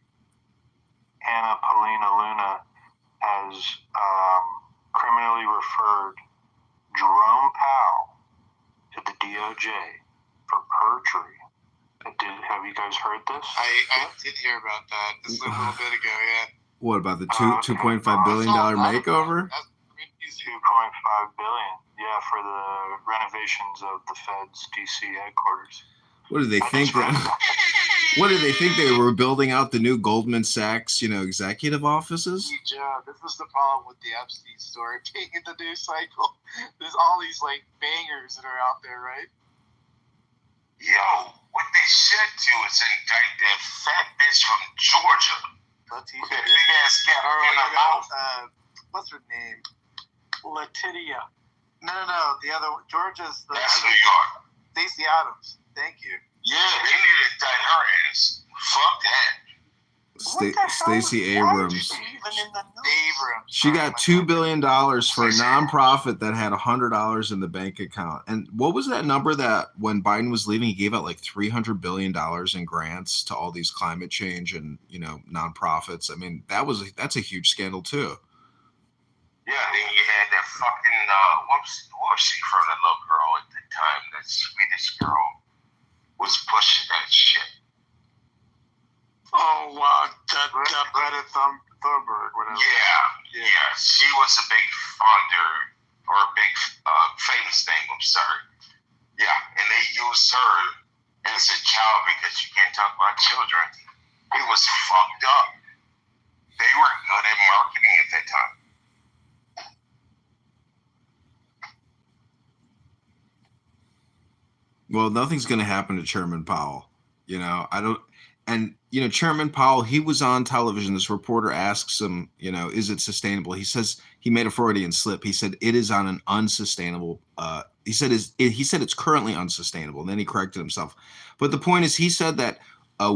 Anna Paulina Luna has criminally referred Jerome Powell to the DOJ for perjury. Have you guys heard this? I did hear about that just a little bit ago, yeah. What about the $2.5 billion makeover? $2.5 billion, yeah, for the renovations of the Fed's DC headquarters. What did they think? What did they think they were building out the new Goldman Sachs, executive offices? Yeah, this is the problem with the Epstein story being in the news cycle. There's all these bangers that are out there, right? Yo, what they should do is indict that fat bitch from Georgia. Letitia. That big ass gap in her mouth. What's her name? Letitia. No, the other one. Georgia's That's New York. Stacey Adams. Thank you. Yeah, they need to indict her ass. Fuck that. Stacey Abrams. Abrams. She got $2 billion for a nonprofit that had $100 in the bank account. And what was that number that when Biden was leaving, he gave out like $300 billion in grants to all these climate change and, nonprofits. I mean, that's a huge scandal too. Yeah, then you had that fucking, what was she from, that little girl at the time, that Swedish girl was pushing that shit. Oh, Greta Thunberg, whatever. Yeah, she was a big funder, or a big famous name, I'm sorry. Yeah, and they used her as a child because you can't talk about children. It was fucked up. They were good at marketing at that time. Well, nothing's going to happen to Chairman Powell. Chairman Powell, he was on television. This reporter asks him, is it sustainable? He says he made a Freudian slip. He said it is on an unsustainable. He said it's currently unsustainable. And then he corrected himself. But the point is, he said that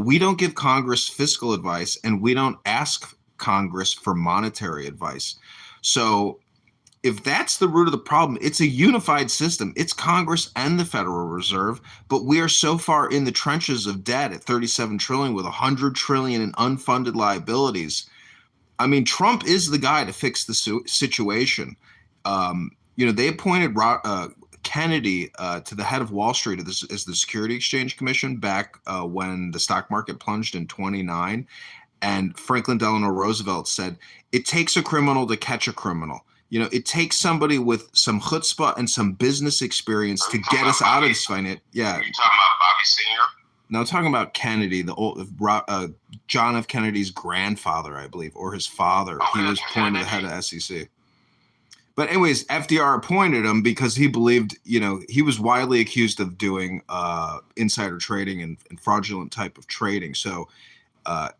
we don't give Congress fiscal advice and we don't ask Congress for monetary advice. So if that's the root of the problem, it's a unified system. It's Congress and the Federal Reserve, but we are so far in the trenches of debt at $37 trillion with $100 trillion in unfunded liabilities. I mean, Trump is the guy to fix the situation. They appointed Kennedy to the head of Wall Street as the Security Exchange Commission back when the stock market plunged in 1929. And Franklin Delano Roosevelt said, it takes a criminal to catch a criminal. It takes somebody with some chutzpah and some business experience to get us out of this finance. Yeah. Are you talking about Bobby Sr.? No, talking about Kennedy, the old John F. Kennedy's grandfather, I believe, or his father. He was appointed the head of SEC. But anyways, FDR appointed him because he believed, he was widely accused of doing insider trading and fraudulent type of trading. So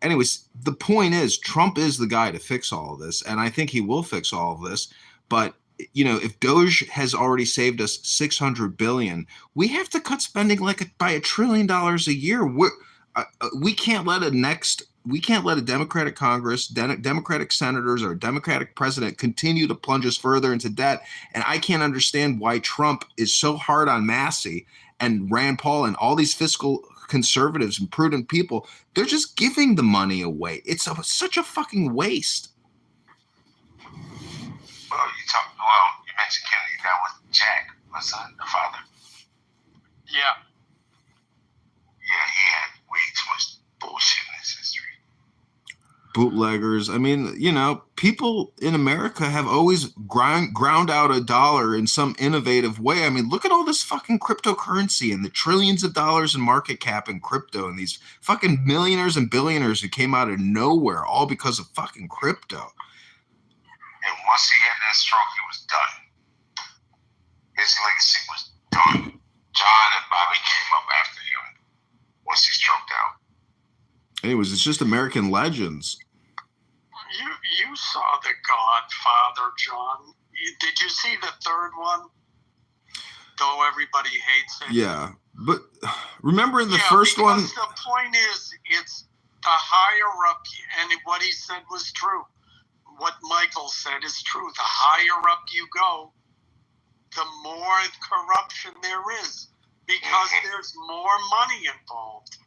anyways, the point is, Trump is the guy to fix all of this, and I think he will fix all of this. But if Doge has already saved us $600 billion, we have to cut spending by $1 trillion a year. We can't let a Democratic Congress, Democratic senators, or a Democratic president continue to plunge us further into debt. And I can't understand why Trump is so hard on Massey and Rand Paul and all these fiscal conservatives and prudent people. They're just giving the money away. It's such a fucking waste. You mentioned Kennedy. That was Jack, my son, the father. Yeah. Yeah, he had way too much bullshit in his history. Bootleggers. I mean, people in America have always ground out a dollar in some innovative way. I mean, look at all this fucking cryptocurrency and the trillions of dollars in market cap in crypto and these fucking millionaires and billionaires who came out of nowhere all because of fucking crypto. And once he had that stroke, he was done. His legacy was done. John and Bobby came up after him once he stroked out. Anyways, it's just American legends. You saw The Godfather, John. Did you see the third one? Though everybody hates it. Yeah, but remember in the first one. The point is, it's the higher up, and what he said was true. What Michael said is true. The higher up you go, the more corruption there is, because there's more money involved.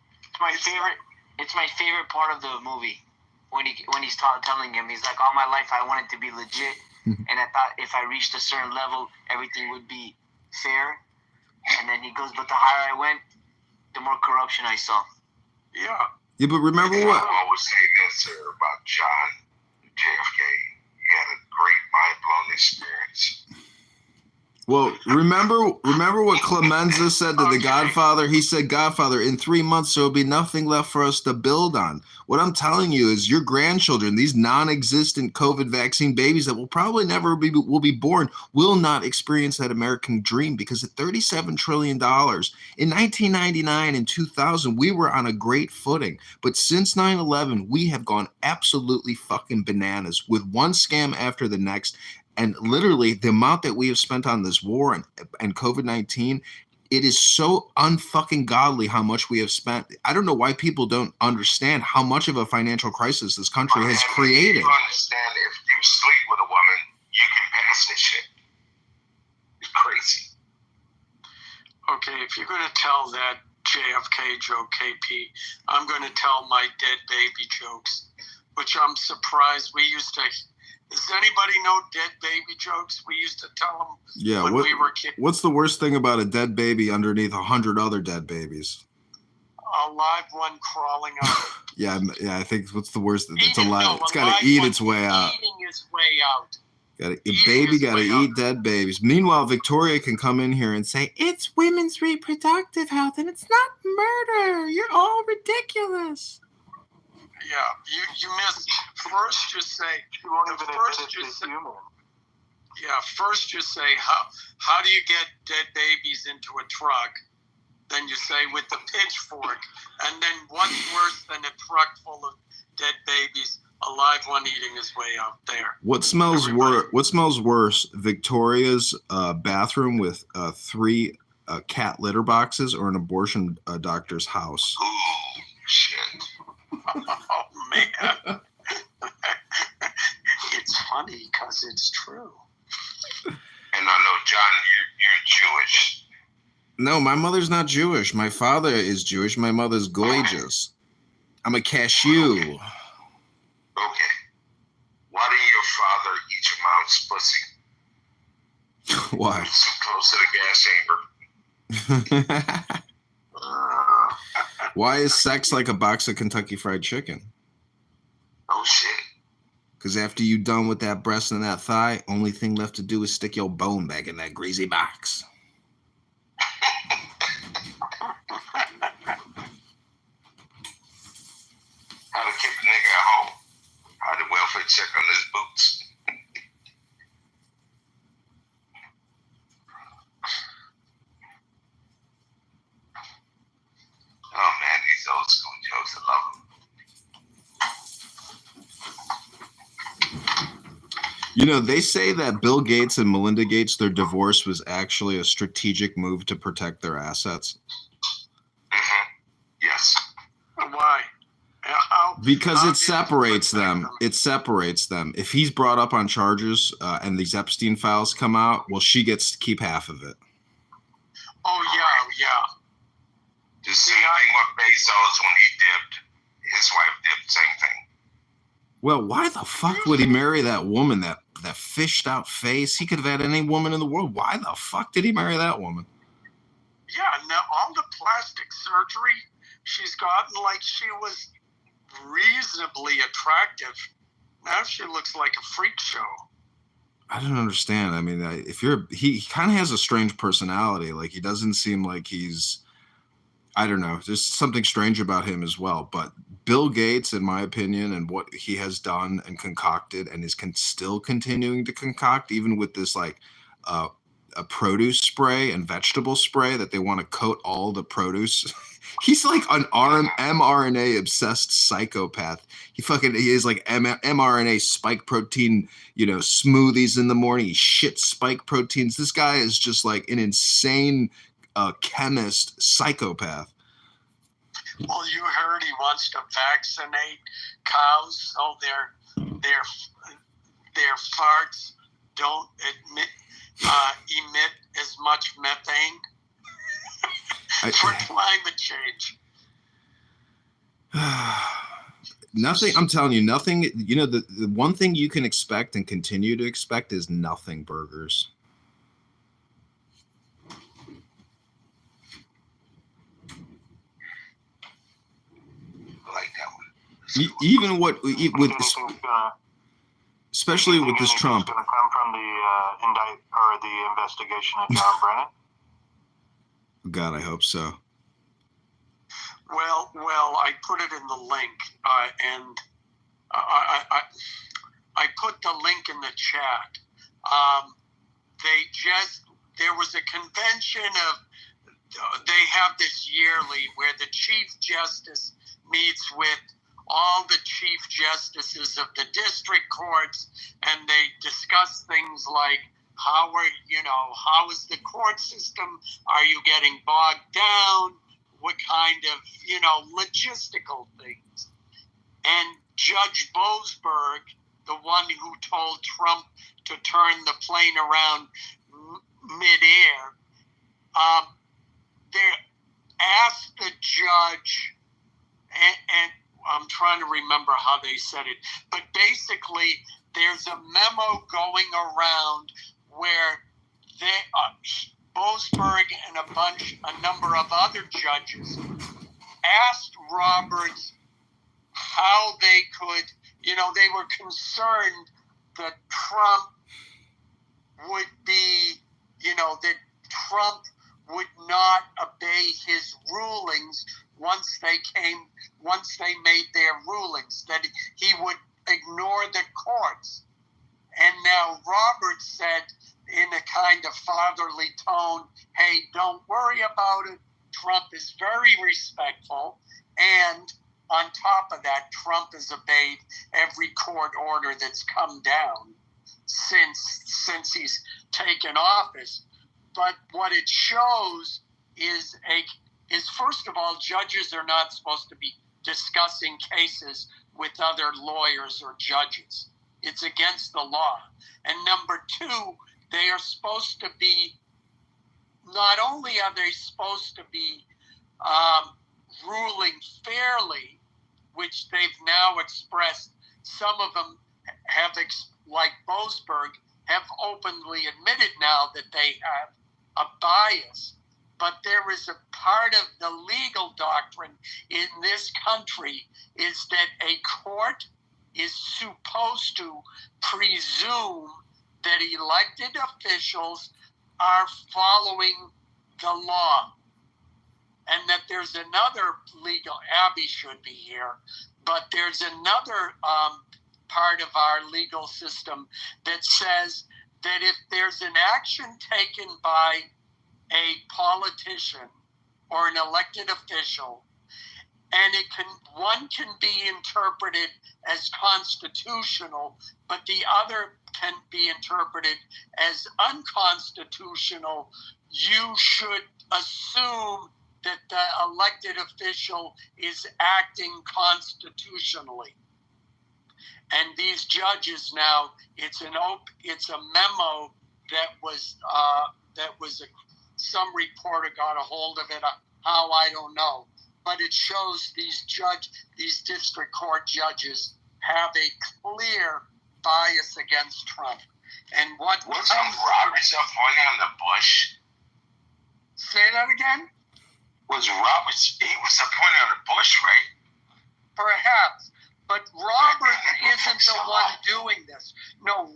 It's my favorite part of the movie when he's telling him, he's like, all my life I wanted to be legit, and I thought if I reached a certain level, everything would be fair. And then he goes, but the higher I went, the more corruption I saw. Yeah. Yeah, but remember what? I always say this, sir, about John JFK. He had a great mind-blowing experience. Well, remember what Clemenza said to the Godfather? He said, Godfather, in 3 months, there will be nothing left for us to build on. What I'm telling you is your grandchildren, these non-existent COVID vaccine babies that will probably never will be born, will not experience that American dream, because at $37 trillion in 1999 and 2000, we were on a great footing. But since 9/11, we have gone absolutely fucking bananas with one scam after the next. And literally, the amount that we have spent on this war and COVID-19, it is so unfucking godly how much we have spent. I don't know why people don't understand how much of a financial crisis this country has created. You understand, if you sleep with a woman, you can pass this shit. It's crazy. Okay, if you're going to tell that JFK joke, KP, I'm going to tell my dead baby jokes, which I'm surprised we used to. Does anybody know dead baby jokes? We used to tell them when we were kids. What's the worst thing about a dead baby underneath 100 other dead babies? A live one crawling out. Yeah, I think what's the worst? It's alive. It's got to eat its way out. Eating its way out. Baby got to eat dead babies. Meanwhile, Victoria can come in here and say, it's women's reproductive health and it's not murder. You're all ridiculous. Yeah, you missed. First, you say. She won't even admit it's human. Yeah, first you say, how do you get dead babies into a truck? Then you say with the pitchfork. And then what's worse than a truck full of dead babies? A live one eating his way out there. What smells worse, Victoria's bathroom with 3 cat litter boxes, or an abortion doctor's house? Oh shit! Oh man, it's funny because it's true. And I know, John, you're Jewish. No, my mother's not Jewish. My father is Jewish. My mother's gorgeous. I'm a cashew. Okay. Why didn't your father eat your mom's pussy? Why? It's so close to the gas chamber. Why is sex like a box of Kentucky Fried Chicken? Oh shit. Because after you done with that breast and that thigh, only thing left to do is stick your bone back in that greasy box. How to keep a nigga at home. How to welfare check on his boots. Oh man, these old school jokes, I love them. You know, they say that Bill Gates and Melinda Gates, their divorce was actually a strategic move to protect their assets. Mm-hmm. Yes. Why? Because it separates them. It separates them. If he's brought up on charges and these Epstein files come out, well, she gets to keep half of it. Oh, yeah. The same thing with Bezos when he dipped. His wife dipped, same thing. Well, why the fuck would he marry that woman, that fished out face? He could have had any woman in the world. Why the fuck did he marry that woman? Yeah, now all the plastic surgery she's gotten, like she was reasonably attractive. Now she looks like a freak show. I don't understand. I mean, he kind of has a strange personality. Like, he doesn't seem like he's, I don't know, there's something strange about him as well. But Bill Gates, in my opinion, and what he has done and concocted and is still continuing to concoct, even with this like a produce spray and vegetable spray that they want to coat all the produce. He's like an mRNA obsessed psychopath. He is like mRNA spike protein, smoothies in the morning. He shits spike proteins. This guy is just like an insane chemist psychopath. Well, you heard he wants to vaccinate cows so their farts don't emit as much methane for climate change. Nothing. I'm telling you, nothing. The one thing you can expect and continue to expect is nothing burgers. Even with especially with this Trump. Going to come from the investigation of John Brennan. God, I hope so. Well, I put it in the link, and I put the link in the chat. There was a convention they have this yearly where the Chief Justice meets with all the chief justices of the district courts, and they discuss things like How is the court system? Are you getting bogged down? What kind of, logistical things? And Judge Boasberg, the one who told Trump to turn the plane around midair, they asked the judge, and I'm trying to remember how they said it, but basically there's a memo going around where Boasberg and a number of other judges asked Roberts how they could, they were concerned that Trump would be, that Trump would not obey his rulings once they made their rulings, that he would ignore the courts. And now Roberts said in a kind of fatherly tone, hey, don't worry about it. Trump is very respectful. And on top of that, Trump has obeyed every court order that's come down since he's taken office. But what it shows is first of all, judges are not supposed to be discussing cases with other lawyers or judges. It's against the law. And number two, they are supposed to be, not only are they supposed to be ruling fairly, which they've now expressed, some of them have, like Boasberg, have openly admitted now that they have a bias. But there is a part of the legal doctrine in this country is that a court is supposed to presume that elected officials are following the law. And that there's another legal, Abby should be here, but there's another part of our legal system that says that if there's an action taken by a politician or an elected official, and one can be interpreted as constitutional, but the other can be interpreted as unconstitutional, you should assume that the elected official is acting constitutionally. And these judges now, it's a memo that was some reporter got a hold of it. How, I don't know, but it shows these district court judges have a clear bias against Trump. And wasn't Roberts appointed on the Bush? Say that again? Was Roberts? He was appointed on the Bush, right? Perhaps. But Roberts isn't the one doing this. No,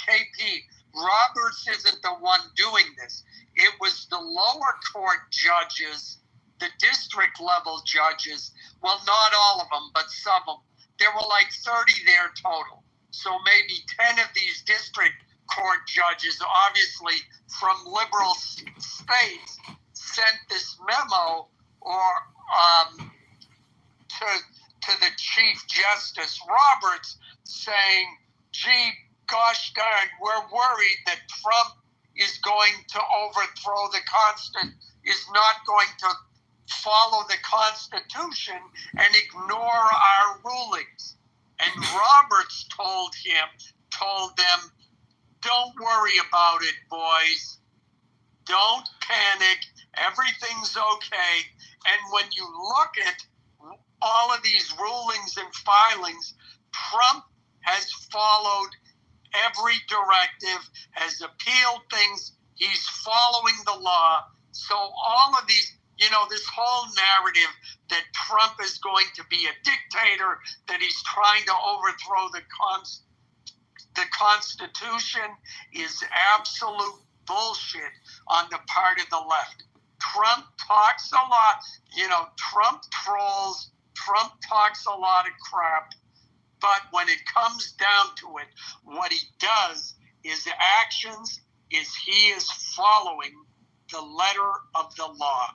KP, Roberts isn't the one doing this. It was the lower court judges, the district level judges, well, not all of them, but some of them. There were like 30 there total. So maybe 10 of these district court judges, obviously from liberal states, sent this memo to the Chief Justice Roberts saying, gee, gosh darn, we're worried that Trump is going to overthrow is not going to follow the Constitution and ignore our rulings. And Roberts told them, don't worry about it, boys. Don't panic. Everything's okay. And when you look at all of these rulings and filings, Trump has followed every directive, has appealed things. He's following the law. So all of these, this whole narrative that Trump is going to be a dictator, that he's trying to overthrow the Constitution is absolute bullshit on the part of the left. Trump talks a lot, Trump trolls, Trump talks a lot of crap, but when it comes down to it, what he does is he is following the letter of the law,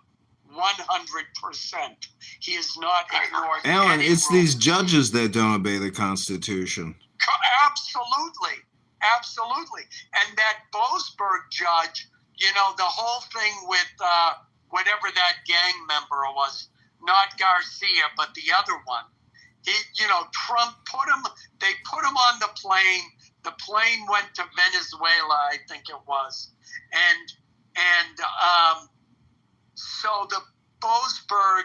100%. He is not ignored. Alan, it's these judges that don't obey the Constitution. Absolutely. Absolutely. And that Boasberg judge, you know, the whole thing with whatever that gang member was, not Garcia, but the other one. He, you know, Trump they put him on the plane. The plane went to Venezuela, I think it was. And so the Boasberg,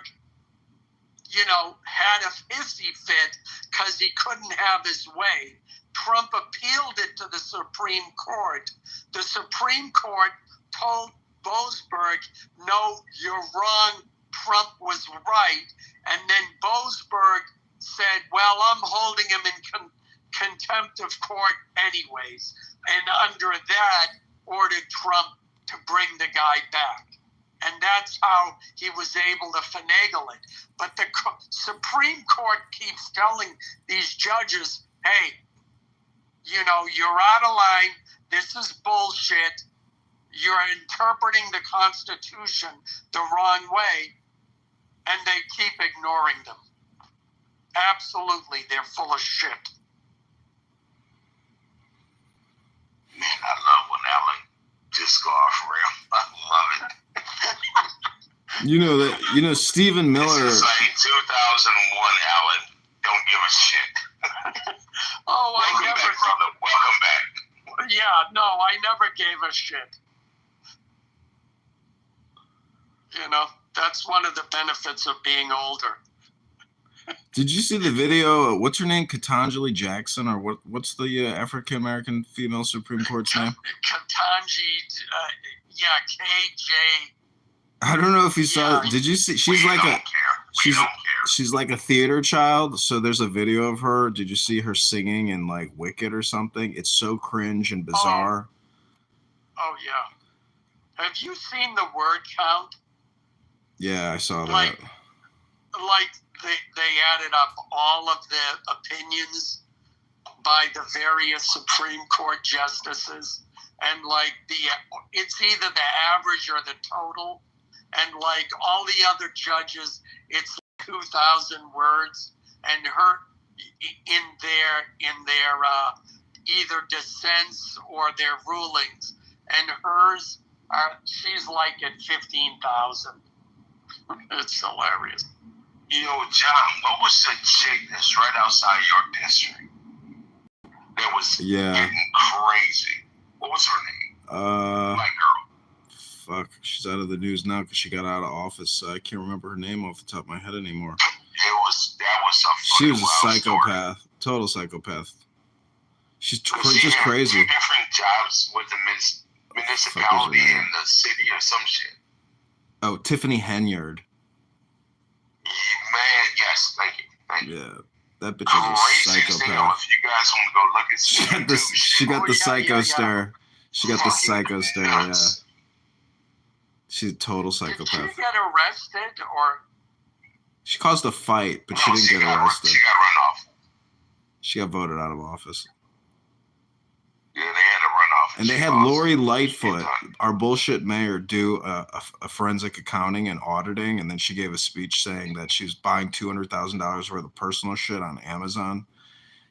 you know, had a hissy fit because he couldn't have his way. Trump appealed it to the Supreme Court. The Supreme Court told Boasberg, no, you're wrong, Trump was right. And then Boasberg said, well, I'm holding him in contempt of court anyways. And under that, ordered Trump to bring the guy back. And that's how he was able to finagle it. But the Supreme Court keeps telling these judges, hey, you know, you're out of line. This is bullshit. You're interpreting the Constitution the wrong way. And they keep ignoring them. Absolutely, they're full of shit. Man, I love when Alan just go off rail. I love it. You know, Stephen Miller. This is like 2001 Alan. Don't give a shit. Oh, Welcome back, brother. Welcome back. Yeah, no, I never gave a shit. You know, that's one of the benefits of being older. Did you see the video? What's her name? Ketanji Jackson, or what's the African American female Supreme Court's name? Ketanji, yeah, KJ. I don't know if you saw. Did you see? She's she's like a theater child. So there's a video of her. Did you see her singing in like Wicked or something? It's so cringe and bizarre. Oh yeah. Have you seen the word count? Yeah, I saw that. Like they added up all of the opinions by the various Supreme Court justices, and like it's either the average or the total, and like all the other judges, it's 2,000 words, and her in their either dissents or their rulings, and hers she's like at 15,000. It's hilarious. You know, John, what was the chick that's right outside your district that was getting crazy? What was her name? My girl. Fuck, she's out of the news now because she got out of office. I can't remember her name off the top of my head anymore. That was She was a psychopath, total psychopath. She's just crazy. 2 different jobs with the municipality and the city or some shit. Oh, Tiffany Henyard. Man, yes, thank you. Yeah, that bitch is a psychopath. If you guys want to go look at She got the psycho stare. She got the psycho stare, yeah. She's a total psychopath. Did she get arrested or? She caused a fight, but she didn't get arrested. She got run off. She got voted out of office. Yeah, they had to run off. And they had Lori Lightfoot, our bullshit mayor, do a forensic accounting and auditing, and then she gave a speech saying that she was buying $200,000 worth of personal shit on Amazon.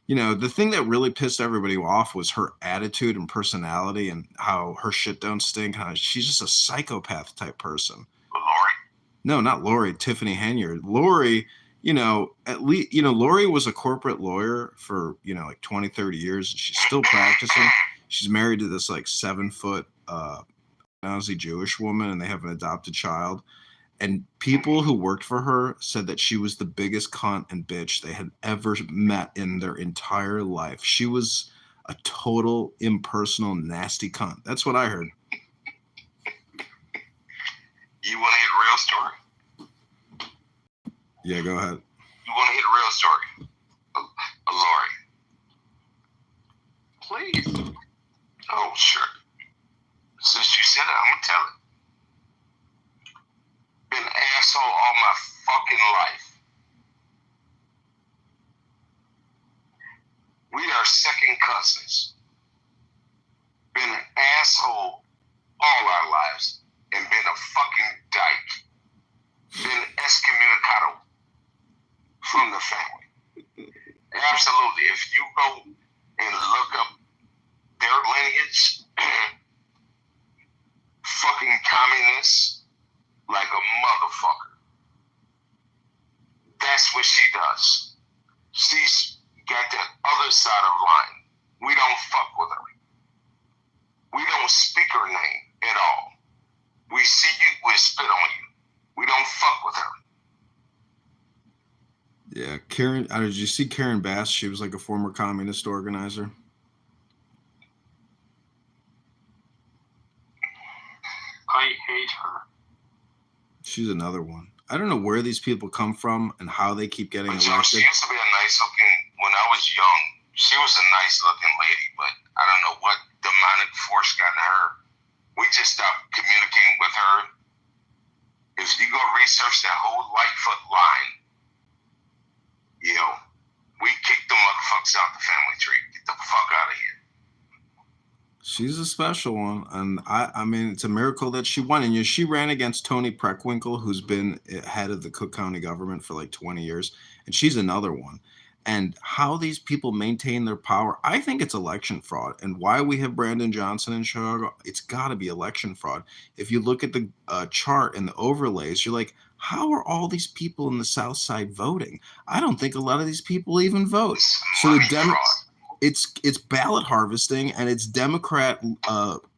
You know, the thing that really pissed everybody off was her attitude and personality and how her shit don't stink. How she's just a psychopath type person. Lori? No, not Lori. Tiffany Henyard. Lori, you know, at least, you know, Lori was a corporate lawyer for, you know, like 20, 30 years. And she's still practicing. She's married to this like 7-foot Nazi Jewish woman, and they have an adopted child. And people who worked for her said that she was the biggest cunt and bitch they had ever met in their entire life. She was a total impersonal, nasty cunt. That's what I heard. You want to hear a real story? Yeah, go ahead. You want to hear a real story? Lori. Please. Oh, sure. Since you said it, I'm going to tell it. Been an asshole all my fucking life. We are second cousins. Been an asshole all our lives and been a fucking dyke. Been excommunicado from the family. Absolutely. If you go and look up their lineage, fucking communists like a motherfucker. That's what she does. She's got the other side of the line. We don't fuck with her. We don't speak her name at all. We see you, we spit on you. We don't fuck with her. Yeah, Karen. Did you see Karen Bass? She was like a former communist organizer. I hate her. She's another one. I don't know where these people come from and how they keep getting But elected. she used to be a nice looking, when I was young, she was a nice looking lady, but I don't know what demonic force got to her. We just stopped communicating with her. If you go research that whole Lightfoot line, you know, we kicked the motherfuckers out the family tree. Get the fuck out of here. She's a special one, and I mean, it's a miracle that she won. And she ran against Tony Preckwinkle, who's been head of the Cook County government for like 20 years, and she's another one. And how these people maintain their power, I think it's election fraud. And why we have Brandon Johnson in Chicago, it's got to be election fraud. If you look at the chart and the overlays, you're like, how are all these people in the South Side voting? I don't think a lot of these people even vote. So the it's ballot harvesting and it's Democrat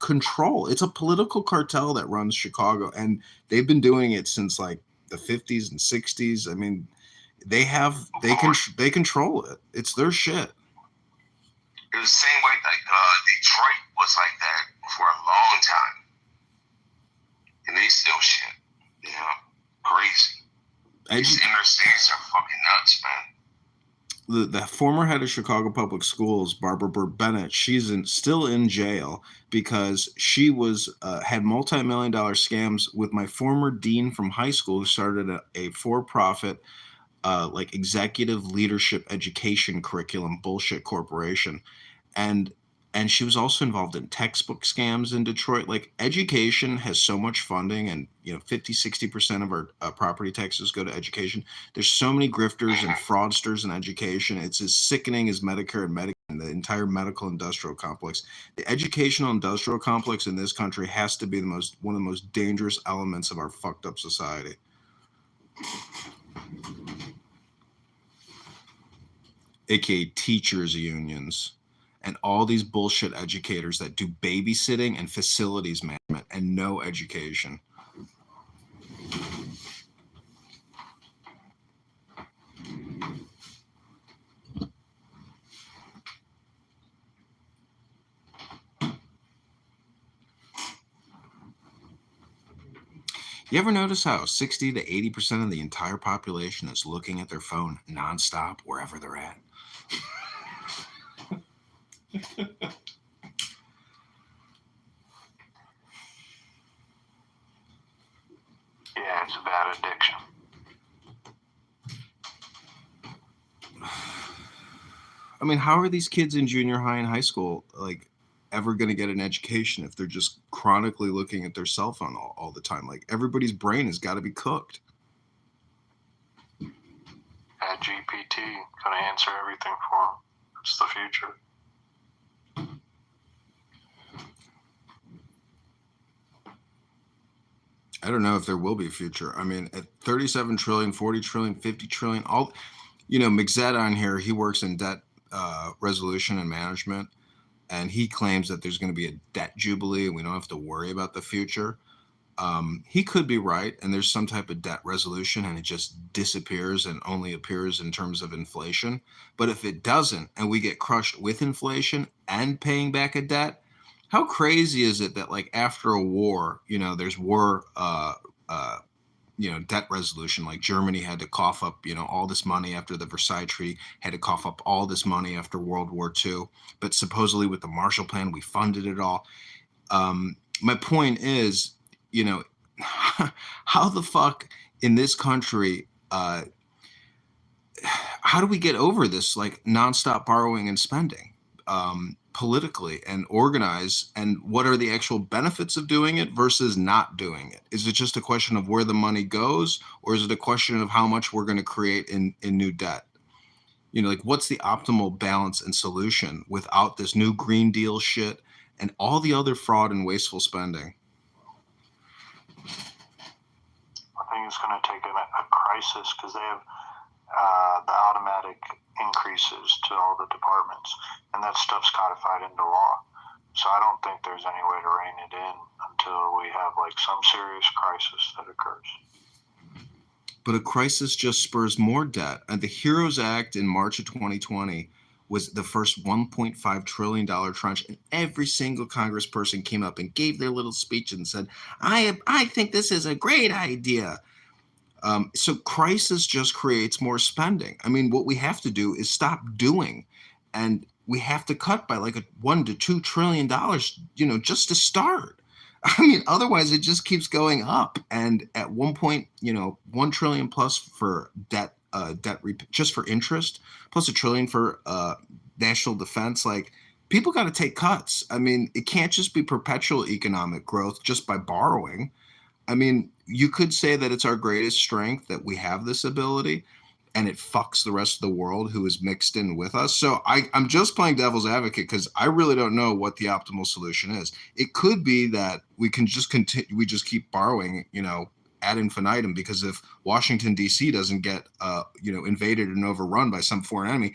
control. It's a political cartel that runs Chicago, and they've been doing it since like the 50s and 60s. I mean, they control it. It's their shit. It was the same way like Detroit was like that for a long time, and they still shit. You know, crazy. These interstates are fucking nuts, man. The former head of Chicago Public Schools, Barbara Burt Bennett, she's still in jail because she was had multi-million-dollar scams with my former dean from high school, who started a for-profit like executive leadership education curriculum bullshit corporation, and she was also involved in textbook scams in Detroit. Like, education has so much funding, and 50-60% of our property taxes go to education. There's so many grifters and fraudsters in education. It's as sickening as Medicare and Medicaid and the entire medical industrial complex. The educational industrial complex in this country has to be one of the most dangerous elements of our fucked up society. AKA teachers unions. And all these bullshit educators that do babysitting and facilities management and no education. You ever notice how 60 to 80% of the entire population is looking at their phone nonstop wherever they're at? Yeah, it's a bad addiction. I mean, how are these kids in junior high and high school like ever going to get an education if they're just chronically looking at their cell phone all the time? Like, everybody's brain has got to be cooked. That GPT gonna answer everything for them. It's the future. I don't know if there will be a future. I mean, at 37 trillion, 40 trillion, 50 trillion, all, McZed on here, he works in debt resolution and management, and he claims that there's going to be a debt jubilee and we don't have to worry about the future. He could be right, and there's some type of debt resolution and it just disappears and only appears in terms of inflation. But if it doesn't, and we get crushed with inflation and paying back a debt, how crazy is it that, like, after a war, there's war, debt resolution? Like, Germany had to cough up, all this money after the Versailles Treaty, had to cough up all this money after World War II. But supposedly with the Marshall Plan, we funded it all. My point is, how the fuck in this country, how do we get over this, like, nonstop borrowing and spending? Politically and organize, and what are the actual benefits of doing it versus not doing it? Is it just a question of where the money goes, or is it a question of how much we're going to create in new debt? Like what's the optimal balance and solution without this new Green Deal shit and all the other fraud and wasteful spending? I think it's going to take a crisis because they have the automatic increases to all the departments, and that stuff's codified into law. So I don't think there's any way to rein it in until we have like some serious crisis that occurs. But a crisis just spurs more debt. And the HEROES Act in March of 2020 was the first $1.5 trillion tranche. And every single congressperson came up and gave their little speech and said, I think this is a great idea. So crisis just creates more spending. I mean, what we have to do is stop doing, and we have to cut by like $1 to $2 trillion, just to start. I mean, otherwise it just keeps going up. And at one point, $1 trillion plus for debt just for interest, plus $1 trillion for national defense. Like, people got to take cuts. I mean, it can't just be perpetual economic growth just by borrowing. I mean, you could say that it's our greatest strength that we have this ability, and it fucks the rest of the world who is mixed in with us. So I'm just playing devil's advocate because I really don't know what the optimal solution is. It could be that we can just continue, we just keep borrowing, ad infinitum, because if Washington, D.C. doesn't get, invaded and overrun by some foreign enemy,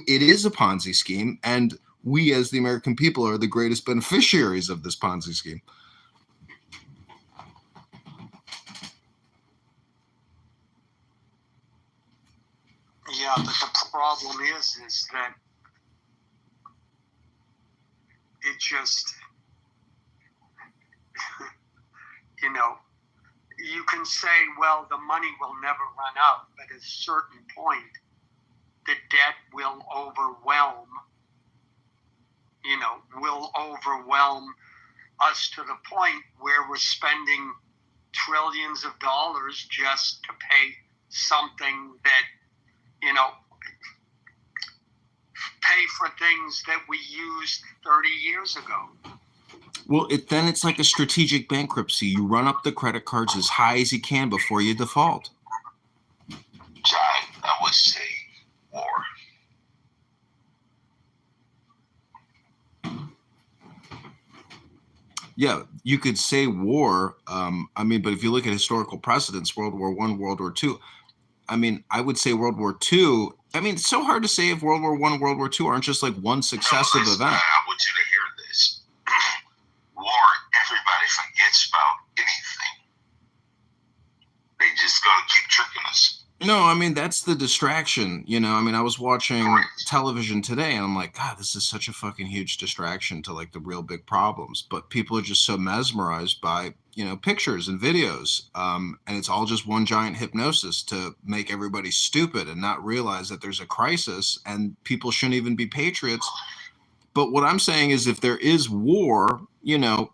it is a Ponzi scheme, and we as the American people are the greatest beneficiaries of this Ponzi scheme. Yeah, but the problem is that it just, you can say, well, the money will never run out, but at a certain point, the debt will overwhelm us to the point where we're spending trillions of dollars just to pay something that, pay for things that we used 30 years ago. Well, then it's like a strategic bankruptcy. You run up the credit cards as high as you can before you default. John, I would say war. Yeah, you could say war. But if you look at historical precedents, World War I, World War II, I would say World War II. It's so hard to say if World War I and World War II aren't just like one successive event. I want you to hear this. War, everybody forgets about anything. They just gonna keep tricking us. No, that's the distraction. I was watching television today and I'm like, God, this is such a fucking huge distraction to like the real big problems. But people are just so mesmerized by, pictures and videos. And it's all just one giant hypnosis to make everybody stupid and not realize that there's a crisis and people shouldn't even be patriots. But what I'm saying is if there is war,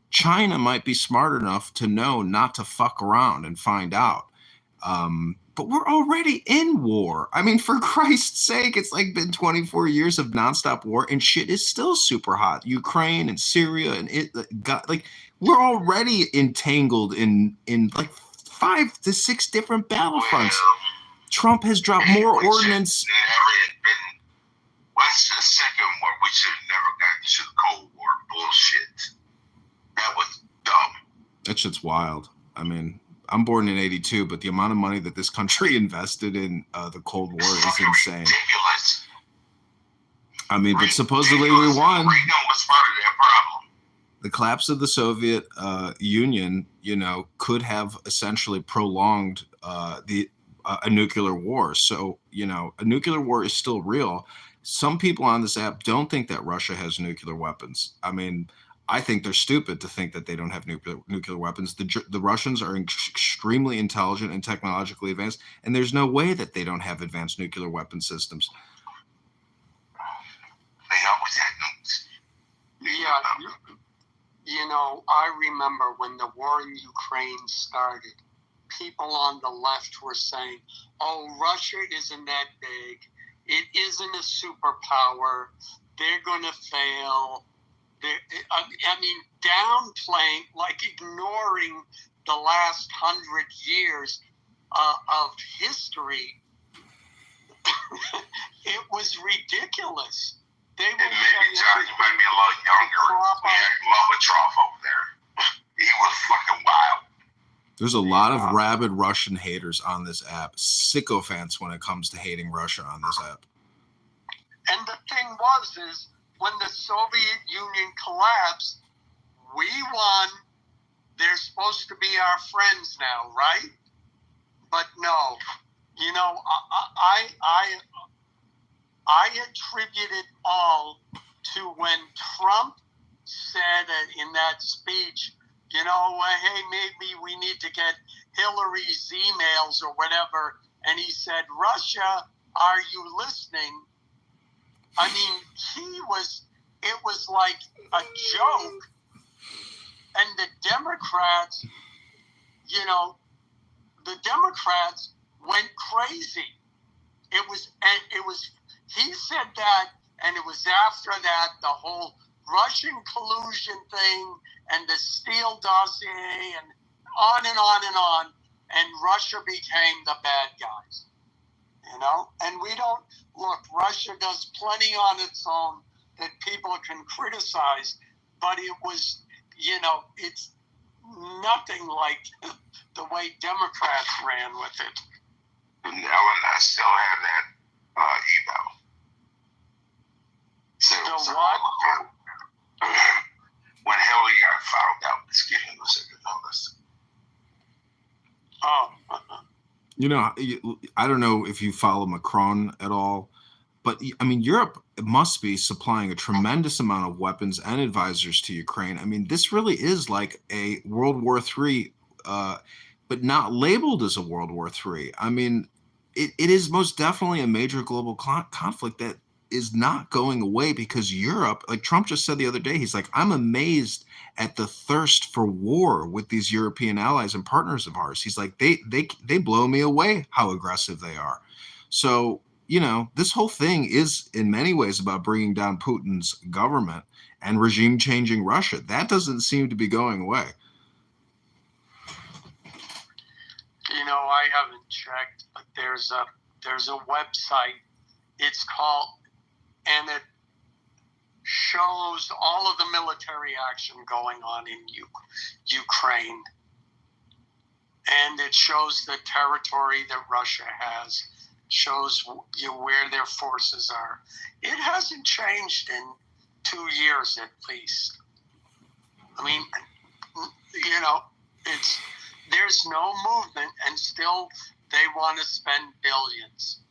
China might be smart enough to know not to fuck around and find out. But we're already in war. For Christ's sake, it's like been 24 years of nonstop war and shit is still super hot. Ukraine and Syria and we're already entangled in like 5 to 6 different battlefronts. Trump has dropped more ordnance. What's the second war? We should have never gotten to the Cold War bullshit. That was dumb. That shit's wild. I'm born in 82, but the amount of money that this country invested in the Cold War is insane. Ridiculous. But supposedly we won. Reagan was part of that problem. The collapse of the Soviet Union, could have essentially prolonged a nuclear war. So, a nuclear war is still real. Some people on this app don't think that Russia has nuclear weapons. I think they're stupid to think that they don't have nuclear weapons. The Russians are extremely intelligent and technologically advanced, and there's no way that they don't have advanced nuclear weapon systems. They always had nukes. Yeah, I remember when the war in Ukraine started, people on the left were saying, oh, Russia isn't that big. It isn't a superpower. They're going to fail. Downplaying, like ignoring the last 100 years of history. it was ridiculous. They were maybe John, you might be a little younger. We had Lobatroff over there. He was fucking wild. There's a lot of rabid Russian haters on this app. Sycophants when it comes to hating Russia on this app. And the thing is when the Soviet Union collapsed, we won. They're supposed to be our friends now, right? But no, you know, I attribute it all to when Trump said in that speech, you know, hey, maybe we need to get Hillary's emails or whatever. And he said, Russia, are you listening? I mean, it was like a joke. And the Democrats, you know, went crazy. He said that, and it was after that, the whole Russian collusion thing and the Steele dossier and on and on and on, and Russia became the bad guys, you know? And we don't, look, Russia does plenty on its own that people can criticize, but it was, you know, it's nothing like the way Democrats ran with it. And Ellen, I still have that email. So what? When Hillary got found out, it's getting the second notice. Oh. You know, I don't know if you follow Macron at all, but I mean, Europe must be supplying a tremendous amount of weapons and advisors to Ukraine. I mean, this really is like a World War III, but not labeled as a World War III. I mean, it is most definitely a major global conflict that is not going away because Europe, like Trump just said the other day, he's like, I'm amazed at the thirst for war with these European allies and partners of ours. He's like, they blow me away how aggressive they are. So, you know, this whole thing is in many ways about bringing down Putin's government and regime changing Russia. That doesn't seem to be going away. You know, I haven't checked, but there's a website. It's called, and it shows all of the military action going on in Ukraine. And it shows the territory that Russia has, shows where their forces are. It hasn't changed in 2 years at least. I mean, you know, there's no movement, and still they want to spend billions.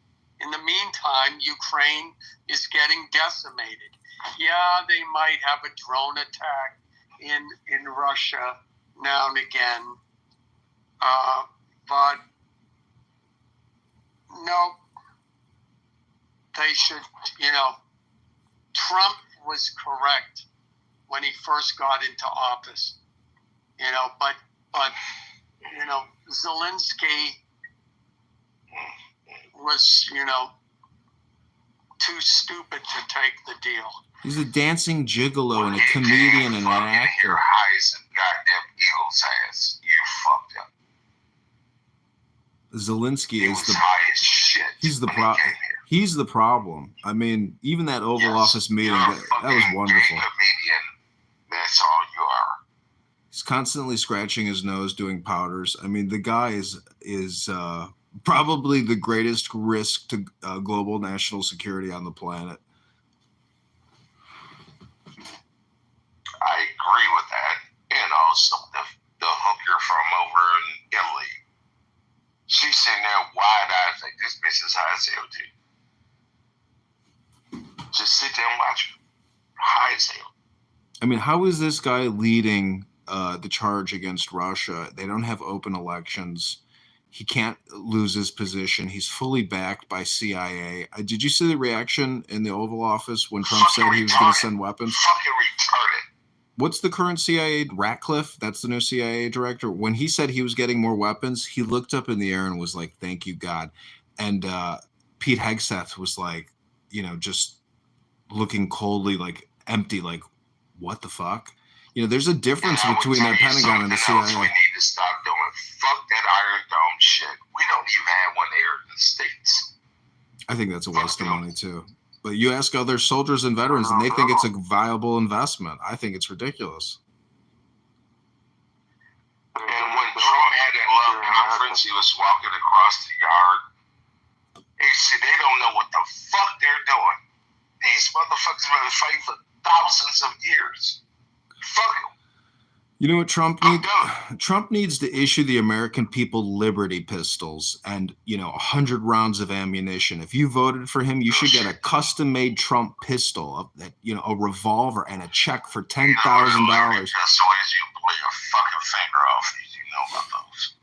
In the meantime, Ukraine is getting decimated. Yeah, they might have a drone attack in Russia now and again, but no, they should, you know, Trump was correct when he first got into office, you know, but you know, Zelensky was, you know, too stupid to take the deal. He's a dancing gigolo and a comedian and an actor. Your highest goddamn eagle's ass. You fucked up. Zelensky is the high as shit. He's the problem. He's the problem. I mean, even that Oval Office meeting, that was wonderful. Comedian. That's all you are. He's constantly scratching his nose, doing powders. I mean, the guy is probably the greatest risk to global national security on the planet. I agree with that. And also the hooker from over in Italy. She's sitting there wide-eyed like, this bitch is high as hell, too. Just sit there and watch her. High as hell. I mean, how is this guy leading the charge against Russia? They don't have open elections. He can't lose his position. He's fully backed by CIA. Did you see the reaction in the Oval Office when Trump said he was going to send weapons? Fucking retarded. What's the current CIA? Ratcliffe? That's the new CIA director. When he said he was getting more weapons, he looked up in the air and was like, thank you, God. And Pete Hegseth was like, you know, just looking coldly, like empty, like, what the fuck? You know, there's a difference between the Pentagon and the CIA. We need to stop doing. Fuck that Iron Dome shit. We don't even have one here in the States. I think that's a waste of money too. But you ask other soldiers and veterans, and they think it's a viable investment. I think it's ridiculous. And when Trump had that love conference, he was walking across the yard. He said, they don't know what the fuck they're doing. These motherfuckers have been fighting for thousands of years. Fuck them. You know what Trump needs? Trump needs to issue the American people Liberty pistols and, 100 rounds of ammunition. If you voted for him, you should get a custom-made Trump pistol, a revolver, and a check for $10,000. So as you blow your fucking finger off, you know about those.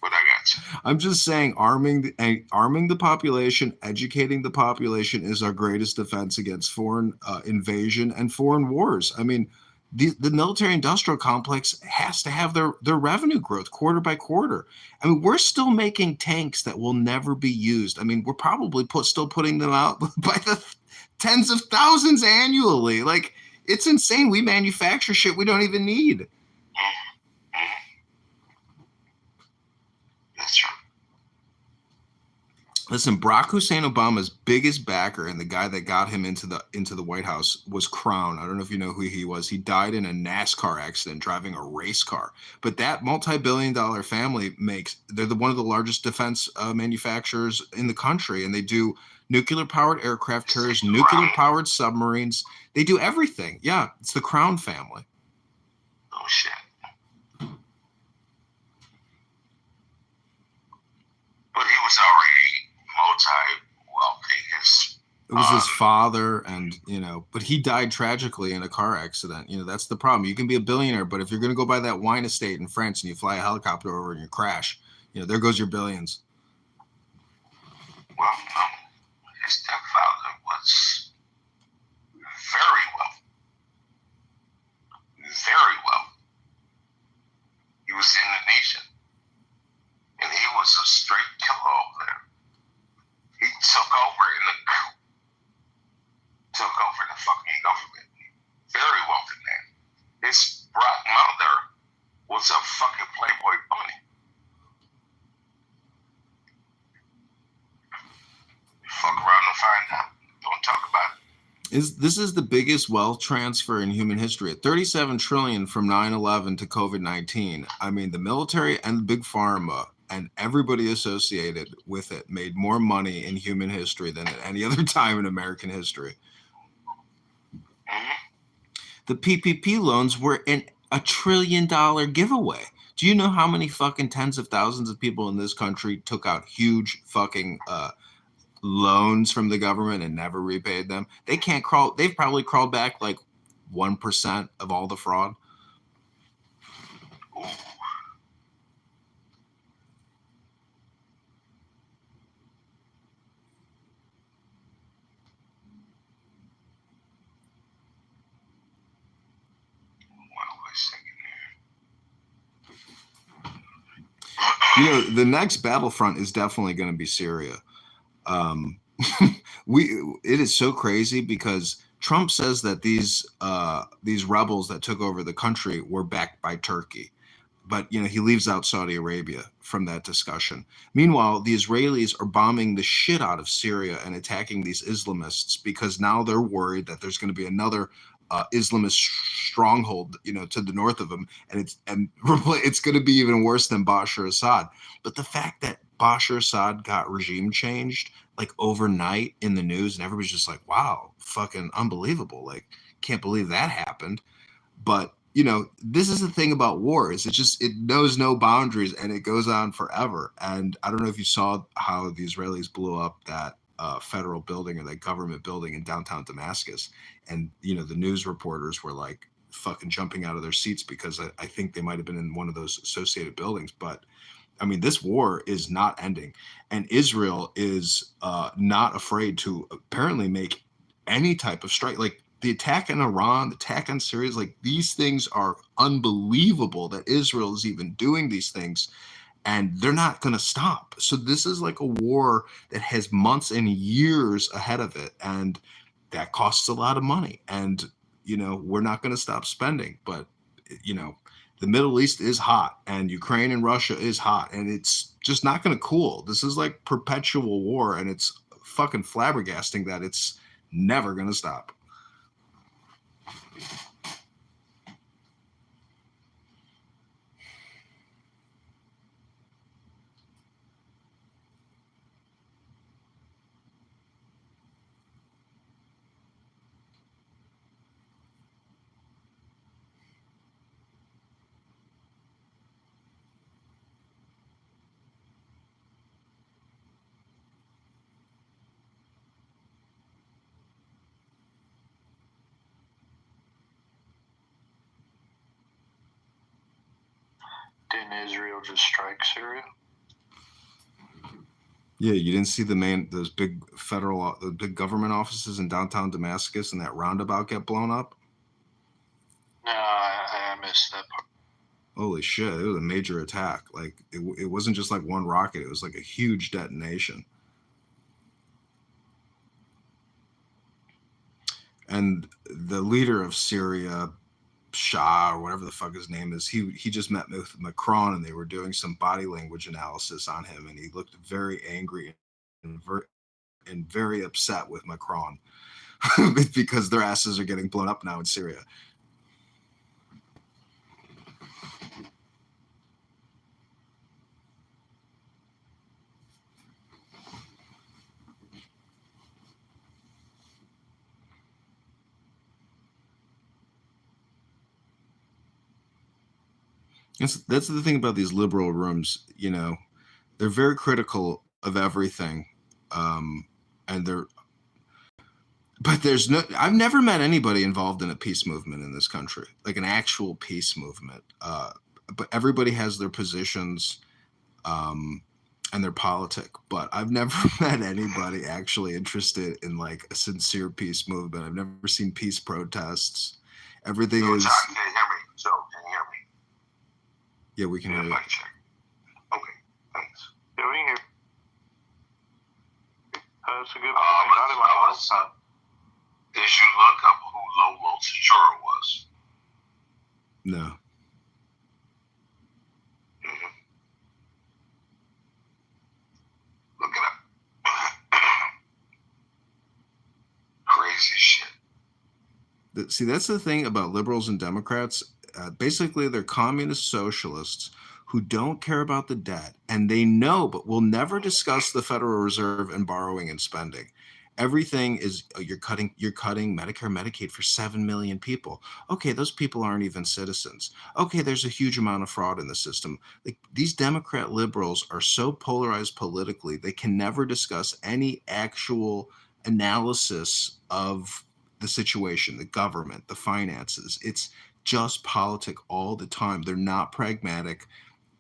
But I got you. I'm just saying, arming the population, educating the population is our greatest defense against foreign invasion and foreign wars. I mean, the military-industrial complex has to have their revenue growth quarter by quarter. I mean, we're still making tanks that will never be used. I mean, we're probably still putting them out by the tens of thousands annually. Like, it's insane. We manufacture shit we don't even need. That's true. Listen, Barack Hussein Obama's biggest backer and the guy that got him into the White House was Crown. I don't know if you know who he was. He died in a NASCAR accident driving a race car. But that multi-billion-dollar family they're one of the largest defense manufacturers in the country, and they do nuclear-powered aircraft carriers, nuclear-powered submarines. They do everything. Yeah, it's the Crown family. Oh shit. But he was already multi-wealthy. It was his father, and but he died tragically in a car accident. That's the problem. You can be a billionaire, but if you're going to go buy that wine estate in France and you fly a helicopter over and you crash, there goes your billions. Well, his stepfather was very wealthy. Very wealthy. He was in the nation, and he was a straight killer over there. He took over the fucking government. Very wealthy man. His mother was a fucking Playboy bunny. Fuck around and find out. Don't talk about it. This is the biggest wealth transfer in human history at $37 trillion from 9/11 to COVID-19. I mean, the military and big pharma and everybody associated with it made more money in human history than at any other time in American history. The PPP loans were $1 trillion giveaway. Do you know how many fucking tens of thousands of people in this country took out huge fucking loans from the government and never repaid them? They can't crawl. They've probably crawled back like 1% of all the fraud. The next battlefront is definitely going to be Syria. It is so crazy because Trump says that these rebels that took over the country were backed by Turkey, but he leaves out Saudi Arabia from that discussion. Meanwhile, the Israelis are bombing the shit out of Syria and attacking these Islamists because now they're worried that there's going to be another Islamist stronghold, to the north of them, and it's going to be even worse than Bashar Assad. But the fact that Bashar Assad got regime changed like overnight in the news, and everybody's just like, "Wow, fucking unbelievable!" Like, can't believe that happened. But this is the thing about war is it knows no boundaries and it goes on forever. And I don't know if you saw how the Israelis blew up that federal building or that government building in downtown Damascus. And, the news reporters were like fucking jumping out of their seats because I think they might've been in one of those associated buildings. But I mean, this war is not ending, and Israel is not afraid to apparently make any type of strike. Like the attack in Iran, the attack on Syria, like these things are unbelievable that Israel is even doing these things. And they're not going to stop. So this is like a war that has months and years ahead of it. And that costs a lot of money. And, we're not going to stop spending. But, the Middle East is hot and Ukraine and Russia is hot. And it's just not going to cool. This is like perpetual war. And it's fucking flabbergasting that it's never going to stop. Didn't Israel just strike Syria? Yeah, you didn't see those big the big government offices in downtown Damascus and that roundabout get blown up? No, I missed that part. Holy shit, it was a major attack. Like, it wasn't just like one rocket, it was like a huge detonation. And the leader of Syria, Shah, or whatever the fuck his name is, he just met with Macron, and they were doing some body language analysis on him, and he looked very angry and very upset with Macron because their asses are getting blown up now in Syria. That's the thing about these liberal rooms, you know, they're very critical of everything. But I've never met anybody involved in a peace movement in this country, like an actual peace movement. But everybody has their positions and their politic, but I've never met anybody actually interested in like a sincere peace movement. I've never seen peace protests. Everything is. Can you hear me? So, can you hear me? Yeah, we can hear you. Okay, thanks. Yeah, we can hear. That's a good point. Did you look up who Lolo Chura was? No. Mm-hmm. Look it up. Crazy shit. See, that's the thing about liberals and Democrats. Basically, they're communist socialists who don't care about the debt, and they know, but will never discuss the Federal Reserve and borrowing and spending. Everything is you're cutting Medicare, Medicaid for 7 million people. Okay, those people aren't even citizens. Okay, there's a huge amount of fraud in the system. Like, these Democrat liberals are so polarized politically, they can never discuss any actual analysis of the situation, the government, the finances. It's just politic all the time. They're not pragmatic.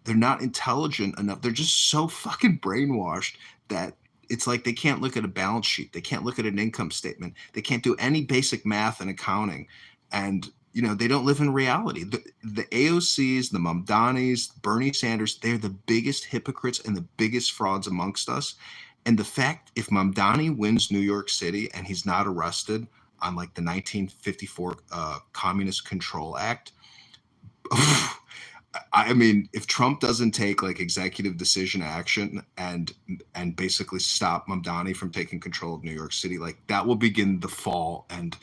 They're not intelligent enough. They're just so fucking brainwashed that it's like they can't look at a balance sheet. They can't look at an income statement. They can't do any basic math and accounting. And, you know, they don't live in reality. The AOCs, the Mamdanis, Bernie Sanders, they're the biggest hypocrites and the biggest frauds amongst us. And the fact, if Mamdani wins New York City and he's not arrested on like the 1954 Communist Control Act, I mean, if Trump doesn't take like executive decision action and basically stop Mamdani from taking control of New York City, like that will begin the fall. And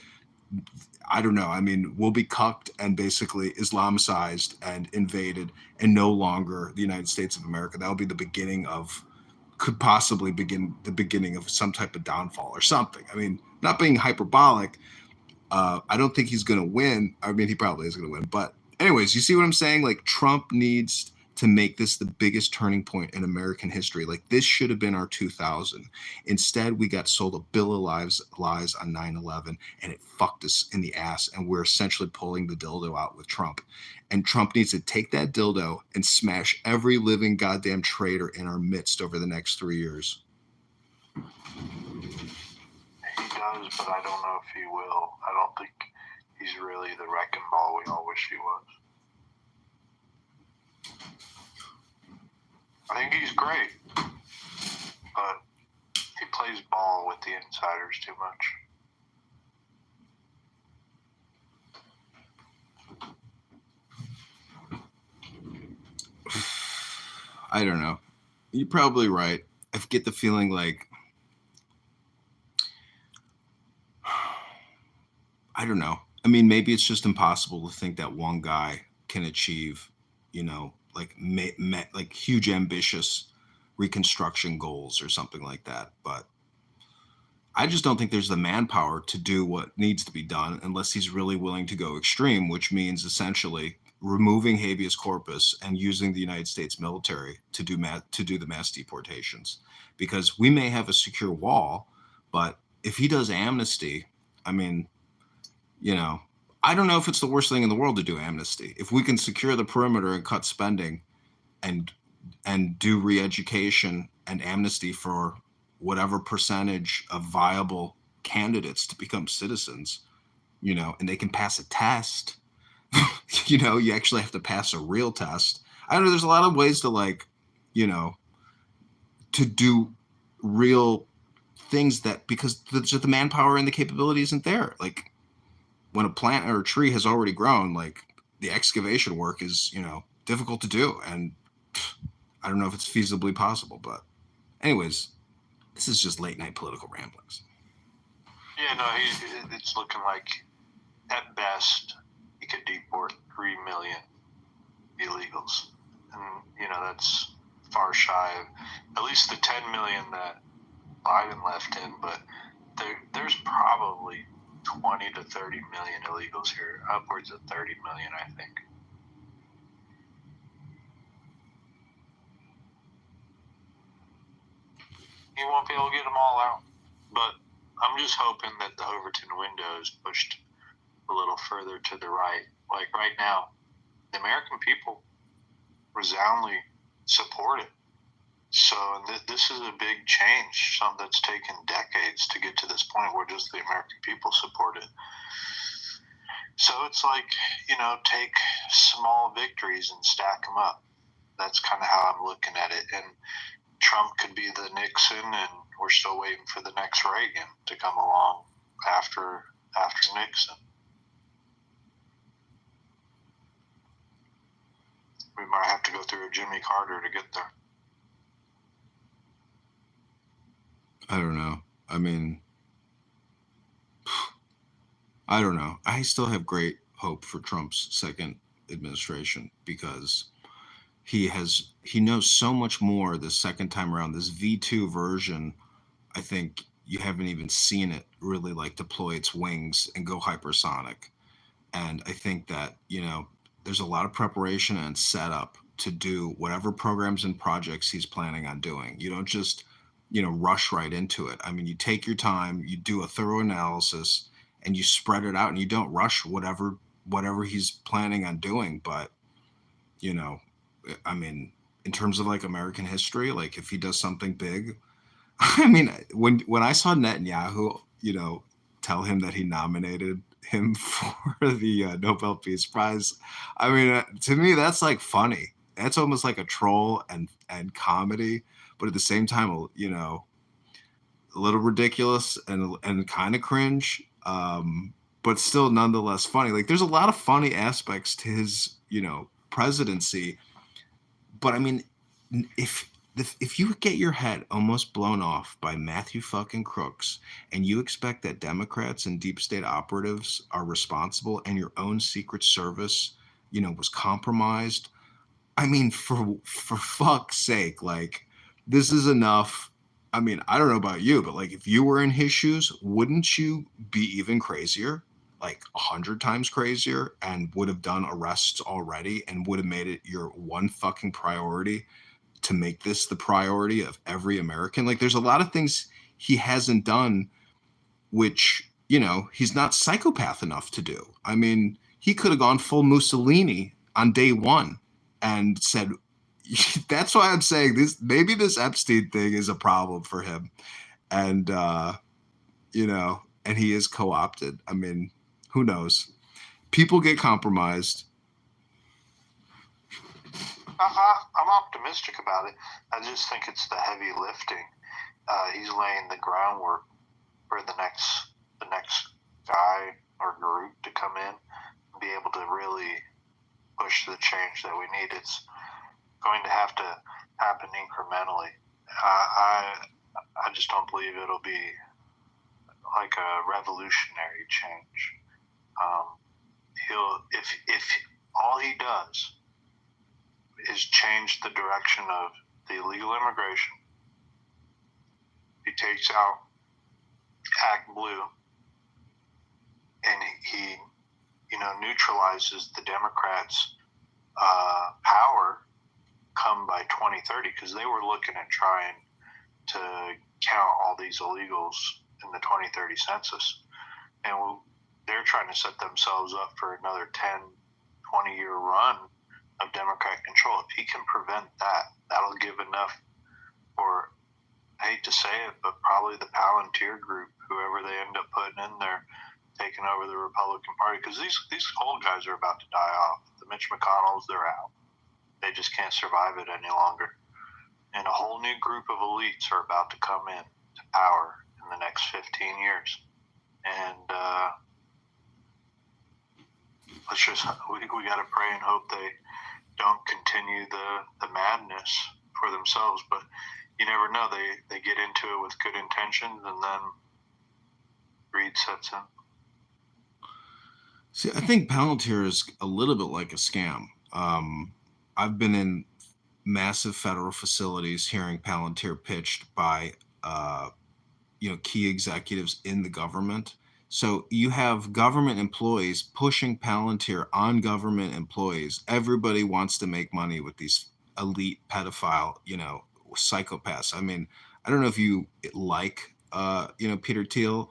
I don't know. I mean, we'll be cucked and basically Islamicized and invaded, and no longer the United States of America. That will be the beginning of, could possibly begin the beginning of some type of downfall or something. I mean, not being hyperbolic. I don't think he's going to win. I mean, he probably is going to win, but anyways, you see what I'm saying? Like, Trump needs to make this the biggest turning point in American history. Like, this should have been our 2000. Instead, we got sold a bill of lies on 9/11, and it fucked us in the ass. And we're essentially pulling the dildo out with Trump. And Trump needs to take that dildo and smash every living goddamn traitor in our midst over the next 3 years. He does, but I don't know if he will. I don't think he's really the wrecking ball we all wish he was. I think he's great, but he plays ball with the insiders too much. I don't know. You're probably right. I get the feeling like I don't know. I mean, maybe it's just impossible to think that one guy can achieve, like like huge ambitious reconstruction goals or something like that. But I just don't think there's the manpower to do what needs to be done unless he's really willing to go extreme, which means essentially removing habeas corpus and using the United States military to do the mass deportations. Because we may have a secure wall, but if he does amnesty, I mean, I don't know if it's the worst thing in the world to do amnesty. If we can secure the perimeter and cut spending and do re-education and amnesty for whatever percentage of viable candidates to become citizens, and they can pass a test, you actually have to pass a real test. I don't know. There's a lot of ways to to do real things because the manpower and the capability isn't there. Like when a plant or a tree has already grown, like the excavation work is, difficult to do. And I don't know if it's feasibly possible, but anyways, this is just late night political ramblings. Yeah, no, it's looking like at best he could deport 3 million illegals. And, that's far shy of at least the 10 million that Biden left in, but there's probably 20 to 30 million illegals here, upwards of 30 million, I think. He won't be able to get them all out, but I'm just hoping that the Overton window is pushed a little further to the right. Like right now, the American people resoundingly support it. So this is a big change, something that's taken decades to get to this point where just the American people support it. So it's like, take small victories and stack them up. That's kind of how I'm looking at it. And Trump could be the Nixon, and we're still waiting for the next Reagan to come along after Nixon. We might have to go through a Jimmy Carter to get there. I don't know. I mean, I don't know. I still have great hope for Trump's second administration because he knows so much more the second time around. This V2 version, I think you haven't even seen it really deploy its wings and go hypersonic. And I think that, there's a lot of preparation and setup to do whatever programs and projects he's planning on doing. You don't just, rush right into it. I mean, you take your time, you do a thorough analysis, and you spread it out, and you don't rush whatever he's planning on doing. But, I mean, in terms of American history, if he does something big, I mean, when I saw Netanyahu, tell him that he nominated him for the Nobel Peace Prize, I mean, to me, that's funny. That's almost like a troll and comedy, but at the same time, a little ridiculous and kind of cringe, but still nonetheless funny. There's a lot of funny aspects to his, presidency. But I mean, if you get your head almost blown off by Matthew fucking Crooks and you expect that Democrats and deep state operatives are responsible and your own Secret Service, was compromised, I mean, for fuck's sake, this is enough. I mean, I don't know about you, but if you were in his shoes, wouldn't you be even crazier? 100 times crazier, and would have done arrests already and would have made it your one fucking priority to make this the priority of every American. There's a lot of things he hasn't done, which, he's not psychopath enough to do. I mean, he could have gone full Mussolini on day one and said, that's why I'm saying maybe this Epstein thing is a problem for him. And, and he is co-opted. I mean, who knows? People get compromised. I'm optimistic about it. I just think it's the heavy lifting. He's laying the groundwork for the next guy or group to come in and be able to really push the change that we need. It's going to have to happen incrementally. I just don't believe it'll be like a revolutionary change. If all he does is change the direction of the illegal immigration, he takes out Act Blue, and he neutralizes the Democrats' power come by 2030, because they were looking at trying to count all these illegals in the 2030 census, and they're trying to set themselves up for another 10, 20-year run of Democrat control. If he can prevent that, that'll give enough for, I hate to say it, but probably the Palantir group, whoever they end up putting in there, taking over the Republican Party, because these old guys are about to die off. The Mitch McConnells, they're out. They just can't survive it any longer. And a whole new group of elites are about to come in to power in the next 15 years. And we got to pray and hope they don't continue the madness for themselves. But you never know. They get into it with good intentions, and then greed sets in. See, I think Palantir is a little bit like a scam. I've been in massive federal facilities hearing Palantir pitched by, key executives in the government. So you have government employees pushing Palantir on government employees. Everybody wants to make money with these elite pedophile, psychopaths. I mean, I don't know if you like, Peter Thiel.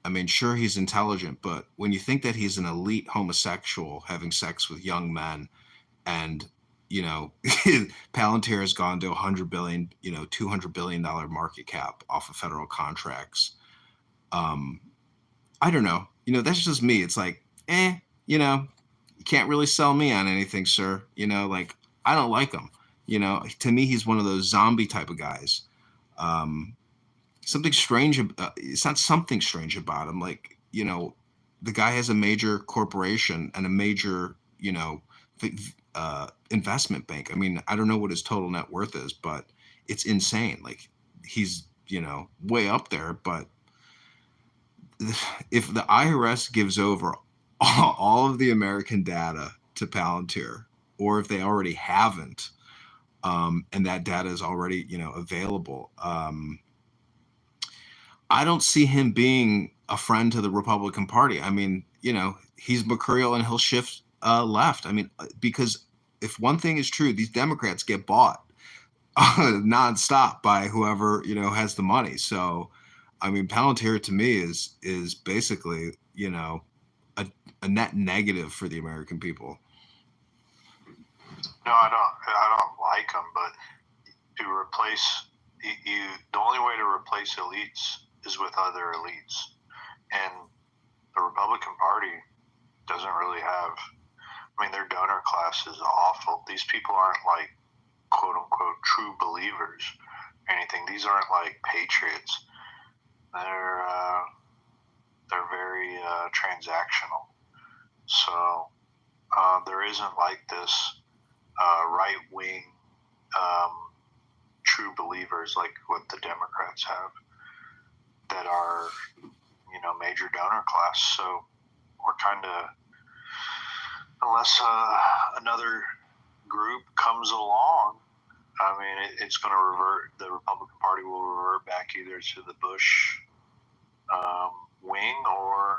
I mean, sure, he's intelligent, but when you think that he's an elite homosexual having sex with young men, and, Palantir has gone to $100 billion, $200 billion market cap off of federal contracts. I don't know. That's just me. It's like, you can't really sell me on anything, sir. I don't like him. To me, he's one of those zombie type of guys. Something strange. It's not something strange about him. The guy has a major corporation and a major, investment bank. I mean, I don't know what his total net worth is, but it's insane. He's, way up there. But if the IRS gives over all of the American data to Palantir, or if they already haven't, and that data is already, available, I don't see him being a friend to the Republican Party. I mean, he's mercurial and he'll shift left. I mean, because if one thing is true, these Democrats get bought nonstop by whoever, has the money. So, I mean, Palantir to me is basically, a net negative for the American people. No, I don't like him, but to replace the only way to replace elites is with other elites, and the Republican Party doesn't really have. I mean, their donor class is awful. These people aren't like quote unquote true believers or anything. These aren't like patriots. They're very transactional. So there isn't like this right wing true believers like what the Democrats have that are, major donor class. So we're kind of, unless another group comes along, I mean, it's going to revert. The Republican Party will revert back either to the Bush wing, or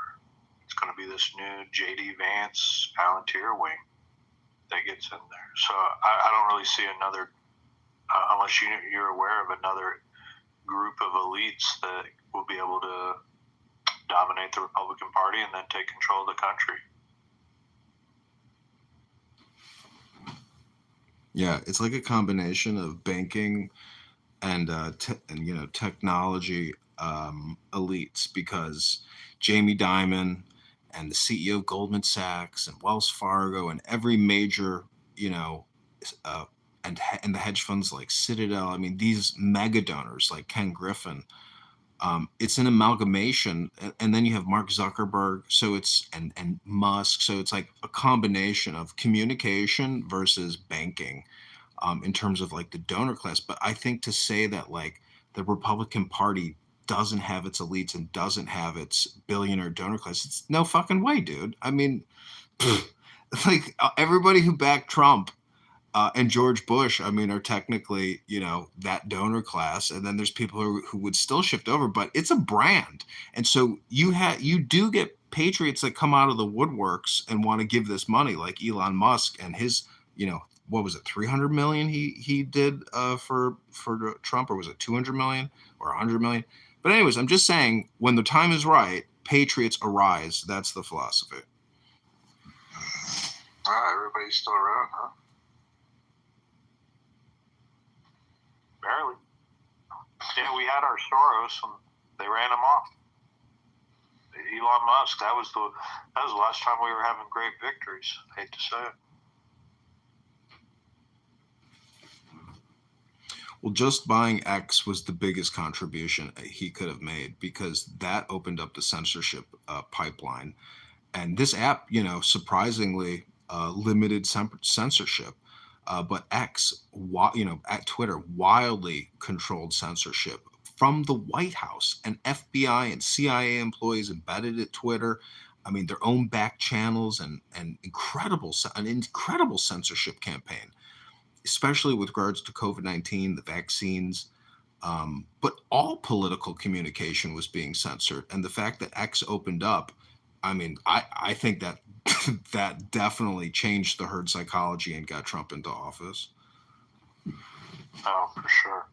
it's going to be this new J.D. Vance Palantir wing that gets in there. So I don't really see another, unless you're aware of another group of elites that will be able to dominate the Republican Party and then take control of the country. Yeah, it's like a combination of banking and technology elites, because Jamie Dimon and the CEO of Goldman Sachs and Wells Fargo and every major, and the hedge funds like Citadel, I mean, these mega donors like Ken Griffin, it's an amalgamation, and then you have Mark Zuckerberg, so it's and Musk, so it's like a combination of communication versus banking, in terms of like the donor class. But I think to say that like the Republican Party doesn't have its elites and doesn't have its billionaire donor class. It's no fucking way, dude. I mean, like everybody who backed Trump and George Bush, I mean, are technically, that donor class. And then there's people who would still shift over, but it's a brand. And so you do get patriots that come out of the woodworks and want to give this money, like Elon Musk and his, what was it, 300 million he did for Trump, or was it 200 million or 100 million? But anyways, I'm just saying, when the time is right, patriots arise. That's the philosophy. Everybody's still around, huh? Barely. Yeah, we had our Soros, and they ran him off. Elon Musk. That was the last time we were having great victories. I hate to say it. Well, just buying X was the biggest contribution he could have made, because that opened up the censorship pipeline. And this app, surprisingly limited censorship. But X, at Twitter, wildly controlled censorship from the White House, and FBI and CIA employees embedded at Twitter. I mean, their own back channels and an incredible censorship campaign, especially with regards to COVID-19, the vaccines. But all political communication was being censored. And the fact that X opened up, I mean, I think that that definitely changed the herd psychology and got Trump into office. Oh, for sure.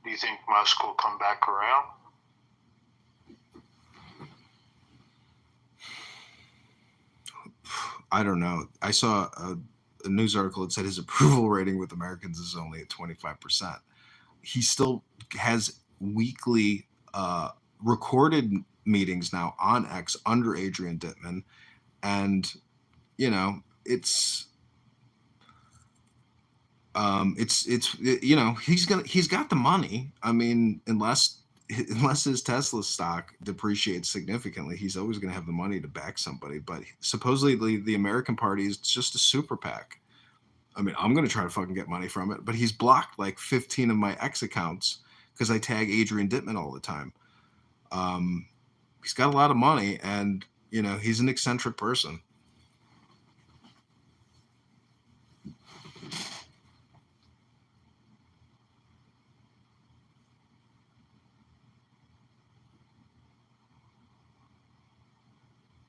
Do you think Musk will come back around? I don't know. I saw a news article that said his approval rating with Americans is only at 25%. He still has weekly recorded meetings now on X under Adrian Dittman, and he's got the money. I mean, unless his Tesla stock depreciates significantly, he's always going to have the money to back somebody. But supposedly the American Party is just a super PAC. I mean, I'm going to try to fucking get money from it, but he's blocked like 15 of my X accounts because I tag Adrian Dittman all the time. He's got a lot of money, and he's an eccentric person.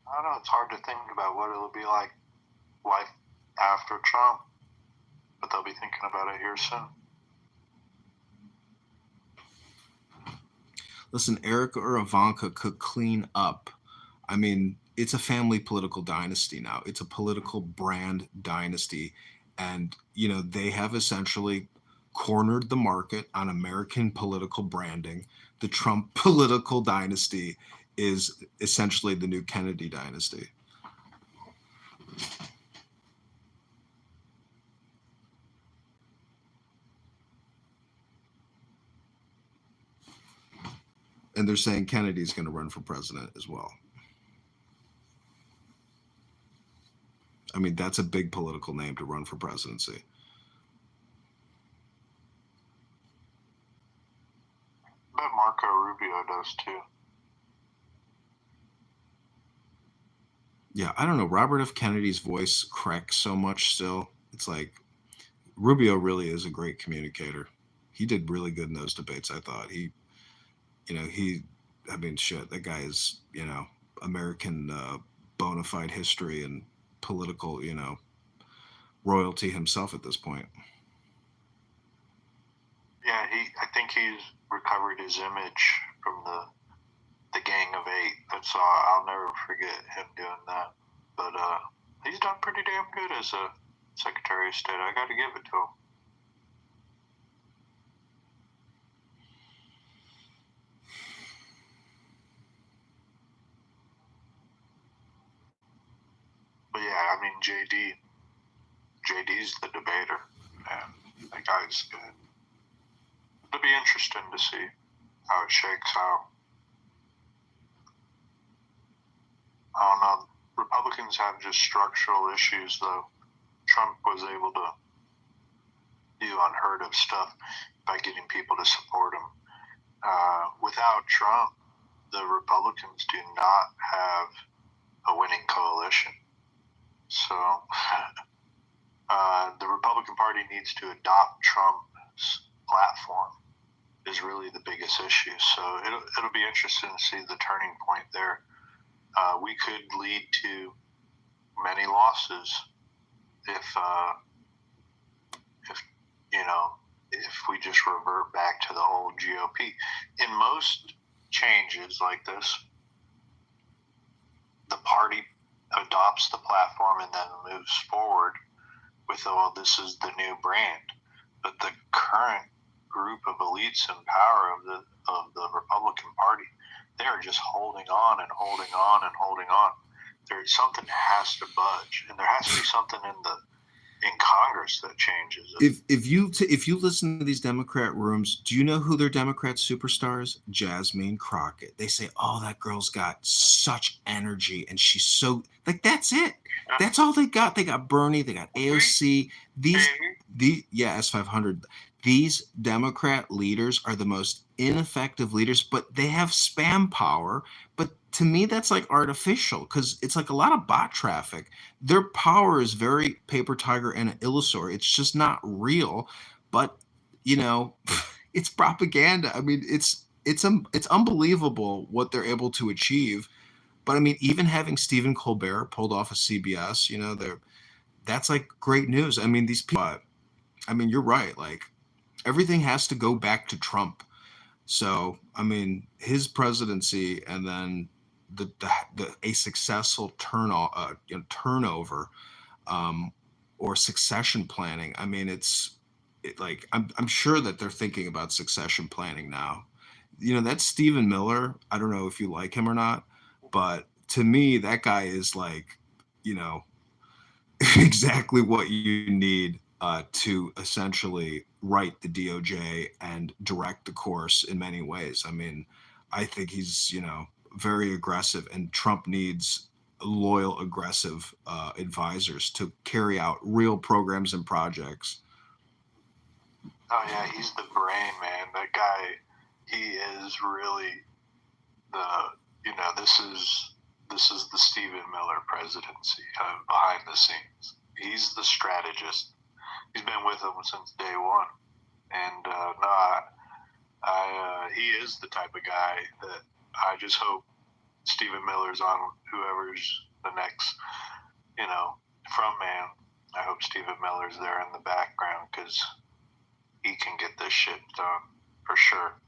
I don't know. It's hard to think about what it'll be like life after Trump, but they'll be thinking about it here soon. Listen, Erica or Ivanka could clean up. I mean, it's a family political dynasty now. It's a political brand dynasty. And, they have essentially cornered the market on American political branding. The Trump political dynasty is essentially the new Kennedy dynasty. And they're saying Kennedy's going to run for president as well. I mean, that's a big political name to run for presidency. I bet Marco Rubio does too. Yeah, I don't know. Robert F. Kennedy's voice cracks so much still. It's like Rubio really is a great communicator. He did really good in those debates, I thought. That guy is, American bona fide history and political, royalty himself at this point. Yeah, I think he's recovered his image from the Gang of Eight. That's all. I'll never forget him doing that. But he's done pretty damn good as a Secretary of State. I got to give it to him. But yeah, I mean, JD's the debater, and that guy's good. It'll be interesting to see how it shakes out. I don't know. Republicans have just structural issues, though. Trump was able to do unheard of stuff by getting people to support him. without Trump, the Republicans do not have a winning coalition. So the Republican Party needs to adopt Trump's platform is really the biggest issue. So it'll be interesting to see the turning point there. We could lead to many losses if we just revert back to the old GOP. In most changes like this, the party adopts the platform and then moves forward with, well, this is the new brand. But the current group of elites in power of the Republican Party, they are just holding on and holding on and holding on. There's something has to budge, and there has to be something in Congress that changes. If you listen to these Democrat rooms, do you know who their Democrat superstars? Jasmine Crockett. They say, "Oh, that girl's got such energy, and she's so like." That's it. That's all they got. They got Bernie. They got AOC. S500. These Democrat leaders are the most ineffective leaders, but they have spam power. But to me, that's like artificial because it's like a lot of bot traffic. Their power is very paper tiger and illusory. It's just not real. But it's propaganda. I mean, it's unbelievable what they're able to achieve. But I mean, even having Stephen Colbert pulled off of CBS, that's like great news. I mean, these people. I mean, you're right. Like everything has to go back to Trump. So I mean, his presidency and then a successful turnover or succession planning. I mean, I'm sure that they're thinking about succession planning now. That's Stephen Miller. I don't know if you like him or not, but to me, that guy is like, exactly what you need to essentially write the DOJ and direct the course in many ways. I mean, I think he's, very aggressive, and Trump needs loyal, aggressive advisors to carry out real programs and projects. Oh yeah, he's the brain, man. That guy, he is really this is the Stephen Miller presidency behind the scenes. He's the strategist. He's been with them since day one, and he is the type of guy that I just hope Stephen Miller's on whoever's the next, front man. I hope Stephen Miller's there in the background because he can get this shit done for sure.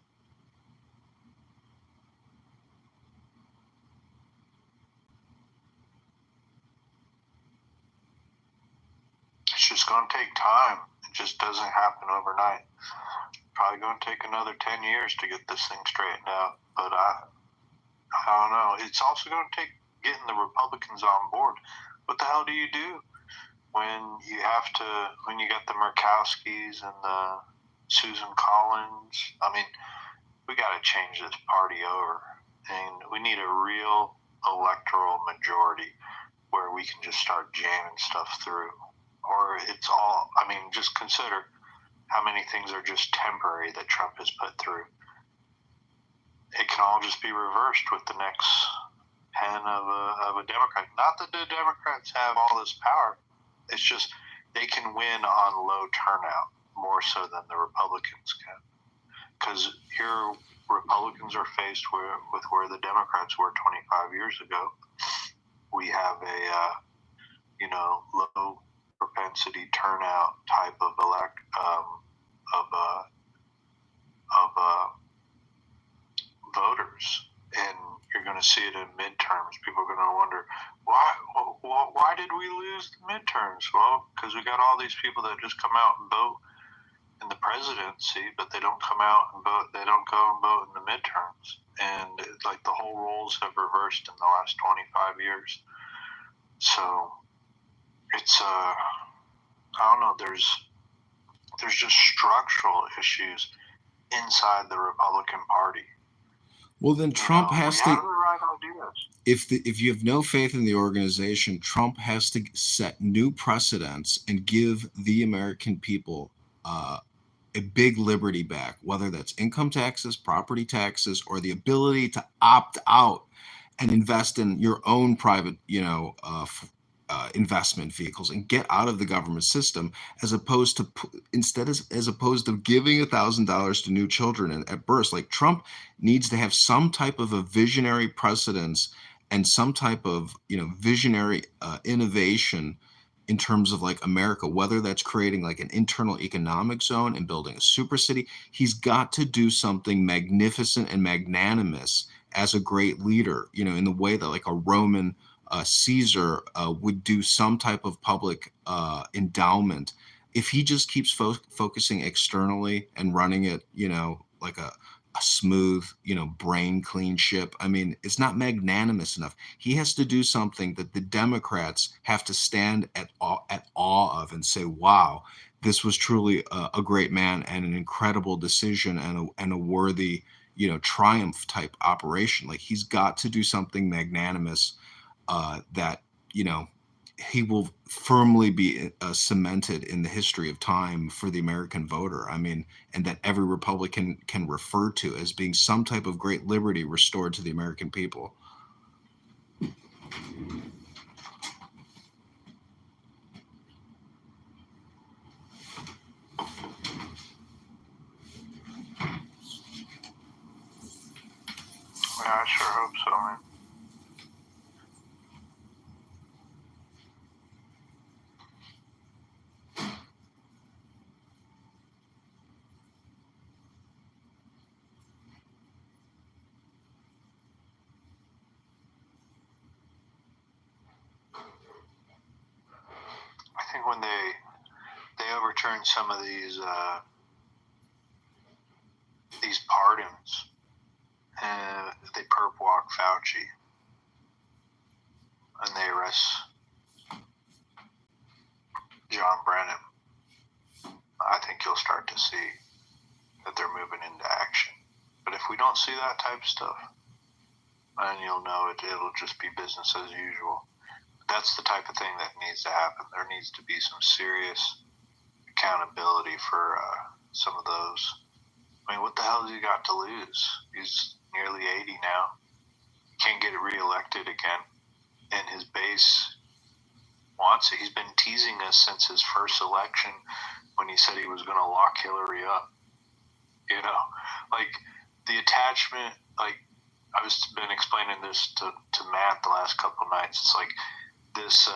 It's just going to take time. It just doesn't happen overnight. Probably going to take another 10 years to get this thing straightened out. But I don't know. It's also going to take getting the Republicans on board. What the hell do you do when you got the Murkowskis and the Susan Collins? I mean, we got to change this party over. And we need a real electoral majority where we can just start jamming stuff through. Or it's all, I mean, just consider how many things are just temporary that Trump has put through. It can all just be reversed with the next pen of a Democrat. Not that the Democrats have all this power. It's just they can win on low turnout more so than the Republicans can. Because here Republicans are faced with where the Democrats were 25 years ago. We have a low propensity turnout type of voters, and you're going to see it in midterms. People are going to wonder why did we lose the midterms? Well, because we got all these people that just come out and vote in the presidency, but they don't come out and vote. They don't go and vote in the midterms, and like the whole roles have reversed in the last 25 years. So it's I don't know. There's just structural issues inside the Republican Party. Well, then Trump has to. Have the right ideas. If you have no faith in the organization, Trump has to set new precedents and give the American people a big liberty back, whether that's income taxes, property taxes, or the ability to opt out and invest in your own private, investment vehicles and get out of the government system, as opposed to as opposed to giving $1,000 to new children at birth. Like, Trump needs to have some type of a visionary precedence and some type of visionary innovation in terms of like America, whether that's creating like an internal economic zone and building a super city. He's got to do something magnificent and magnanimous as a great leader, in the way that like a Roman Caesar would do some type of public endowment. If he just keeps focusing externally and running it, like a smooth, brain clean ship, I mean, it's not magnanimous enough. He has to do something that the Democrats have to stand at awe of and say, wow, this was truly a great man and an incredible decision and a worthy, triumph type operation. Like, he's got to do something magnanimous that, he will firmly be cemented in the history of time for the American voter. I mean, and that every Republican can refer to as being some type of great liberty restored to the American people. Yeah, I sure hope so, man. I think when they overturn some of these pardons, they perp walk Fauci, and they arrest John Brennan, I think you'll start to see that they're moving into action. But if we don't see that type of stuff, then you'll know it'll just be business as usual. That's the type of thing that needs to happen. There needs to be some serious accountability for some of those. I mean, what the hell has he got to lose? He's nearly 80 now. Can't get reelected again. And his base wants it. He's been teasing us since his first election when he said he was going to lock Hillary up. Like, the attachment, like, I've been explaining this to Matt the last couple of nights. It's like this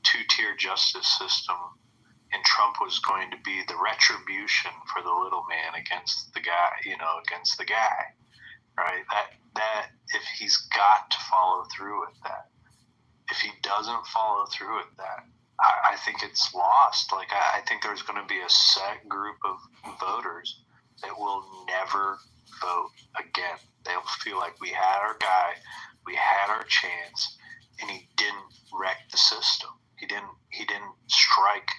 two-tier justice system, and Trump was going to be the retribution for the little man against the guy, against the guy, right? That if he's got to follow through with that, if he doesn't follow through with that, I think it's lost. Like, I think there's going to be a set group of voters that will never vote again. They'll feel like we had our guy, we had our chance, and he didn't wreck the system. He didn't strike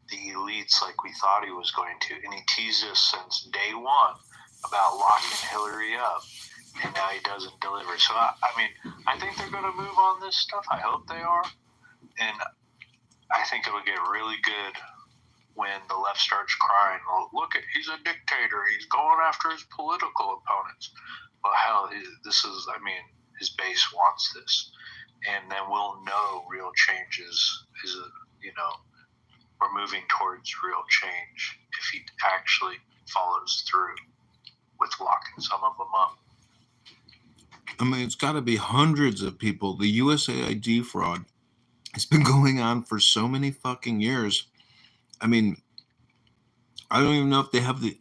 the elites like we thought he was going to. And he teased us since day one about locking Hillary up, and now he doesn't deliver. So, I think they're going to move on this stuff. I hope they are. And I think it'll get really good when the left starts crying, well, look, he's a dictator. He's going after his political opponents. Well, hell, his base wants this. And then we'll know real change is we're moving towards real change if he actually follows through with locking some of them up. I mean, it's got to be hundreds of people. The USAID fraud has been going on for so many fucking years. I mean, I don't even know if they have the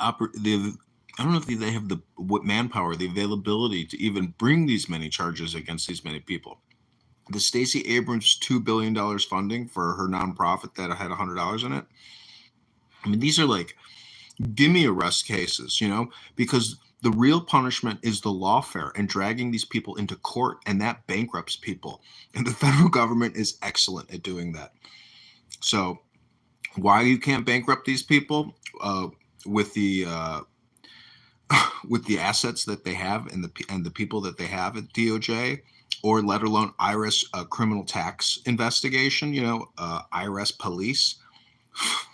manpower, the availability to even bring these many charges against these many people. The Stacey Abrams $2 billion funding for her nonprofit that had $100 in it. I mean, these are like, give me arrest cases, because the real punishment is the lawfare and dragging these people into court, and that bankrupts people. And the federal government is excellent at doing that. So why you can't bankrupt these people with the assets that they have and the people that they have at DOJ, or let alone IRS criminal tax investigation, IRS police.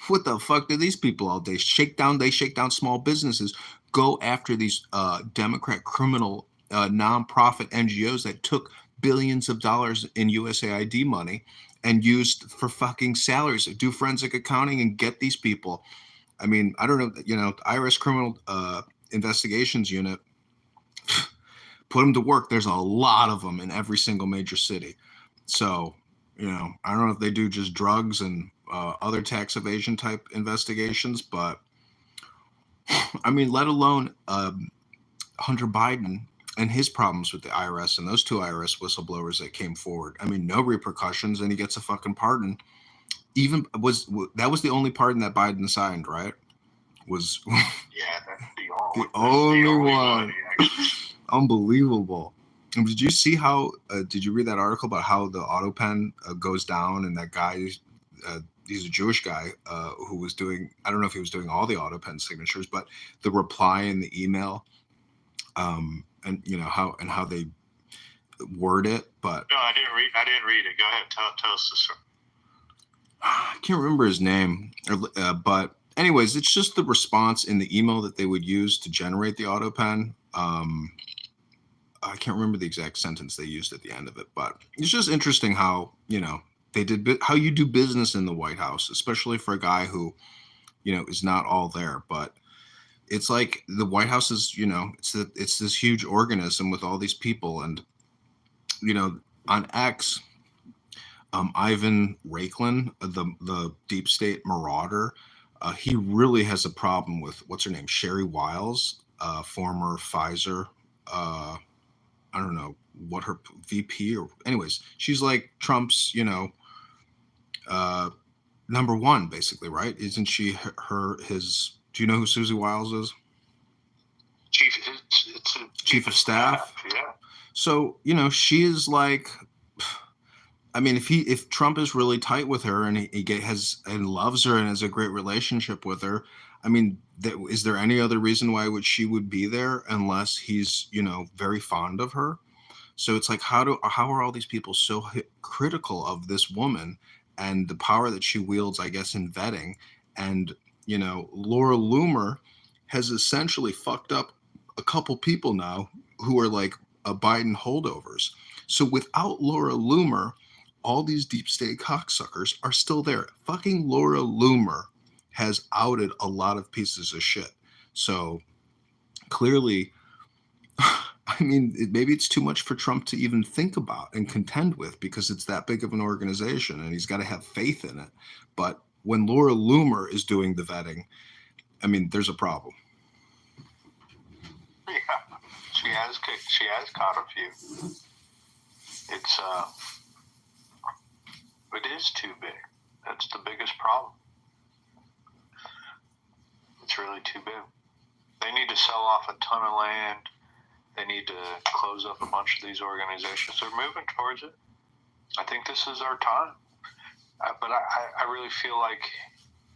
What the fuck do these people all day shake down? They shake down small businesses, go after these Democrat criminal nonprofit NGOs that took billions of dollars in USAID money and used for fucking salaries, do forensic accounting and get these people. I mean, I don't know, the IRS criminal investigations unit, put them to work. There's a lot of them in every single major city. So, I don't know if they do just drugs and other tax evasion type investigations, but I mean, let alone Hunter Biden and his problems with the IRS and those two IRS whistleblowers that came forward. I mean, no repercussions, and he gets a fucking pardon. That was the only pardon that Biden signed, right? Was that's the only one. Unbelievable. Did you see how? Did you read that article about how the auto pen goes down, and that guy? He's a Jewish guy who was doing. I don't know if he was doing all the auto pen signatures, but the reply in the email, and how they word it. But no, I didn't read it. Go ahead. Tell us the story. I can't remember his name, but anyways, it's just the response in the email that they would use to generate the auto pen. I can't remember the exact sentence they used at the end of it, but it's just interesting how, they did how you do business in the White House, especially for a guy who, is not all there. But it's like the White House is, it's this huge organism with all these people. And, on X, Ivan Raiklin, the deep state marauder, he really has a problem with, what's her name? Sherry Wiles, former Pfizer, I don't know what her VP or anyways, she's like Trump's, number one, basically, right? Isn't she his, do you know who Susie Wiles is? Chief of staff. Yeah. So, she is like, I mean, if Trump is really tight with her and he has and loves her and has a great relationship with her, I mean, is there any other reason why she would be there unless he's, very fond of her? So it's like, how are all these people so critical of this woman and the power that she wields, I guess, in vetting? And, Laura Loomer has essentially fucked up a couple people now who are like Biden holdovers. So without Laura Loomer, all these deep state cocksuckers are still there. Fucking Laura Loomer has outed a lot of pieces of shit. So clearly, I mean, maybe it's too much for Trump to even think about and contend with because it's that big of an organization and he's got to have faith in it. But when Laura Loomer is doing the vetting, I mean, there's a problem. Yeah, she has caught a few. It is too big. That's the biggest problem. It's really too big. They need to sell off a ton of land. They need to close up a bunch of these organizations. They're moving towards it. I think this is our time. But I really feel like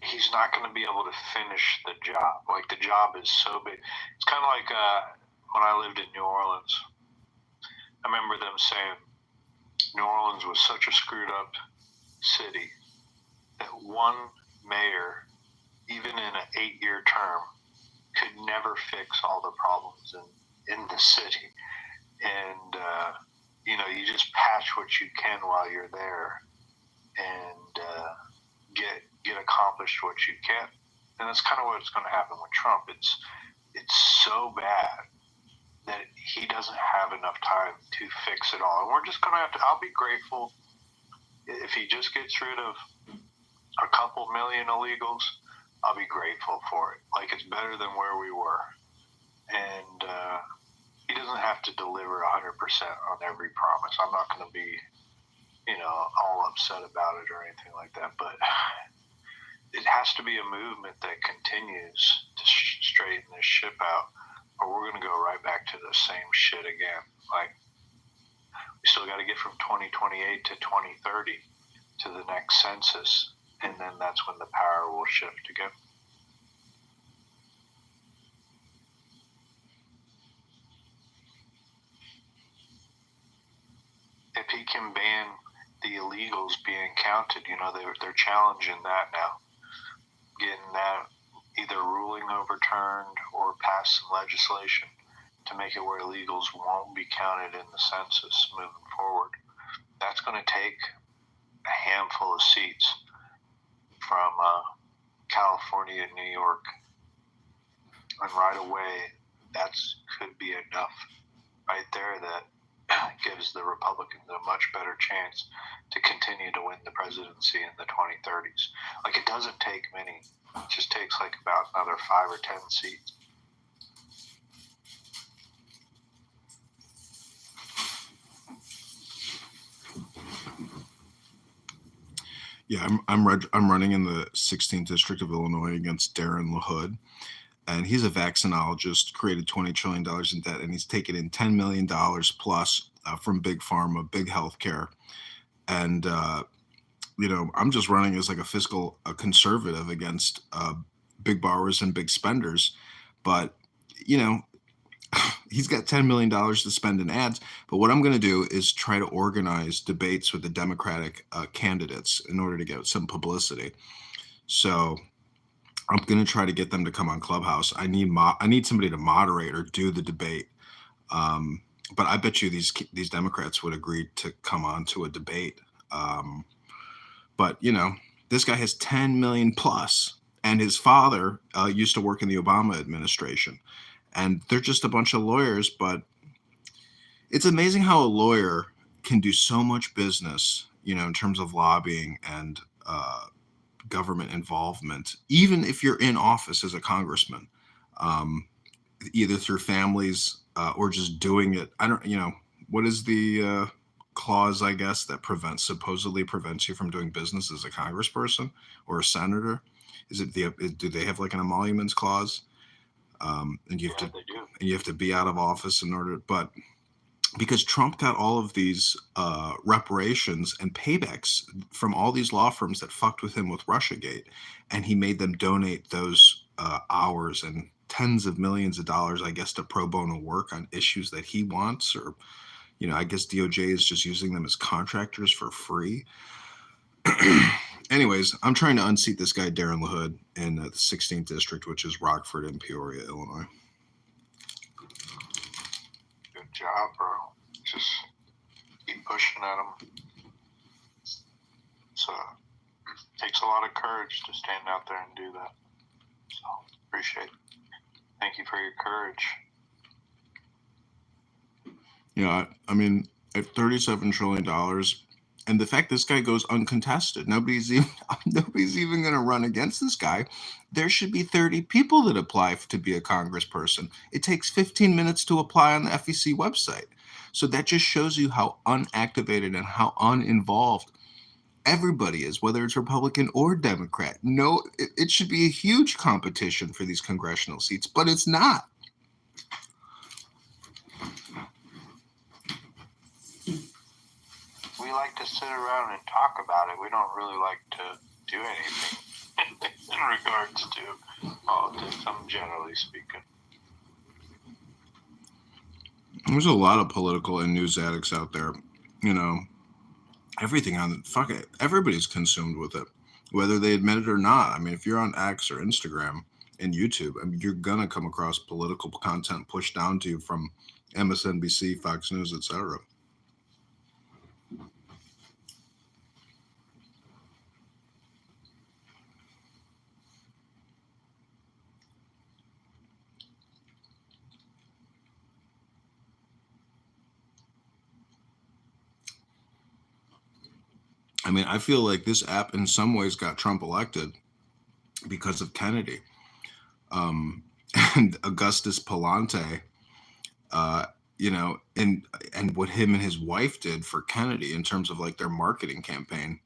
he's not going to be able to finish the job. Like, the job is so big. It's kind of like when I lived in New Orleans. I remember them saying New Orleans was such a screwed up city that one mayor, even in an 8-year term, could never fix all the problems in the city. And, you just patch what you can while you're there and get accomplished what you can. And that's kind of what's going to happen with Trump. It's so bad that he doesn't have enough time to fix it all. And we're just going to I'll be grateful if he just gets rid of a couple million illegals. I'll be grateful for it. Like, it's better than where we were. And he doesn't have to deliver 100% on every promise. I'm not going to be, all upset about it or anything like that. But it has to be a movement that continues to straighten this ship out, or we're going to go right back to the same shit again. Like, we still got to get from 2028 to 2030 to the next census, and then that's when the power will shift again. If he can ban the illegals being counted, they're challenging that now. that either ruling overturned or pass some legislation to make it where illegals won't be counted in the census moving forward. That's going to take a handful of seats from California and New York. And right away, that's could be enough right there that gives the Republicans a much better chance to continue to win the presidency in the 2030s. Like, it doesn't take many. It just takes like about another 5 or 10 seats. Yeah, I'm running in the 16th district of Illinois against Darren LaHood, and he's a vaccinologist, created $20 trillion in debt, and he's taken in $10 million plus from big pharma, big healthcare, and I'm just running as like a fiscal conservative against big borrowers and big spenders, but he's got $10 million to spend in ads. But what I'm going to do is try to organize debates with the Democratic candidates in order to get some publicity. So I'm going to try to get them to come on Clubhouse. I need somebody to moderate or do the debate. But I bet you these Democrats would agree to come on to a debate. But this guy has 10 million plus, and his father used to work in the Obama administration. And they're just a bunch of lawyers, but it's amazing how a lawyer can do so much business, in terms of lobbying and government involvement, even if you're in office as a congressman, either through families or just doing it. What is the clause, I guess, that supposedly prevents you from doing business as a congressperson or a senator? Do they have like an emoluments clause? And you have to be out of office in order, but because Trump got all of these reparations and paybacks from all these law firms that fucked with him with Russiagate, and he made them donate those hours and tens of millions of dollars, I guess, to pro bono work on issues that he wants, or I guess DOJ is just using them as contractors for free. Anyways, I'm trying to unseat this guy, Darren LaHood, in the 16th district, which is Rockford and Peoria, Illinois. Good job, bro. Just keep pushing at him. So it takes a lot of courage to stand out there and do that. So appreciate it. Thank you for your courage. Yeah, I mean, at $37 trillion, and the fact this guy goes uncontested, nobody's even going to run against this guy. There should be 30 people that apply to be a congressperson. It takes 15 minutes to apply on the FEC website. So that just shows you how unactivated and how uninvolved everybody is, whether it's Republican or Democrat. No, it should be a huge competition for these congressional seats, but it's not. We like to sit around and talk about it. We don't really like to do anything in regards to politics, I'm generally speaking. There's a lot of political and news addicts out there. Everything everybody's consumed with it, whether they admit it or not. I mean, if you're on X or Instagram and YouTube, you're gonna come across political content pushed down to you from MSNBC, Fox News, etc. I mean, I feel like this app in some ways got Trump elected because of Kennedy. And Augustus Palante, and what him and his wife did for Kennedy in terms of like their marketing campaign,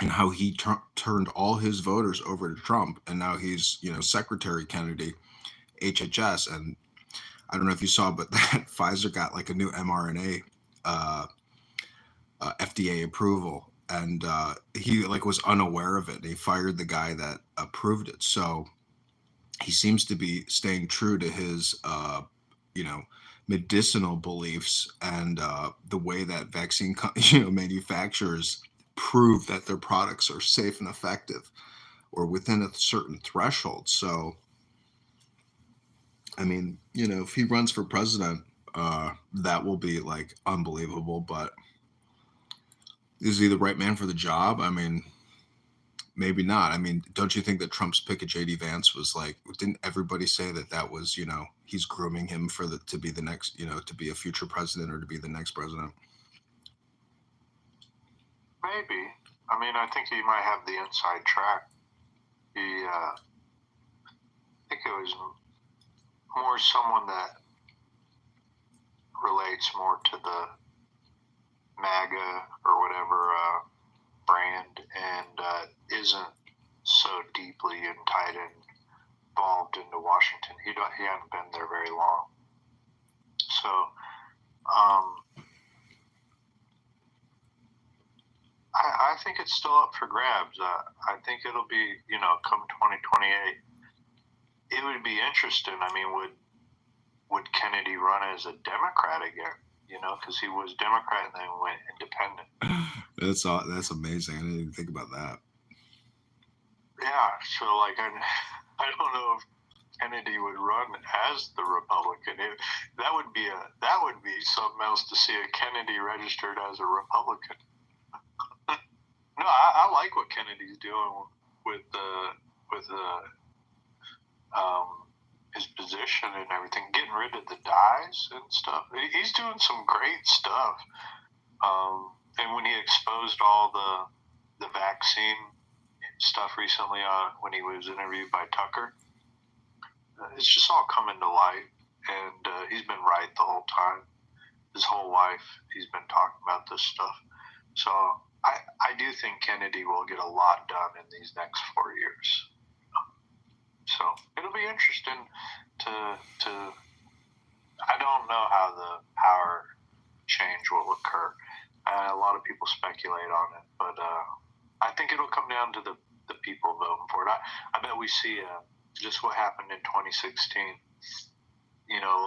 and how he turned all his voters over to Trump. And now he's, Secretary Kennedy, HHS. And I don't know if you saw, but that Pfizer got like a new mRNA FDA approval. And he was unaware of it, and he fired the guy that approved it. So he seems to be staying true to his, medicinal beliefs and the way that vaccine, manufacturers prove that their products are safe and effective. or within a certain threshold. So, I mean, if he runs for president, that will be like unbelievable. But is he the right man for the job? I mean, maybe not. I mean, don't you think that Trump's pick of JD Vance was like? Didn't everybody say that was he's grooming him to be the next to be a future president or to be the next president? Maybe. I mean, I think he might have the inside track. I think it was more someone that relates more to the MAGA or whatever brand and isn't so deeply and tied and involved into Washington. He hadn't been there very long. So, I think it's still up for grabs. I think it'll be, come 2028. It would be interesting. I mean, would Kennedy run as a Democrat again? Because he was Democrat and then went independent. That's amazing. I didn't even think about that. Yeah. So, like, I don't know if Kennedy would run as the Republican. That would be something else to see, a Kennedy registered as a Republican. No, I like what Kennedy's doing with his position and everything, getting rid of the dyes and stuff. He's doing some great stuff. And when he exposed all the vaccine stuff recently when he was interviewed by Tucker, it's just all coming to light. And he's been right the whole time. His whole life, he's been talking about this stuff. So I do think Kennedy will get a lot done in these next 4 years. So it'll be interesting to I don't know how the power change will occur. A lot of people speculate on it, but I think it'll come down to the people voting for it. I bet we see just what happened in 2016.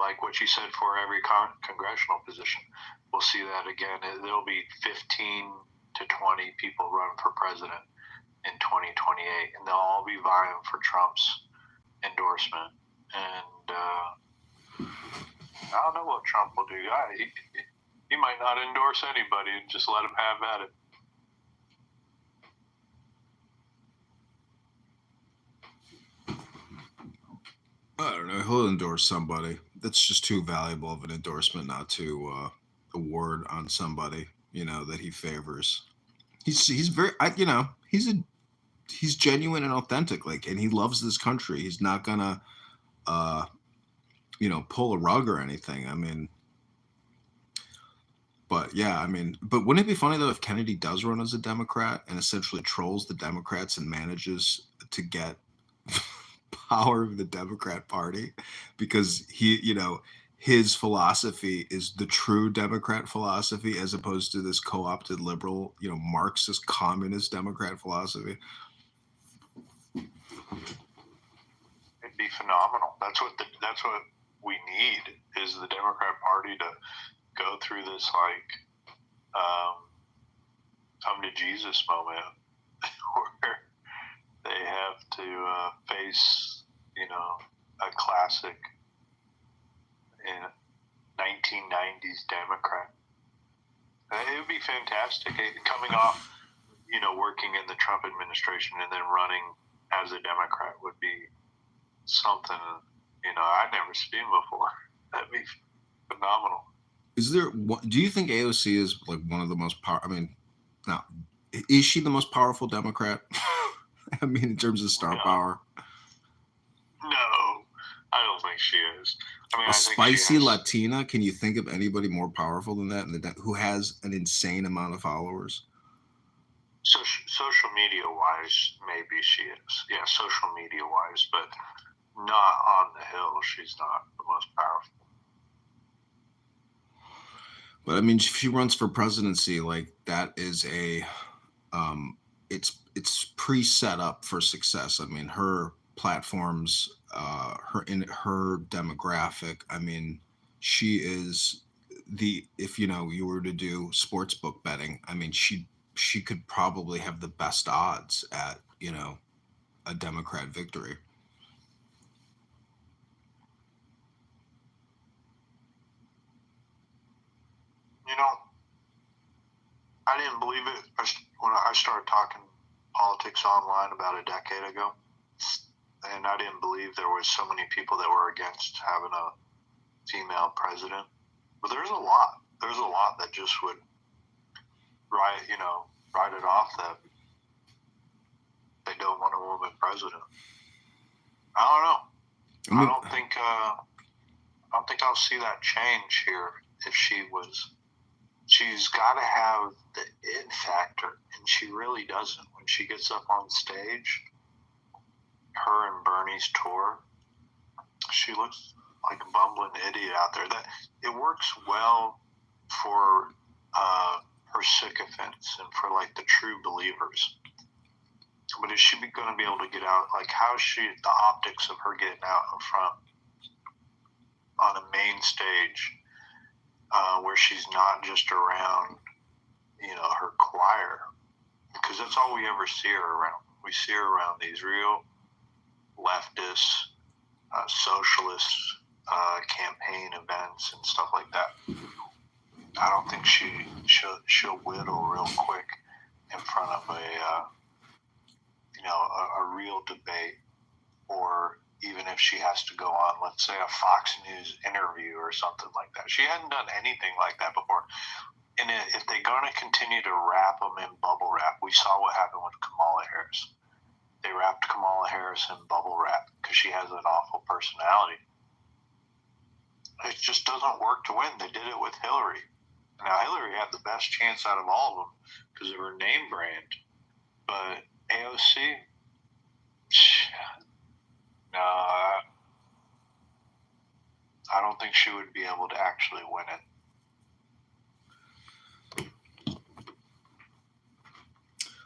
Like what you said, for every congressional position, we'll see that again. There'll be 15 to 20 people run for president in 2028, and they'll all be vying for Trump's endorsement. And I don't know what Trump will do. He might not endorse anybody and just let him have at it. I don't know. He'll endorse somebody. That's just too valuable of an endorsement not to award on somebody that he favors. He's very he's genuine and authentic, and he loves this country. He's not gonna pull a rug or anything. I mean, but wouldn't it be funny though if Kennedy does run as a Democrat and essentially trolls the Democrats and manages to get power of the Democrat Party, because his philosophy is the true Democrat philosophy as opposed to this co-opted liberal, Marxist communist Democrat philosophy? It'd be phenomenal. That's what we need, is the Democrat Party to go through this come to Jesus moment where they have to face a classic 1990s Democrat. It would be fantastic. Coming off, working in the Trump administration and then running as a Democrat would be something, I'd never seen before. That'd be phenomenal. Do you think AOC is like one of the most is she the most powerful Democrat? I mean, in terms of star power? No, I don't think she is. I mean, a spicy Latina? Can you think of anybody more powerful than that, who has an insane amount of followers? Social media wise, maybe she is. Yeah, social media wise, but not on the Hill. She's not the most powerful. But I mean, if she runs for presidency, that is it's pre-set up for success. I mean, her platforms, her demographic. I mean, she is if you were to do sports book betting, I mean, she could probably have the best odds at a Democrat victory. You know, I didn't believe it when I started talking politics online about a decade ago, and I didn't believe there was so many people that were against having a female president. But there's a lot. There's a lot that just would write it off that they don't want a woman president. I don't know. I don't think I'll see that change here if she was. She's got to have the it factor, and she really doesn't. When she gets up on stage, her and Bernie's tour, she looks like a bumbling idiot out there. That it works well for her sycophants and for like the true believers. But is she going to be able to get out? Like, how is the optics of her getting out in front on a main stage where she's not just around, her choir? Because that's all we ever see her around. We see her around these real leftist, socialist campaign events and stuff like that. I don't think she'll whittle real quick in front of a real debate, or even if she has to go on, let's say, a Fox News interview or something like that. She hadn't done anything like that before. And if they're going to continue to wrap them in bubble wrap, we saw what happened with Kamala Harris. They wrapped Kamala Harris in bubble wrap because she has an awful personality. It just doesn't work to win. They did it with Hillary. Now, Hillary had the best chance out of all of them because of her name brand. But AOC, no, I don't think she would be able to actually win it.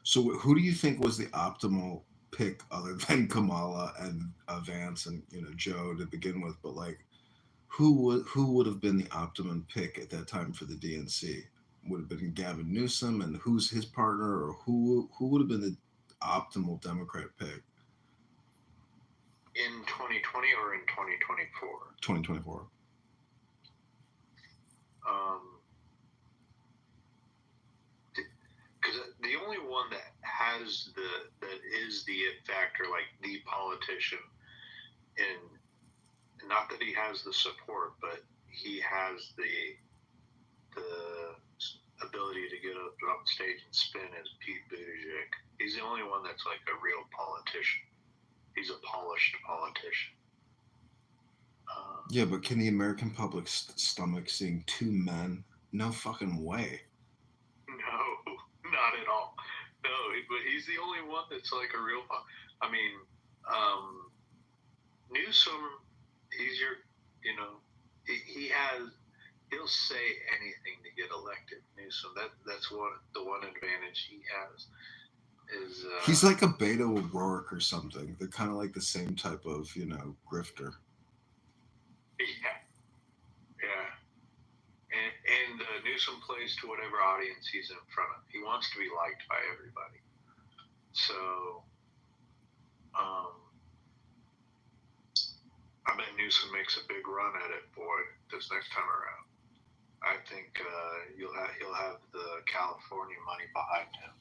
So who do you think was the optimal pick other than Kamala and Vance and Joe to begin with? But like, who would have been the optimum pick at that time for the DNC? Would have been Gavin Newsom, and who's his partner, or who would have been the optimal Democrat pick? In 2020 or in 2024? 2024. Because the only one that is the it factor, like the politician, and not that he has the support, but he has the ability to get up on stage and spin, is Pete Buttigieg. He's the only one that's like a real politician. He's a polished politician. Yeah, but can the American public stomach seeing two men? No fucking way. No, not at all. No, but he's the only one that's like a real. I mean, Newsom, he's he'll say anything to get elected. Newsom, that's the one advantage he has. Is he's like a Beto O'Rourke or something. They're kind of like the same type of grifter. Yeah. And Newsom plays to whatever audience he's in front of. He wants to be liked by everybody. So, I bet Newsom makes a big run at it, boy, this next time around. I think he'll have the California money behind him.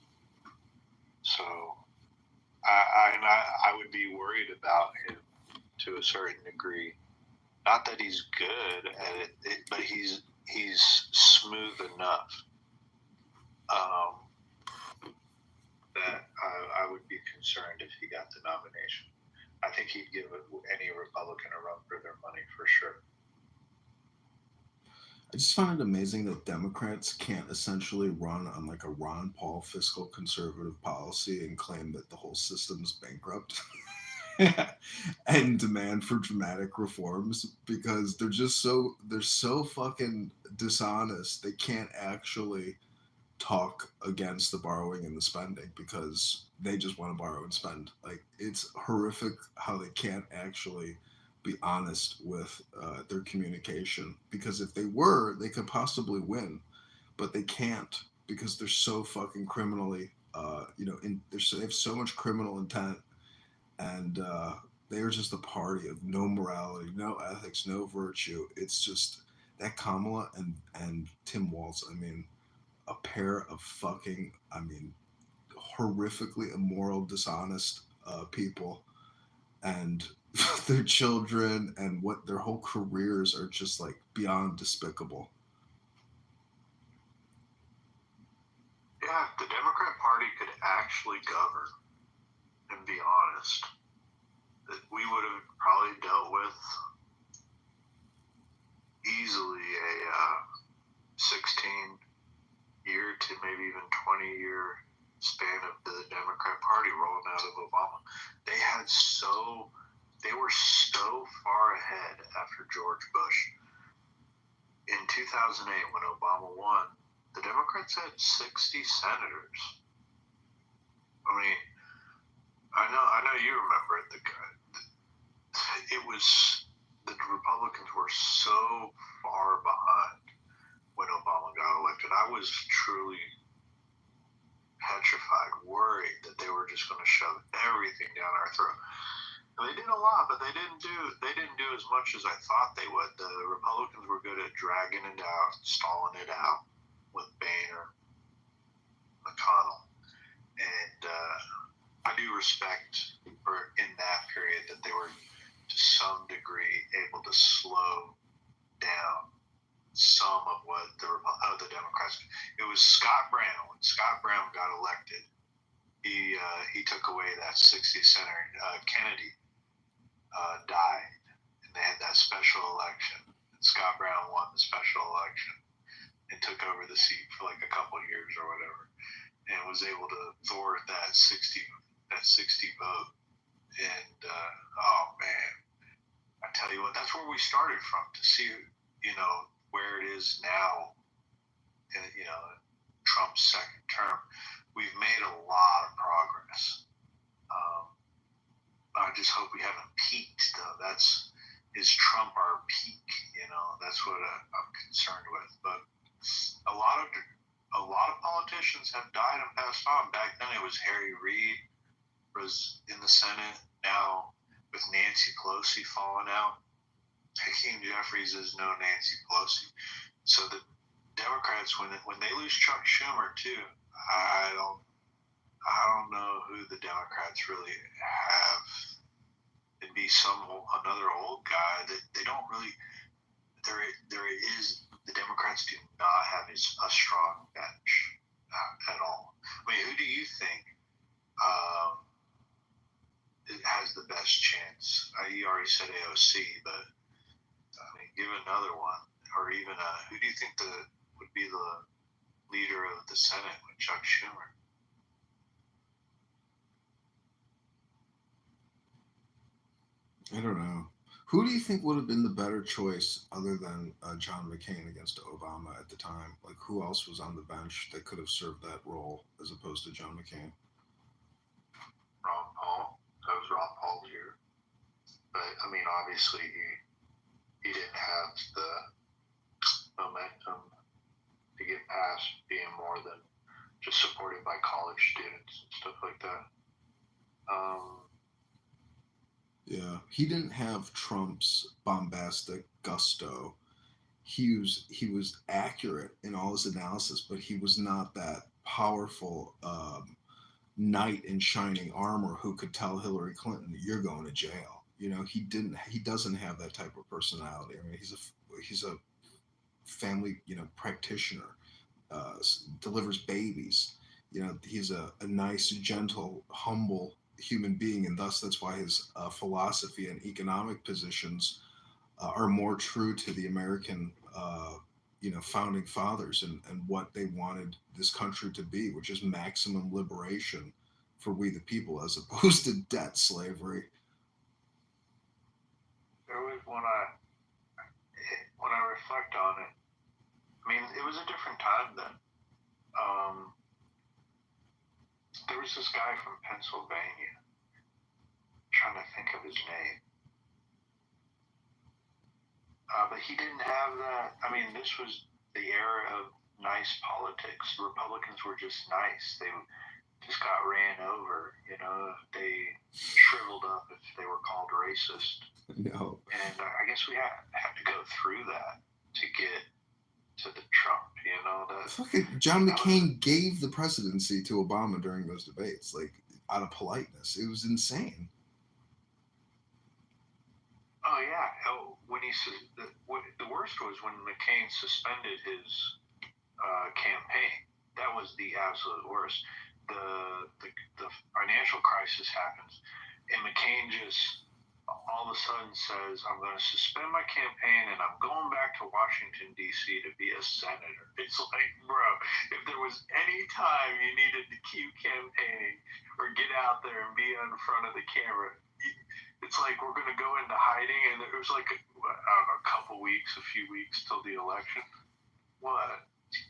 So, I would be worried about him to a certain degree. Not that he's good at it, but he's smooth enough that I would be concerned if he got the nomination. I think he'd give any Republican a run for their money for sure. I just find it amazing that Democrats can't essentially run on like a Ron Paul fiscal conservative policy and claim that the whole system's bankrupt and demand for dramatic reforms, because they're so fucking dishonest. They can't actually talk against the borrowing and the spending because they just want to borrow and spend. Like, it's horrific how they can't actually be honest with their communication, because if they were, they could possibly win, but they can't because they're so fucking criminally, they have so much criminal intent, and they are just a party of no morality, no ethics, no virtue. It's just that Kamala and Tim Walz. I mean, a pair of fucking, I mean, horrifically immoral, dishonest people, and their children and what their whole careers are just like beyond despicable. Yeah, if the Democrat Party could actually govern and be honest, that we would have probably dealt with easily a 16-year to maybe even 20-year span of the Democrat Party rolling out of Obama. They were so far ahead after George Bush. In 2008, when Obama won, the Democrats had 60 senators. I mean, I know you remember it. It was the Republicans were so far behind when Obama got elected. I was truly petrified, worried that they were just going to shove everything down our throat. And they did a lot, but they didn't do as much as I thought they would. The Republicans were good at dragging it out, stalling it out with Boehner, McConnell, and I do respect in that period that they were to some degree able to slow down some of what the Democrats. It was Scott Brown. When Scott Brown got elected, he took away that 60 senator. Kennedy died, and they had that special election. And Scott Brown won the special election and took over the seat for like a couple of years or whatever, and was able to thwart that 60 vote. And oh man, I tell you what, that's where we started from. To see, where it is now, in, Trump's second term, we've made a lot of progress. I just hope we haven't peaked, though. Is Trump our peak? That's what I'm concerned with. But a lot of politicians have died and passed on. Back then, it was Harry Reid was in the Senate. Now, with Nancy Pelosi falling out, Hakeem Jeffries is no Nancy Pelosi. So the Democrats, when they lose Chuck Schumer too, I don't know who the Democrats really have. It'd be another old guy that they don't really. There is the Democrats do not have a strong bench at all. I mean, who do you think it has the best chance? You already said AOC, but I mean, give another one, or even who do you think would be the leader of the Senate with Chuck Schumer? I don't know. Who do you think would have been the better choice other than John McCain against Obama at the time? Like, who else was on the bench that could have served that role as opposed to John McCain? Ron Paul. That was Ron Paul's year. But, I mean, obviously, he didn't have the momentum to get past being more than just supported by college students and stuff like that. Yeah, he didn't have Trump's bombastic gusto. He was accurate in all his analysis, but he was not that powerful knight in shining armor who could tell Hillary Clinton, "You're going to jail." He doesn't have that type of personality. I mean, he's a family practitioner, delivers babies. He's a nice, gentle, humble human being, and thus that's why his philosophy and economic positions are more true to the American founding fathers and what they wanted this country to be, which is maximum liberation for we the people as opposed to debt slavery. There was when I reflect on it, I mean, it was a different time then. There was this guy from Pennsylvania. I'm trying to think of his name. But he didn't have that. I mean, this was the era of nice politics. Republicans were just nice. just got ran over. They shriveled up if they were called racist. No. And I guess we have to go through that to get to the Trump. Fucking John McCain gave the presidency to Obama during those debates, like out of politeness. It was insane. Oh yeah. When the worst was when McCain suspended his campaign. That was the absolute worst. The financial crisis happens, and McCain just all of a sudden says, "I'm going to suspend my campaign and I'm going back to Washington D.C. to be a senator." It's like, bro, if there was any time you needed to keep campaigning or get out there and be in front of the camera, it's like we're going to go into hiding, and it was like a few weeks till the election. What a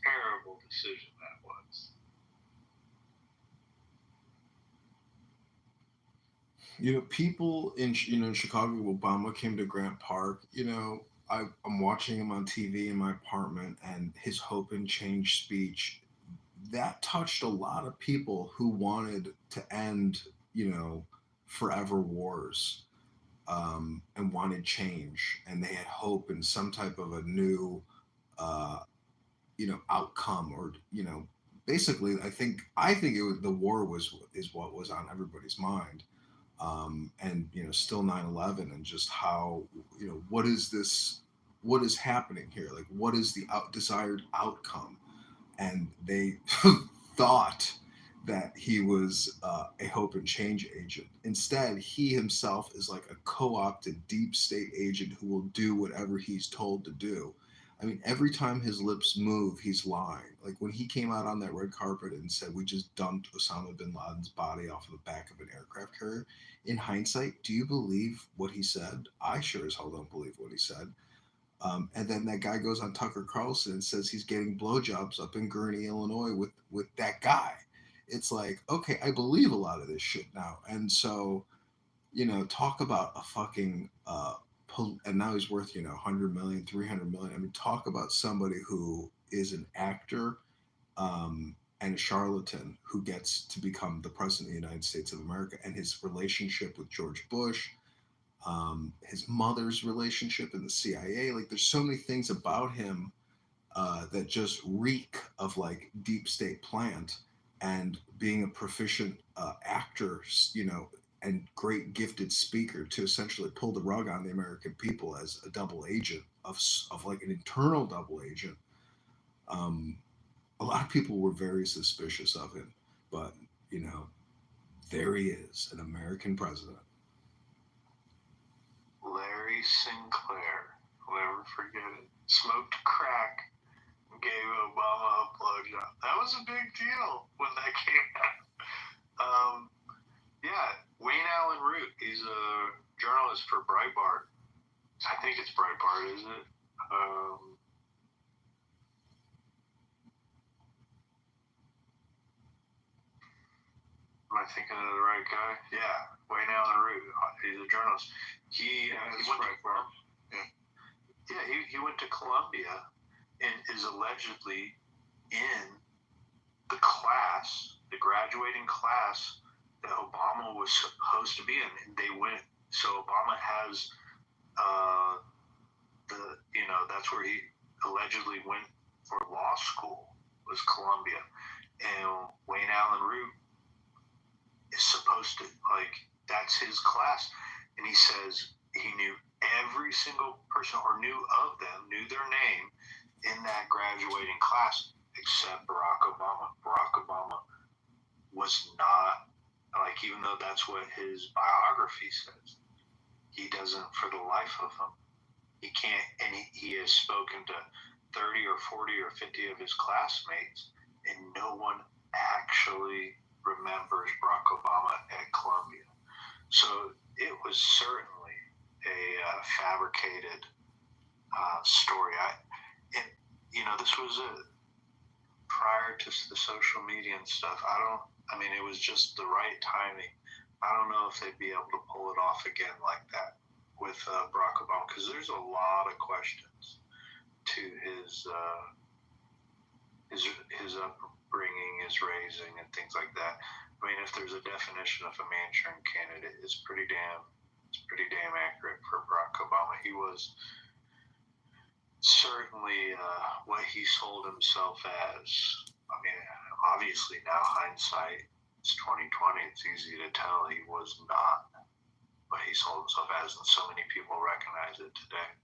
terrible decision that was. People in Chicago, Obama came to Grant Park. I'm watching him on TV in my apartment, and his hope and change speech, that touched a lot of people who wanted to end, forever wars, and wanted change, and they had hope in some type of a new, outcome, or basically, I think the war is what was on everybody's mind. And still 9/11, and just how what is happening here, like what is the desired outcome, and they thought that he was a hope and change agent. Instead, he himself is like a co-opted deep state agent who will do whatever he's told to do. I mean, every time his lips move, he's lying. Like when he came out on that red carpet and said, "We just dumped Osama bin Laden's body off of the back of an aircraft carrier." In hindsight, do you believe what he said? I sure as hell don't believe what he said. And then that guy goes on Tucker Carlson and says he's getting blowjobs up in Gurnee, Illinois with that guy. It's like, okay, I believe a lot of this shit now. And so, talk about a fucking and now he's worth 100 million, 300 million. I mean, talk about somebody who is an actor and a charlatan who gets to become the president of the United States of America, and his relationship with George Bush, his mother's relationship in the CIA. Like, there's so many things about him that just reek of like deep state plant, and being a proficient actor, and great gifted speaker to essentially pull the rug on the American people as a double agent of like an internal double agent. A lot of people were very suspicious of him, but there he is, an American president. Larry Sinclair, will never forget it. Smoked crack, gave Obama a blowjob. That was a big deal when that came out. Yeah, Wayne Allen Root. He's a journalist for Breitbart. I think it's Breitbart, isn't it? Am I thinking of the right guy? Yeah, Wayne Allen Root. He's a journalist. He went Breitbart. Yeah, he went to Columbia and is allegedly in the class, the graduating class that Obama was supposed to be in, and they went. So Obama has that's where he allegedly went for law school, was Columbia, and Wayne Allen Root is supposed to, like, that's his class, and he says he knew every single person, or knew of them, knew their name in that graduating class, except Barack Obama. Barack Obama was not, like, even though that's what his biography says, he doesn't, for the life of him, he can't, and he has spoken to 30 or 40 or 50 of his classmates, and no one actually remembers Barack Obama at Columbia. So it was certainly a fabricated story. This was prior to the social media and stuff. It was just the right timing. I don't know if they'd be able to pull it off again like that with Barack Obama, because there's a lot of questions to his upbringing, is raising and things like that. I mean, if there's a definition of a Manchurian candidate, it's pretty damn accurate for Barack Obama. He was certainly what he sold himself as. I mean, obviously now hindsight is 2020. It's easy to tell he was not what he sold himself as, and so many people recognize it today.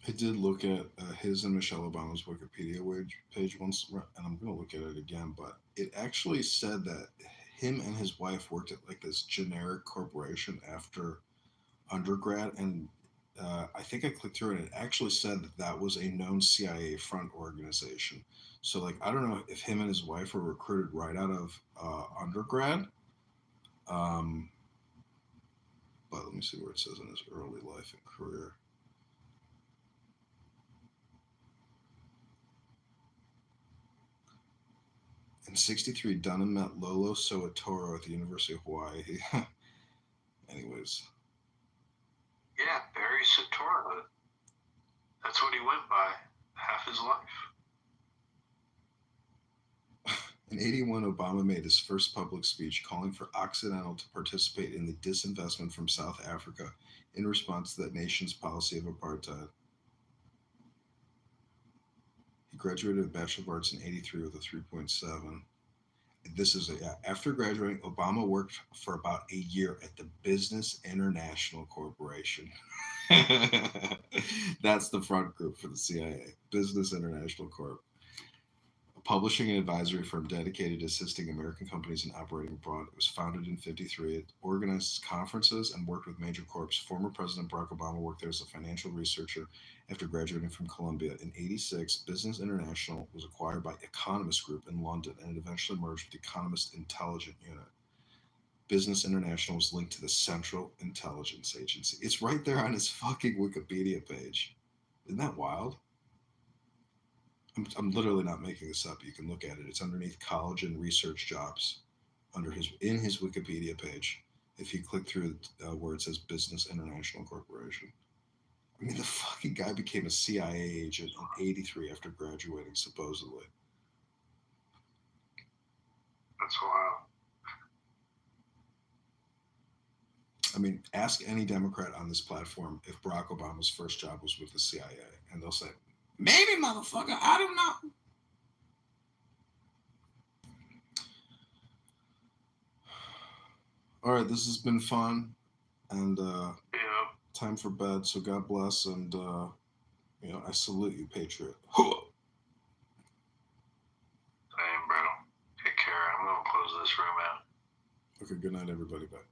I did look at his and Michelle Obama's Wikipedia page once, and I'm going to look at it again, but it actually said that him and his wife worked at like this generic corporation after undergrad, and I think I clicked through it, and it actually said that that was a known CIA front organization. So, like, I don't know if him and his wife were recruited right out of undergrad, but let me see where it says in his early life and career. In 1963, Dunham met Lolo Soetoro at the University of Hawaii. Anyways. Yeah, Barry Soetoro. That's what he went by half his life. In 1981, Obama made his first public speech calling for Occidental to participate in the disinvestment from South Africa in response to that nation's policy of apartheid. He graduated with a Bachelor of Arts in 1983 with a 3.7. This is after graduating, Obama worked for about a year at the Business International Corporation. That's the front group for the CIA, Business International Corp. A publishing and advisory firm dedicated to assisting American companies in operating abroad. It was founded in 1953. It organized conferences and worked with major corps. Former President Barack Obama worked there as a financial researcher after graduating from Columbia. In 1986, Business International was acquired by Economist Group in London, and it eventually merged with Economist Intelligence Unit. Business International was linked to the Central Intelligence Agency. It's right there on his fucking Wikipedia page. Isn't that wild? I'm literally not making this up. You can look at it. It's underneath college and research jobs in his Wikipedia page. If you click through where it says Business International Corporation. I mean, the fucking guy became a CIA agent in 1983 after graduating, supposedly. That's wild. I mean, ask any Democrat on this platform if Barack Obama's first job was with the CIA, and they'll say, maybe, motherfucker, I don't know. All right, this has been fun, and time for bed, so God bless, and, I salute you, Patriot. Same, bro. Take care. I'm going to close this room out. Okay, good night, everybody. Bye.